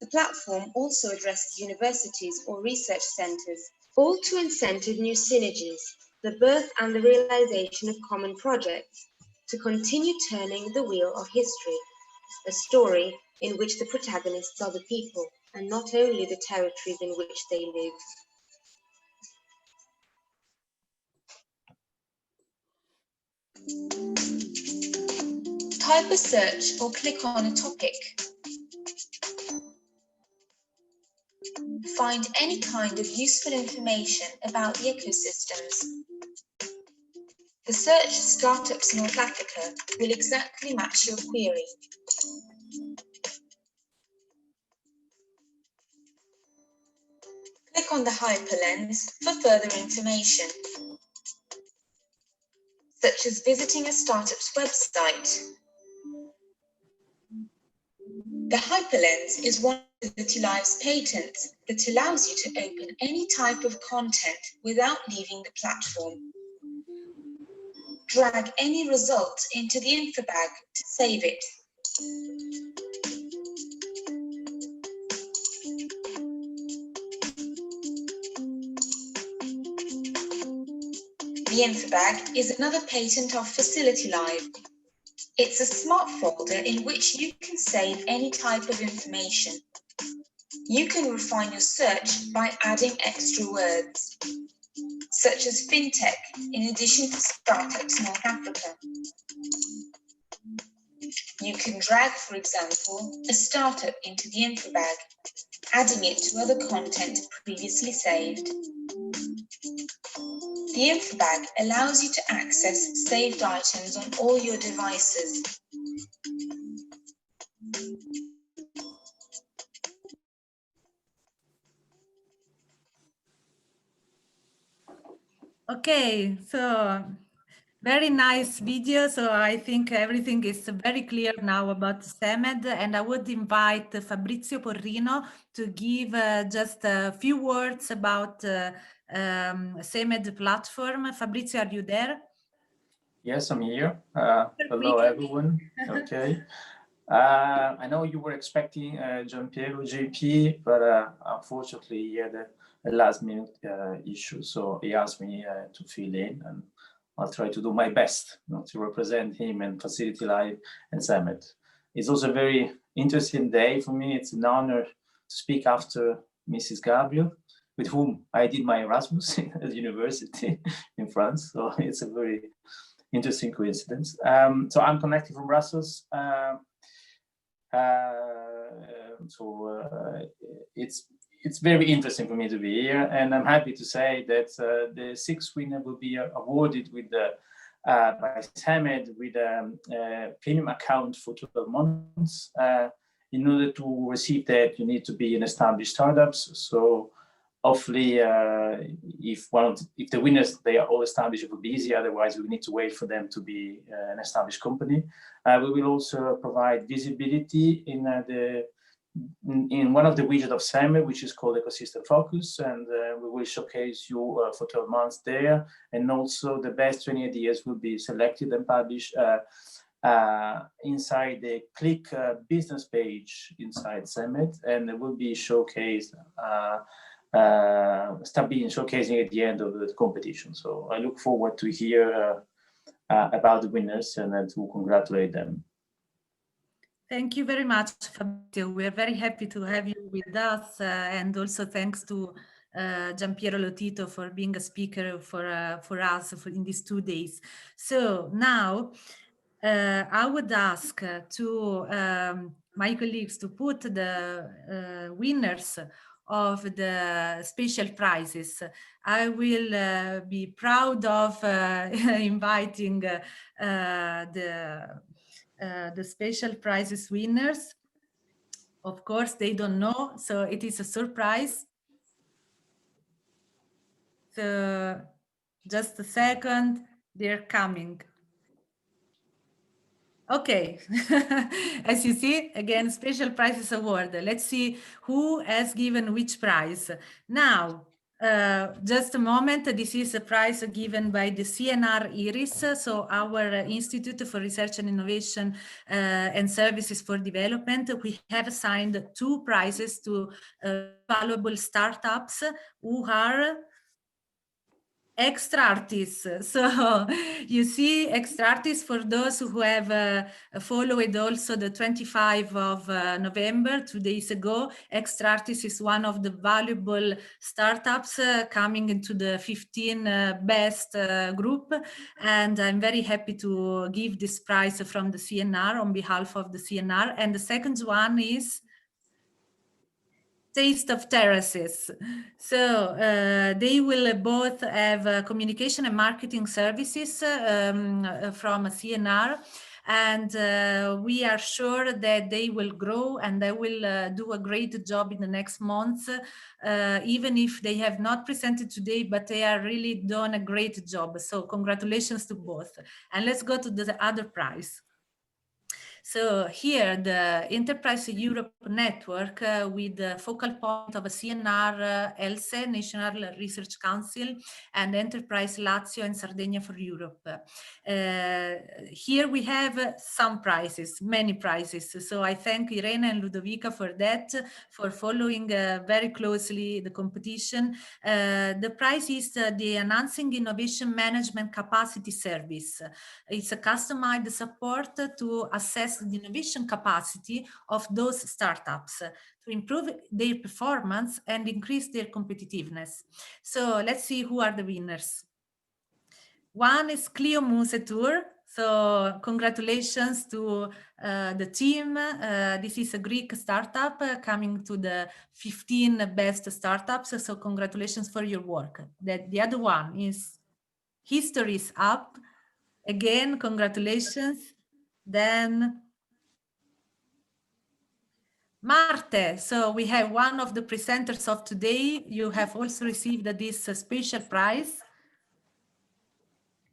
The platform also addresses universities or research centres, all to incentive new synergies, the birth and the realisation of common projects, to continue turning the wheel of history, a story in which the protagonists are the people and not only the territories in which they live. Type a search or click on a topic. Find any kind of useful information about the ecosystems. The search Startups North Africa will exactly match your query. Click on the hyperlens for further information, such as visiting a startup's website. The hyperlens is one of FacilityLive's patents that allows you to open any type of content without leaving the platform. Drag any result into the info bag to save it. The info bag is another patent of FacilityLive. It's a smart folder in which you can save any type of information. You can refine your search by adding extra words, such as fintech, in addition to Startups North Africa. You can drag, for example, a startup into the info bag, adding it to other content previously saved. The info bag allows you to access saved items on all your devices. Okay, so very nice video. So I think everything is very clear now about CEMED, and I would invite Fabrizio Porrino to give just a few words about CEMED platform. Fabrizio, are you there? Yes, I'm here. Hello, everyone. Okay. I know you were expecting Gianpiero, JP, but unfortunately he had a last-minute issue, so he asked me to fill in, and I'll try to do my best to represent him and FacilityLive and CEMED. It's also a very interesting day for me. It's an honor to speak after Mrs. Gabriel, with whom I did my Erasmus at the university in France. So it's a very interesting coincidence. So I'm connected from Brussels. It's very interesting for me to be here, and I'm happy to say that the sixth winner will be awarded with by CEMED with a premium account for 12 months. In order to receive that, you need to be an established startups. So hopefully, if the winners, they are all established, it will be easy. Otherwise, we need to wait for them to be an established company. We will also provide visibility in one of the widgets of CEMED, which is called Ecosystem Focus, and we will showcase you for 12 months there. And also the best 20 ideas will be selected and published inside the CLIC business page inside CEMED, and it will be showcased, start being showcasing at the end of the competition. So I look forward to hear about the winners and then to congratulate them. Thank you very much, Fabrizio. We are very happy to have you with us, and also thanks to Gianpiero Lotito for being a speaker for us in these 2 days. So now I would ask to my colleagues to put the winners of the special prizes. I will be proud of inviting the special prizes winners. Of course, they don't know, so it is a surprise. So just a second, they're coming. Okay, as you see, again, special prizes award. Let's see who has given which prize. Now, Just a moment, this is a prize given by the CNR IRIS, so our Institute for Research and Innovation and Services for Development. We have assigned 2 prizes to valuable startups who are extra artists. So you see, extra artists, for those who have followed also the 25th of November, 2 days ago, extra artists is one of the valuable startups coming into the 15 best group. And I'm very happy to give this prize from the CNR on behalf of the CNR. And the second one is Taste of Terraces. So they will both have communication and marketing services from CNR, and we are sure that they will grow and they will do a great job in the next months, even if they have not presented today, but they are really done a great job. So congratulations to both. And let's go to the other prize. So here, the Enterprise Europe Network with the focal point of a CNR, ELSE, National Research Council, and Enterprise Lazio and Sardinia for Europe. Here we have some prizes, many prizes. So I thank Irene and Ludovica for that, for following very closely the competition. The prize is the Enhancing Innovation Management Capacity Service. It's a customized support to assess the innovation capacity of those startups to improve their performance and increase their competitiveness. So let's see who are the winners. One is Clio Muse Tour. So congratulations to the team. This is a Greek startup coming to the 15 best startups. So congratulations for your work. The other one is History's Up. Again, congratulations. Then Marte. So we have one of the presenters of today. You have also received this special prize.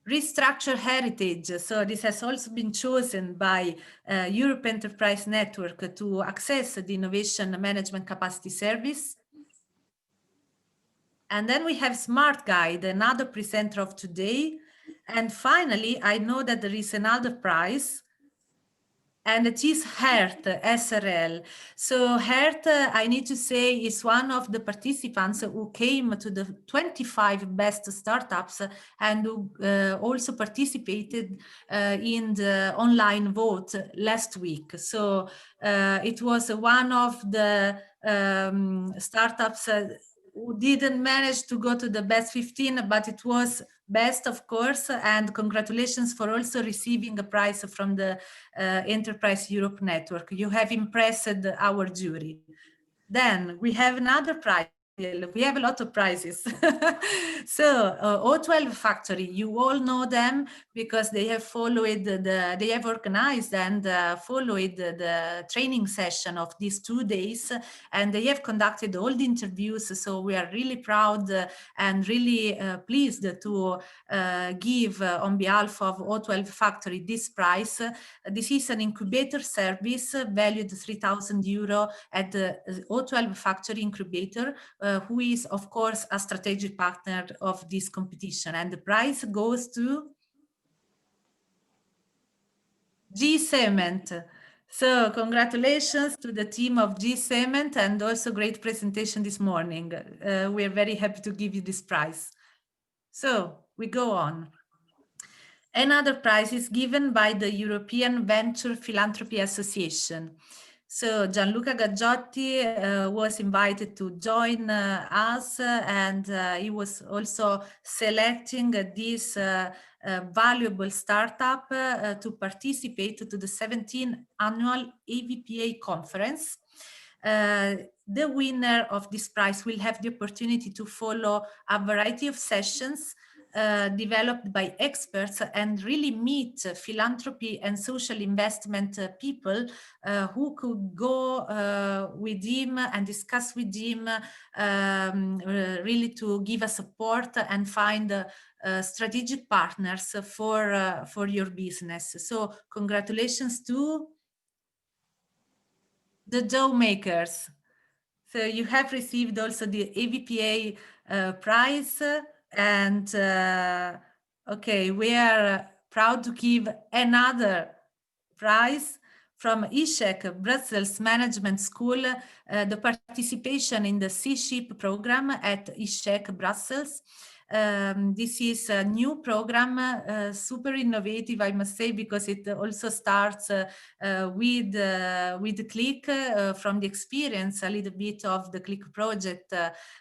Restructure Heritage. So this has also been chosen by Europe Enterprise Network to access the Innovation Management Capacity Service. And then we have Smart Guide, another presenter of today. And finally, I know that there is another prize, and it is HERT, SRL. So HERT, I need to say, is one of the participants who came to the 25 best startups and who also participated in the online vote last week. So it was one of the startups who didn't manage to go to the best 15, but it was best, of course, and congratulations for also receiving a prize from the Enterprise Europe Network. You have impressed our jury. Then we have another prize. We have a lot of prizes. So O12 Factory, you all know them because they have followed they have organized and followed the training session of these 2 days, and they have conducted all the interviews. So we are really proud and really pleased to give on behalf of O12 Factory this prize. This is an incubator service valued €3,000 at the O12 Factory Incubator, who is, of course, a strategic partner of this competition. And the prize goes to G Cement. So congratulations to the team of G Cement, and also great presentation this morning. We are very happy to give you this prize. So we go on. Another prize is given by the European Venture Philanthropy Association. So Gianluca Gaggiotti was invited to join us, and he was also selecting this valuable startup to participate to the 17th annual EVPA conference. The winner of this prize will have the opportunity to follow a variety of sessions developed by experts and really meet philanthropy and social investment people who could go with him and discuss with him really to give us support and find strategic partners for your business. So congratulations to the dough makers. So you have received also the EVPA prize, and okay, we are proud to give another prize from ICHEC, Brussels Management School, the participation in the C-SHIP program at ICHEC Brussels. This is a new program, super innovative, I must say, because it also starts with the CLIC from the experience, a little bit of the CLIC project.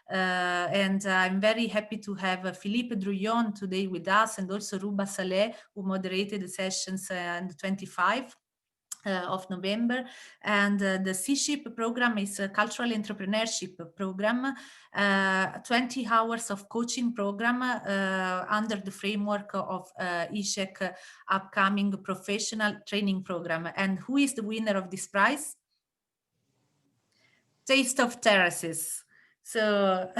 And I'm very happy to have Philippe Drouillon today with us, and also Ruba Saleh, who moderated the sessions on the 25th of November. And the C-SHIP program is a cultural entrepreneurship program, 20 hours of coaching program under the framework of ICHEC upcoming professional training program. And who is the winner of this prize? Taste of Terraces. So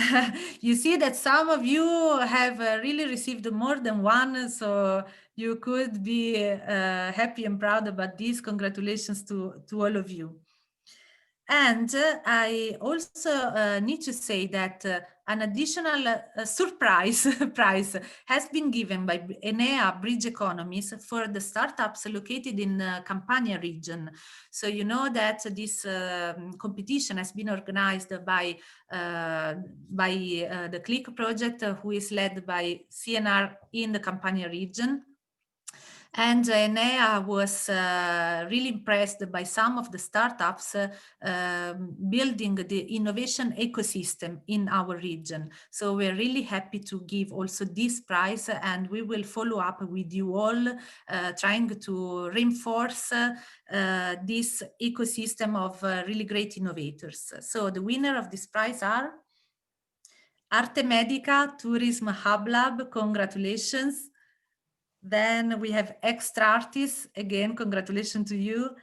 you see that some of you have really received more than one, so you could be happy and proud about this. Congratulations to all of you. And I also need to say that an additional surprise prize has been given by Enea Bridge Economies for the startups located in Campania region. So you know that this competition has been organized by the CLIC project, who is led by CNR in the Campania region. And Enea was really impressed by some of the startups building the innovation ecosystem in our region. So we're really happy to give also this prize, and we will follow up with you all, trying to reinforce this ecosystem of really great innovators. So the winner of this prize are Arte Medica Tourism Hub Lab, congratulations. Then we have Extra Artists, again, congratulations to you.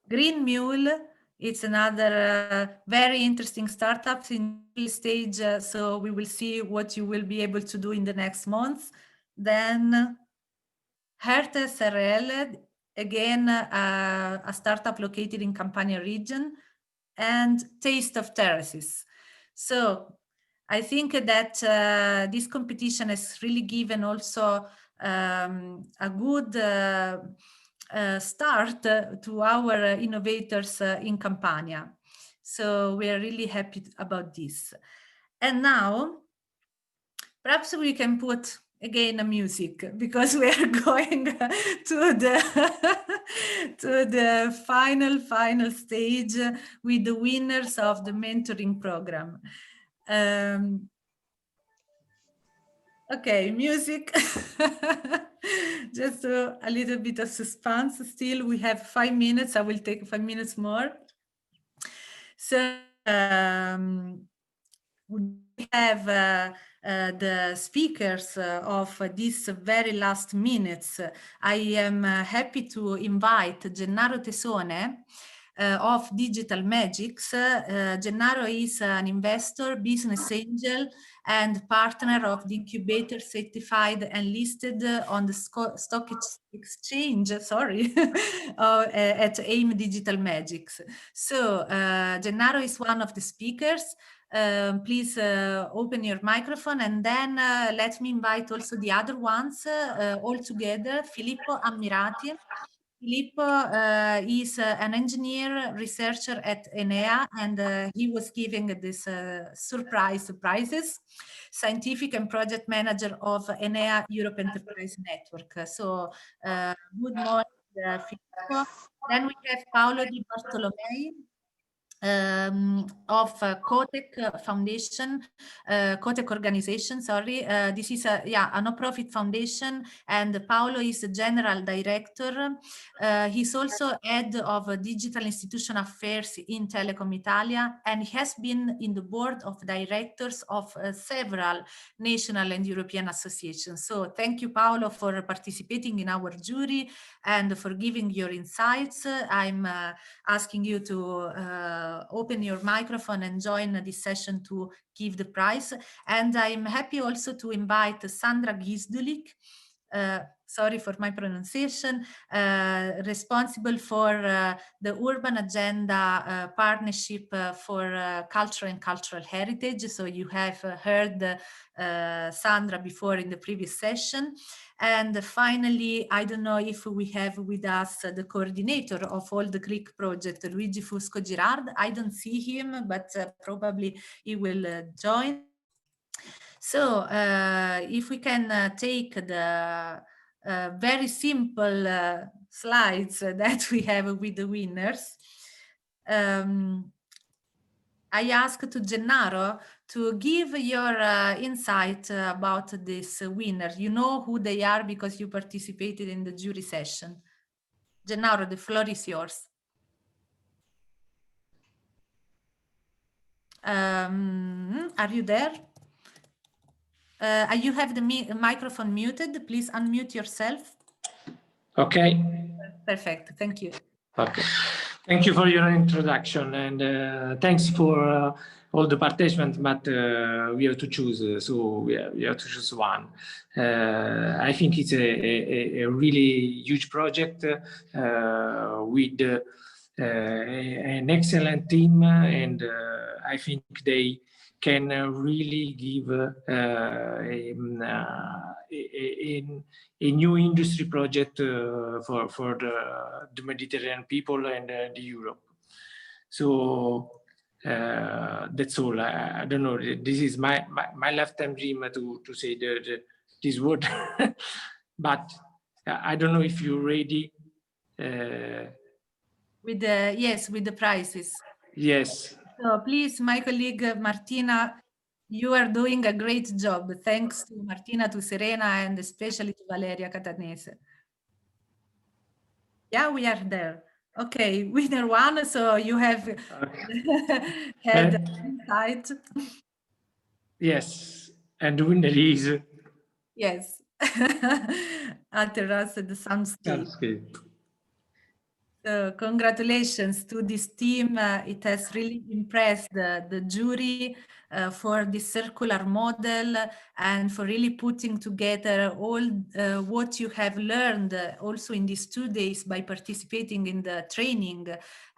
Green Mule, it's another very interesting startup in the stage, so we will see what you will be able to do in the next months. Then Herte SRL, again, a startup located in Campania region, and Taste of Terraces. So I think that this competition has really given also a good start to our innovators in Campania. So we are really happy about this. And now, perhaps we can put again a music, because we are going to the final stage with the winners of the mentoring program. Okay, music. Just a little bit of suspense. Still, we have 5 minutes. I will take 5 minutes more. So we have the speakers of this very last minutes. I am happy to invite Gennaro Tesone of Digital Magics. Gennaro is an investor, business angel, and partner of the incubator certified and listed on the stock exchange, sorry, at AIM Digital Magics. So Gennaro is one of the speakers. Please open your microphone, and then let me invite also the other ones all together. Filippo Ammirati. Filippo is an engineer researcher at Enea, and he was giving this surprise prizes, scientific and project manager of Enea Europe Enterprise Network. So good morning, Filippo. Then we have Paolo Di Bartolomei, of COTEC Foundation, COTEC organization, sorry. This is a non-profit foundation, and Paolo is the general director. He's also head of digital institution affairs in Telecom Italia, and he has been in the board of directors of several national and European associations. So thank you, Paolo, for participating in our jury and for giving your insights. I'm asking you to open your microphone and join this session to give the prize. And I'm happy also to invite Sandra Gisdulik. sorry for my pronunciation, responsible for the Urban Agenda Partnership for Culture and Cultural Heritage. So you have heard Sandra before in the previous session. And finally, I don't know if we have with us the coordinator of all the CLIC project, Luigi Fusco Girard. I don't see him, but probably he will join. So if we can take the very simple slides that we have with the winners. I ask to Gennaro to give your insight about this winner. You know who they are because you participated in the jury session. Gennaro, the floor is yours. Are you there? You have the microphone muted. Please unmute yourself. Okay. Perfect. Thank you. Okay. Thank you for your introduction, and thanks for all the participants, but we have to choose, so we have to choose one. I think it's a really huge project with an excellent team, and I think they can really give a new industry project for the Mediterranean people and the Europe. So that's all. I don't know. This is my lifetime dream to say this word, but I don't know if you're ready. With the yes, with the prizes. Yes. So please, my colleague Martina, you are doing a great job. Thanks to Martina, to Serena, and especially to Valeria Catanese. Yeah, we are there. Okay, winner one. So you have had insight. Yes, and the winner is. Yes, Alteras the Soundscape. So congratulations to this team. It has really impressed the jury for this circular model and for really putting together all what you have learned also in these 2 days by participating in the training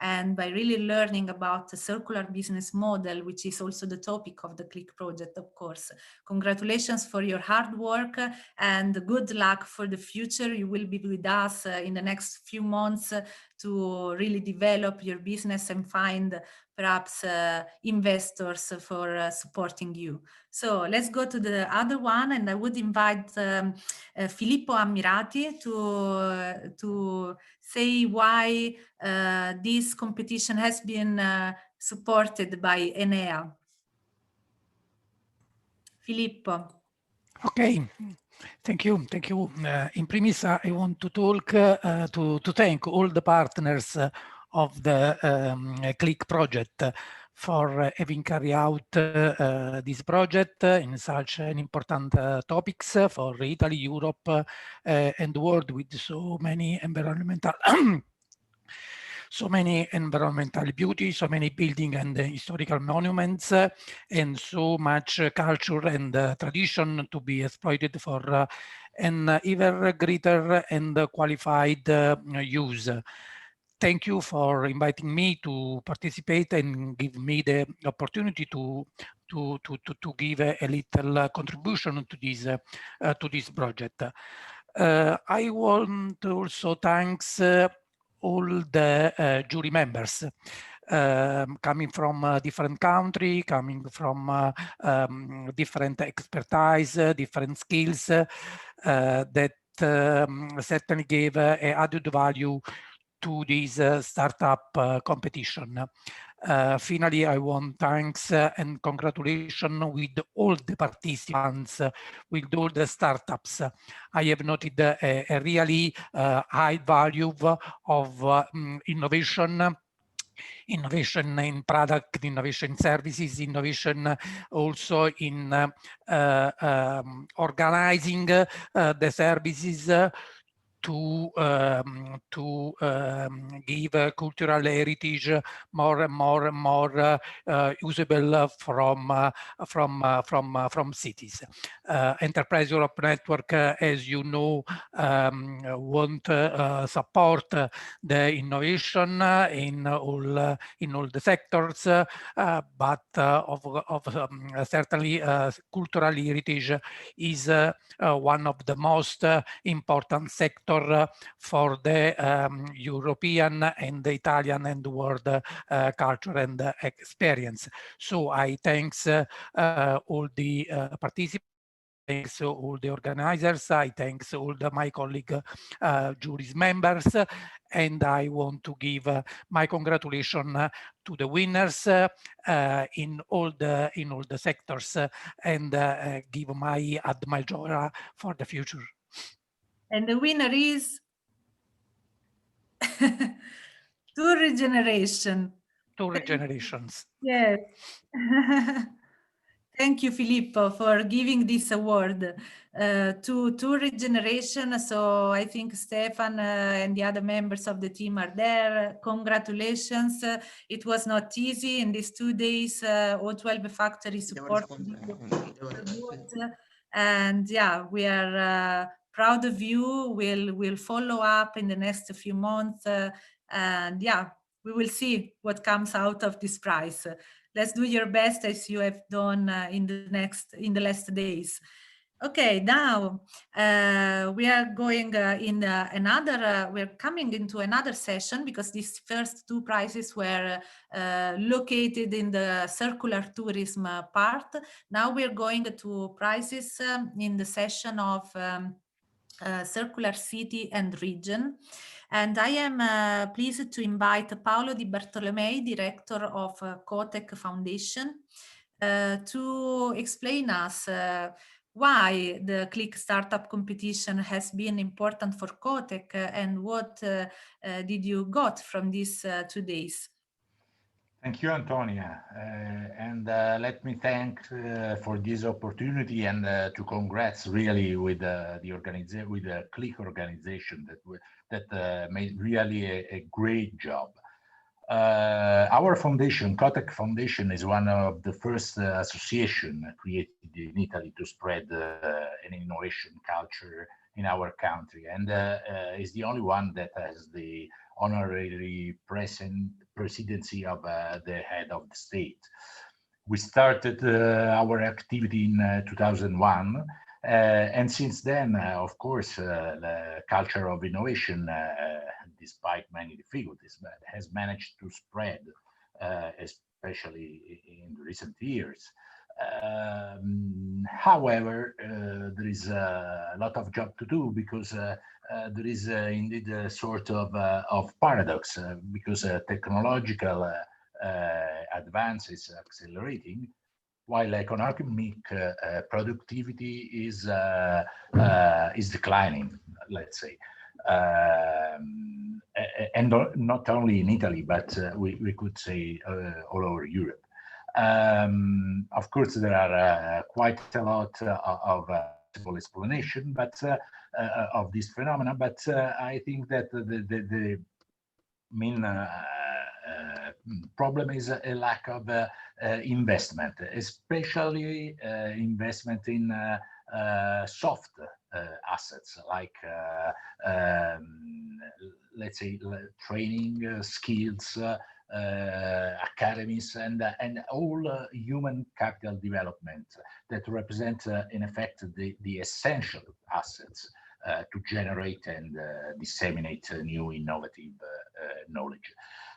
and by really learning about the circular business model, which is also the topic of the CLIC project, of course. Congratulations for your hard work and good luck for the future. You will be with us in the next few months to really develop your business and find perhaps investors for supporting you. So let's go to the other one, and I would invite Filippo Ammirati to say why this competition has been supported by Enea. Filippo. Okay. Thank you. Thank you. In premise, I want to talk to thank all the partners of the CLIC project for having carried out this project in such an important topics for Italy, Europe, and the world with so many environmental beauty, so many building and historical monuments, and so much culture and tradition to be exploited for an even greater and qualified use. Thank you for inviting me to participate and give me the opportunity to give a little contribution to this project. I want to also thanks all the jury members coming from different countries, coming from different expertise, different skills that certainly gave added value to this startup competition. Finally, I want thanks and congratulations with all the participants, with all the startups. I have noted a really high value of innovation in product, innovation in services, innovation also in organizing the services to give cultural heritage more and more usable from cities. Enterprise Europe Network, as you know, want support the innovation in all the sectors, but certainly cultural heritage is one of the most important sector for the European and the Italian and world culture and experience. So I thanks all the participants. Thanks all the organizers, I thanks all my colleague jury members, and I want to give my congratulations to the winners in all the sectors, and give my admire for the future. And the winner is Two Regeneration. Two Regenerations. Yes. Thank you, Philippe, for giving this award to Regeneration. So I think Stefan and the other members of the team are there. Congratulations. It was not easy in these 2 days. All 12 factories supported you. And yeah, we are proud of you. We'll follow up in the next few months. And yeah, we will see what comes out of this prize. Let's do your best as you have done in the last days. Okay, now we are going we're coming into another session, because these first two prizes were located in the circular tourism part. Now we're going to prizes in the session of circular city and region. And I am pleased to invite Paolo Di Bartolomei, Director of COTEC Foundation, to explain us why the CLIC Startup Competition has been important for COTEC, and what did you got from these 2 days? Thank you, Antonia, and let me thank for this opportunity, and to congrats really with the CLIC organization that made really a great job. Our foundation, COTEC Foundation, is one of the first association created in Italy to spread an innovation culture in our country, and is the only one that has the honorary presidency of the head of the state. We started our activity in 2001, and since then, of course, the culture of innovation, despite many difficulties, but has managed to spread, especially in recent years. However, there is a lot of job to do, because there is indeed a sort of paradox, because technological advance is accelerating, while economic productivity is declining, let's say. And not only in Italy, but we could say all over Europe. Of course, there are quite a lot of explanation, but of this phenomena. But I think that the main problem is a lack of investment, especially investment in soft assets, like let's say training, skills, academies, and all human capital development that represent in effect the essential assets to generate and disseminate new innovative knowledge.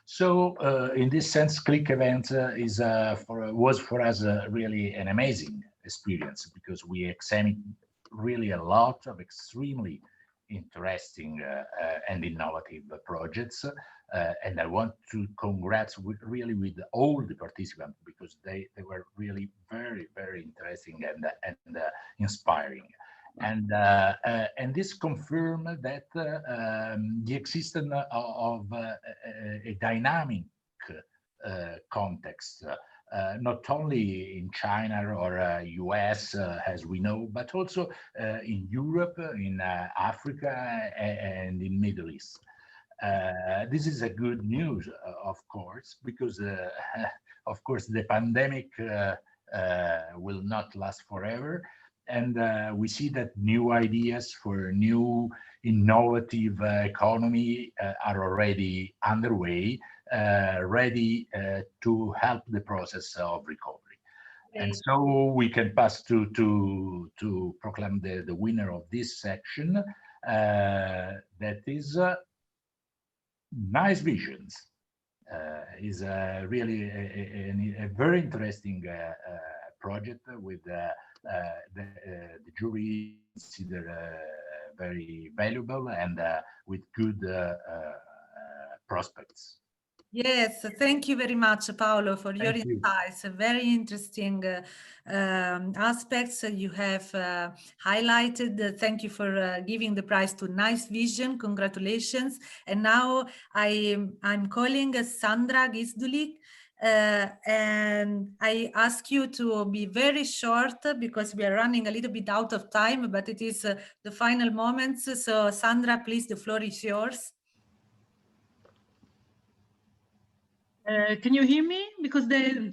So in this sense, CLIC event was for us really an amazing experience, because we examined really a lot of extremely interesting and innovative projects. And I want to congratulate really with all the participants, because they were really very, very interesting and inspiring. And this confirmed that the existence of a dynamic context not only in China or US, as we know, but also in Europe, in Africa, and in Middle East. This is a good news, of course, because, of course, the pandemic will not last forever. And we see that new ideas for new innovative economy are already underway, ready to help the process of recovery. And so we can pass to proclaim the winner of this section. That is Nice Visions. Is really a very interesting project with the jury consider very valuable and with good prospects. Yes, thank you very much, Paolo, for your insights. Very interesting aspects you have highlighted. Thank you for giving the prize to Nice Vision. Congratulations. And now I'm calling Sandra Gisdulik. And I ask you to be very short because we are running a little bit out of time, but it is the final moments. So Sandra, please, the floor is yours. Can you hear me? Because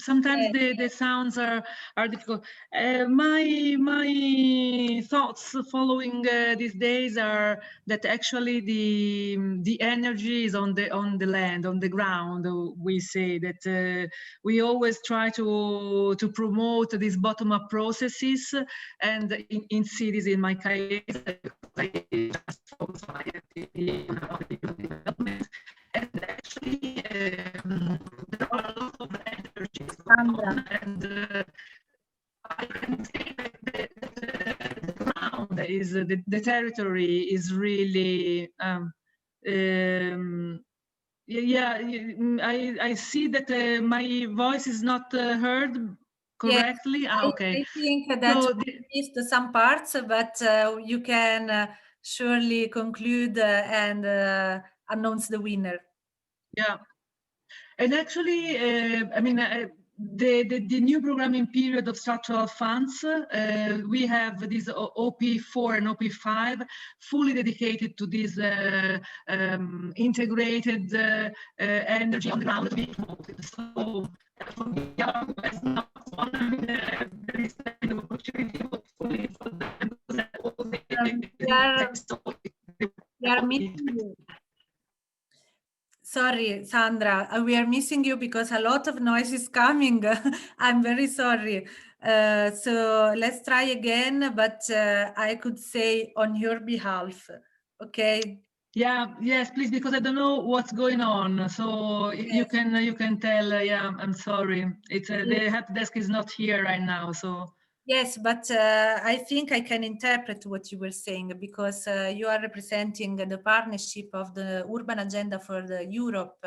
sometimes the sounds are difficult. My thoughts following these days are that actually the energy is on the land, on the ground. We say that we always try to promote these bottom-up processes, and in cities, in my case, and actually there are a lot of energies and I can say that the ground is the territory is really I see that my voice is not heard correctly. Yes, Okay. I think that we missed some parts, but you can surely conclude and announce the winner. Yeah, and actually, I mean, the new programming period of structural funds, we have this OP4 and OP5 fully dedicated to this integrated energy on the ground. So for me, it's not one there is an opportunity hopefully for them. We are missing you. Sorry, Sandra, we are missing you because a lot of noise is coming. I'm very sorry. So let's try again, but I could say on your behalf, okay? Yeah, yes, please, because I don't know what's going on. So you can tell, yeah, I'm sorry. It's the help desk is not here right now, so. Yes, but I think I can interpret what you were saying because you are representing the partnership of the Urban Agenda for the Europe,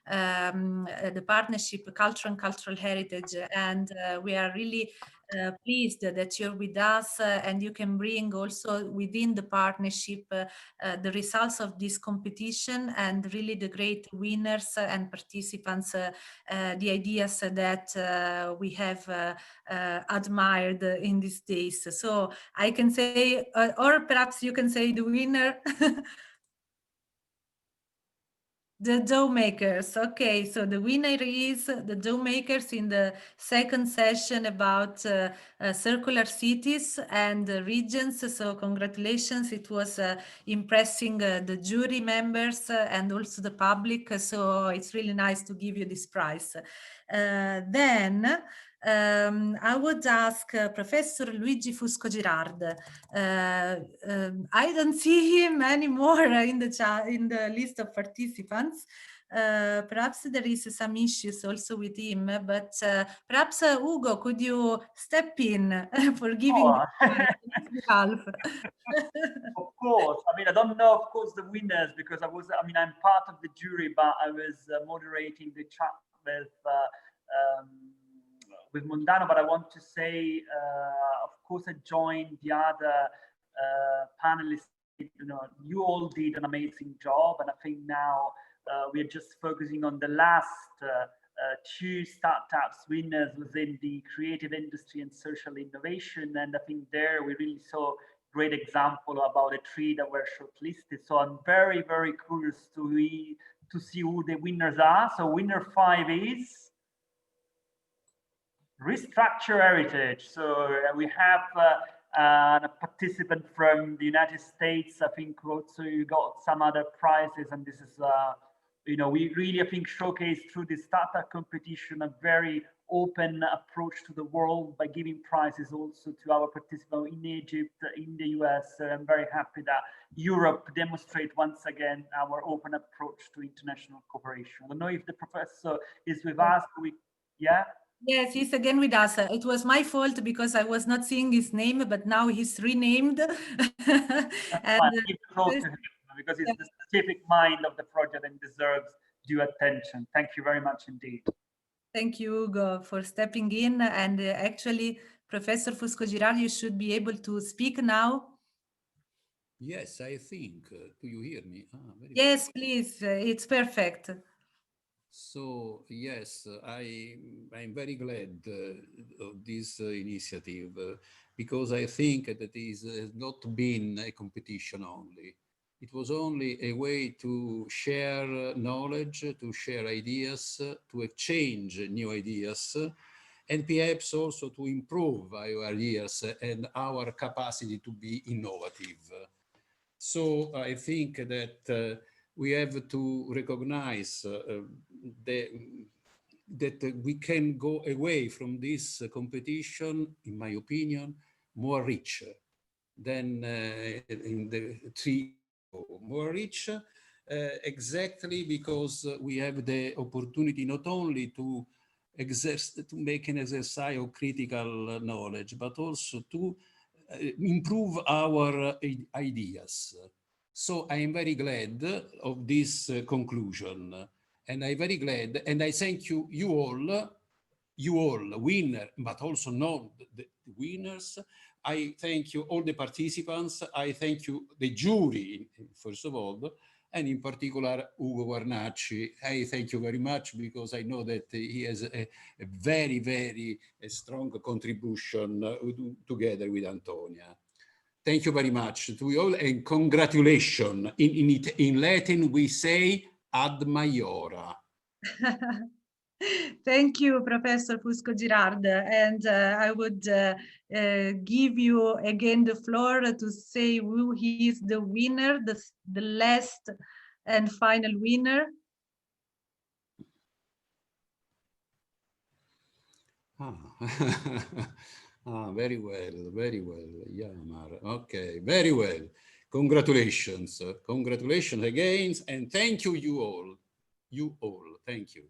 the partnership Culture and Cultural Heritage, and we are really pleased that you're with us and you can bring also within the partnership the results of this competition and really the great winners and participants, the ideas that we have admired in these days. So I can say, or perhaps you can say the winner. The dough makers. Okay, so the winner is the dough makers in the second session about circular cities and regions. So congratulations, it was impressing the jury members and also the public. So it's really nice to give you this prize. Then I would ask Professor Luigi Fusco Girard. I don't see him anymore in the list of participants. Perhaps there is some issues also with him, but perhaps Ugo, could you step in for giving half? Of course. I mean, I don't know, of course, the winners because I'm part of the jury, but I was moderating the chat with Mondano. But I want to say, of course, I joined the other panelists. You know, you all did an amazing job, and I think now we are just focusing on the last 2 startups winners within the creative industry and social innovation. And I think there we really saw great example about the 3 that were shortlisted. So I'm very, very curious to see who the winners are. So winner 5 is Restructure Heritage. So we have a participant from the United States. I think also you got some other prizes, and this is you know, we really, I think, showcase through the startup competition a very open approach to the world by giving prizes also to our participants in Egypt, in the US. I'm very happy that Europe demonstrate once again our open approach to international cooperation. I don't know if the professor is with us. Yeah? Yes, he's again with us. It was my fault because I was not seeing his name, but now he's renamed. And, because it's the specific mind of the project and deserves due attention. Thank you very much indeed. Thank you, Ugo, for stepping in. And actually, Professor Fusco-Girardi, you should be able to speak now. Yes, I think. Do you hear me? Yes, please. It's perfect. So, yes, I'm very glad of this initiative because I think that it has not been a competition only. It was only a way to share knowledge, to share ideas, to exchange new ideas, and perhaps also to improve our ideas and our capacity to be innovative. So I think that we have to recognize that we can go away from this competition, in my opinion, more rich than in the 3. More rich, exactly because we have the opportunity not only to make an exercise of critical knowledge, but also to improve our ideas. So I am very glad of this conclusion, and I'm very glad, and I thank you all, winner, but also not the winners. I thank you, all the participants. I thank you, the jury, first of all, and in particular, Ugo Guarnacci. I thank you very much because I know that he has a very, very strong contribution together with Antonia. Thank you very much to you all, and congratulations. In Latin, we say ad maiora. Thank you, Professor Fusco-Girardi. And I would give you again the floor to say who is the winner, the last and final winner. Very well, Yamar. Okay, very well. Congratulations. Congratulations again, and thank you, you all. Thank you.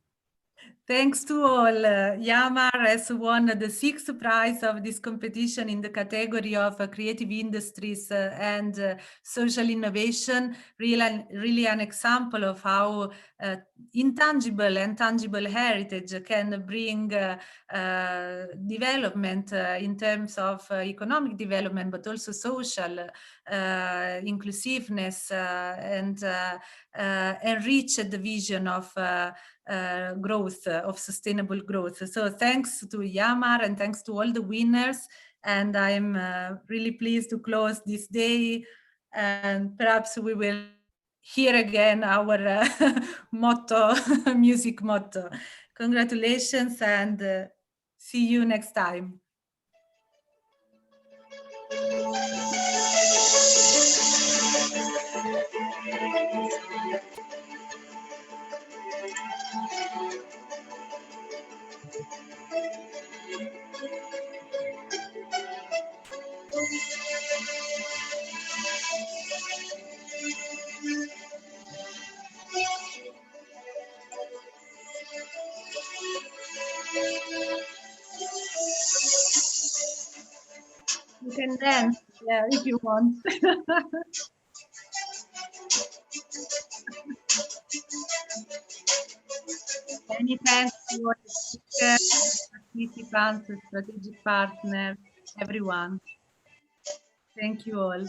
Thanks to all. Yamar has won the 6th prize of this competition in the category of creative industries and social innovation. Really an example of how intangible and tangible heritage can bring development in terms of economic development, but also social inclusiveness and enrich the vision of growth, of sustainable growth. So thanks to Yamar and thanks to all the winners. And I'm really pleased to close this day. And perhaps we will hear again our motto, music motto. Congratulations and see you next time. You can dance, yeah, if you want. Many thanks to all the speakers, participants, strategic partners, everyone. Thank you all.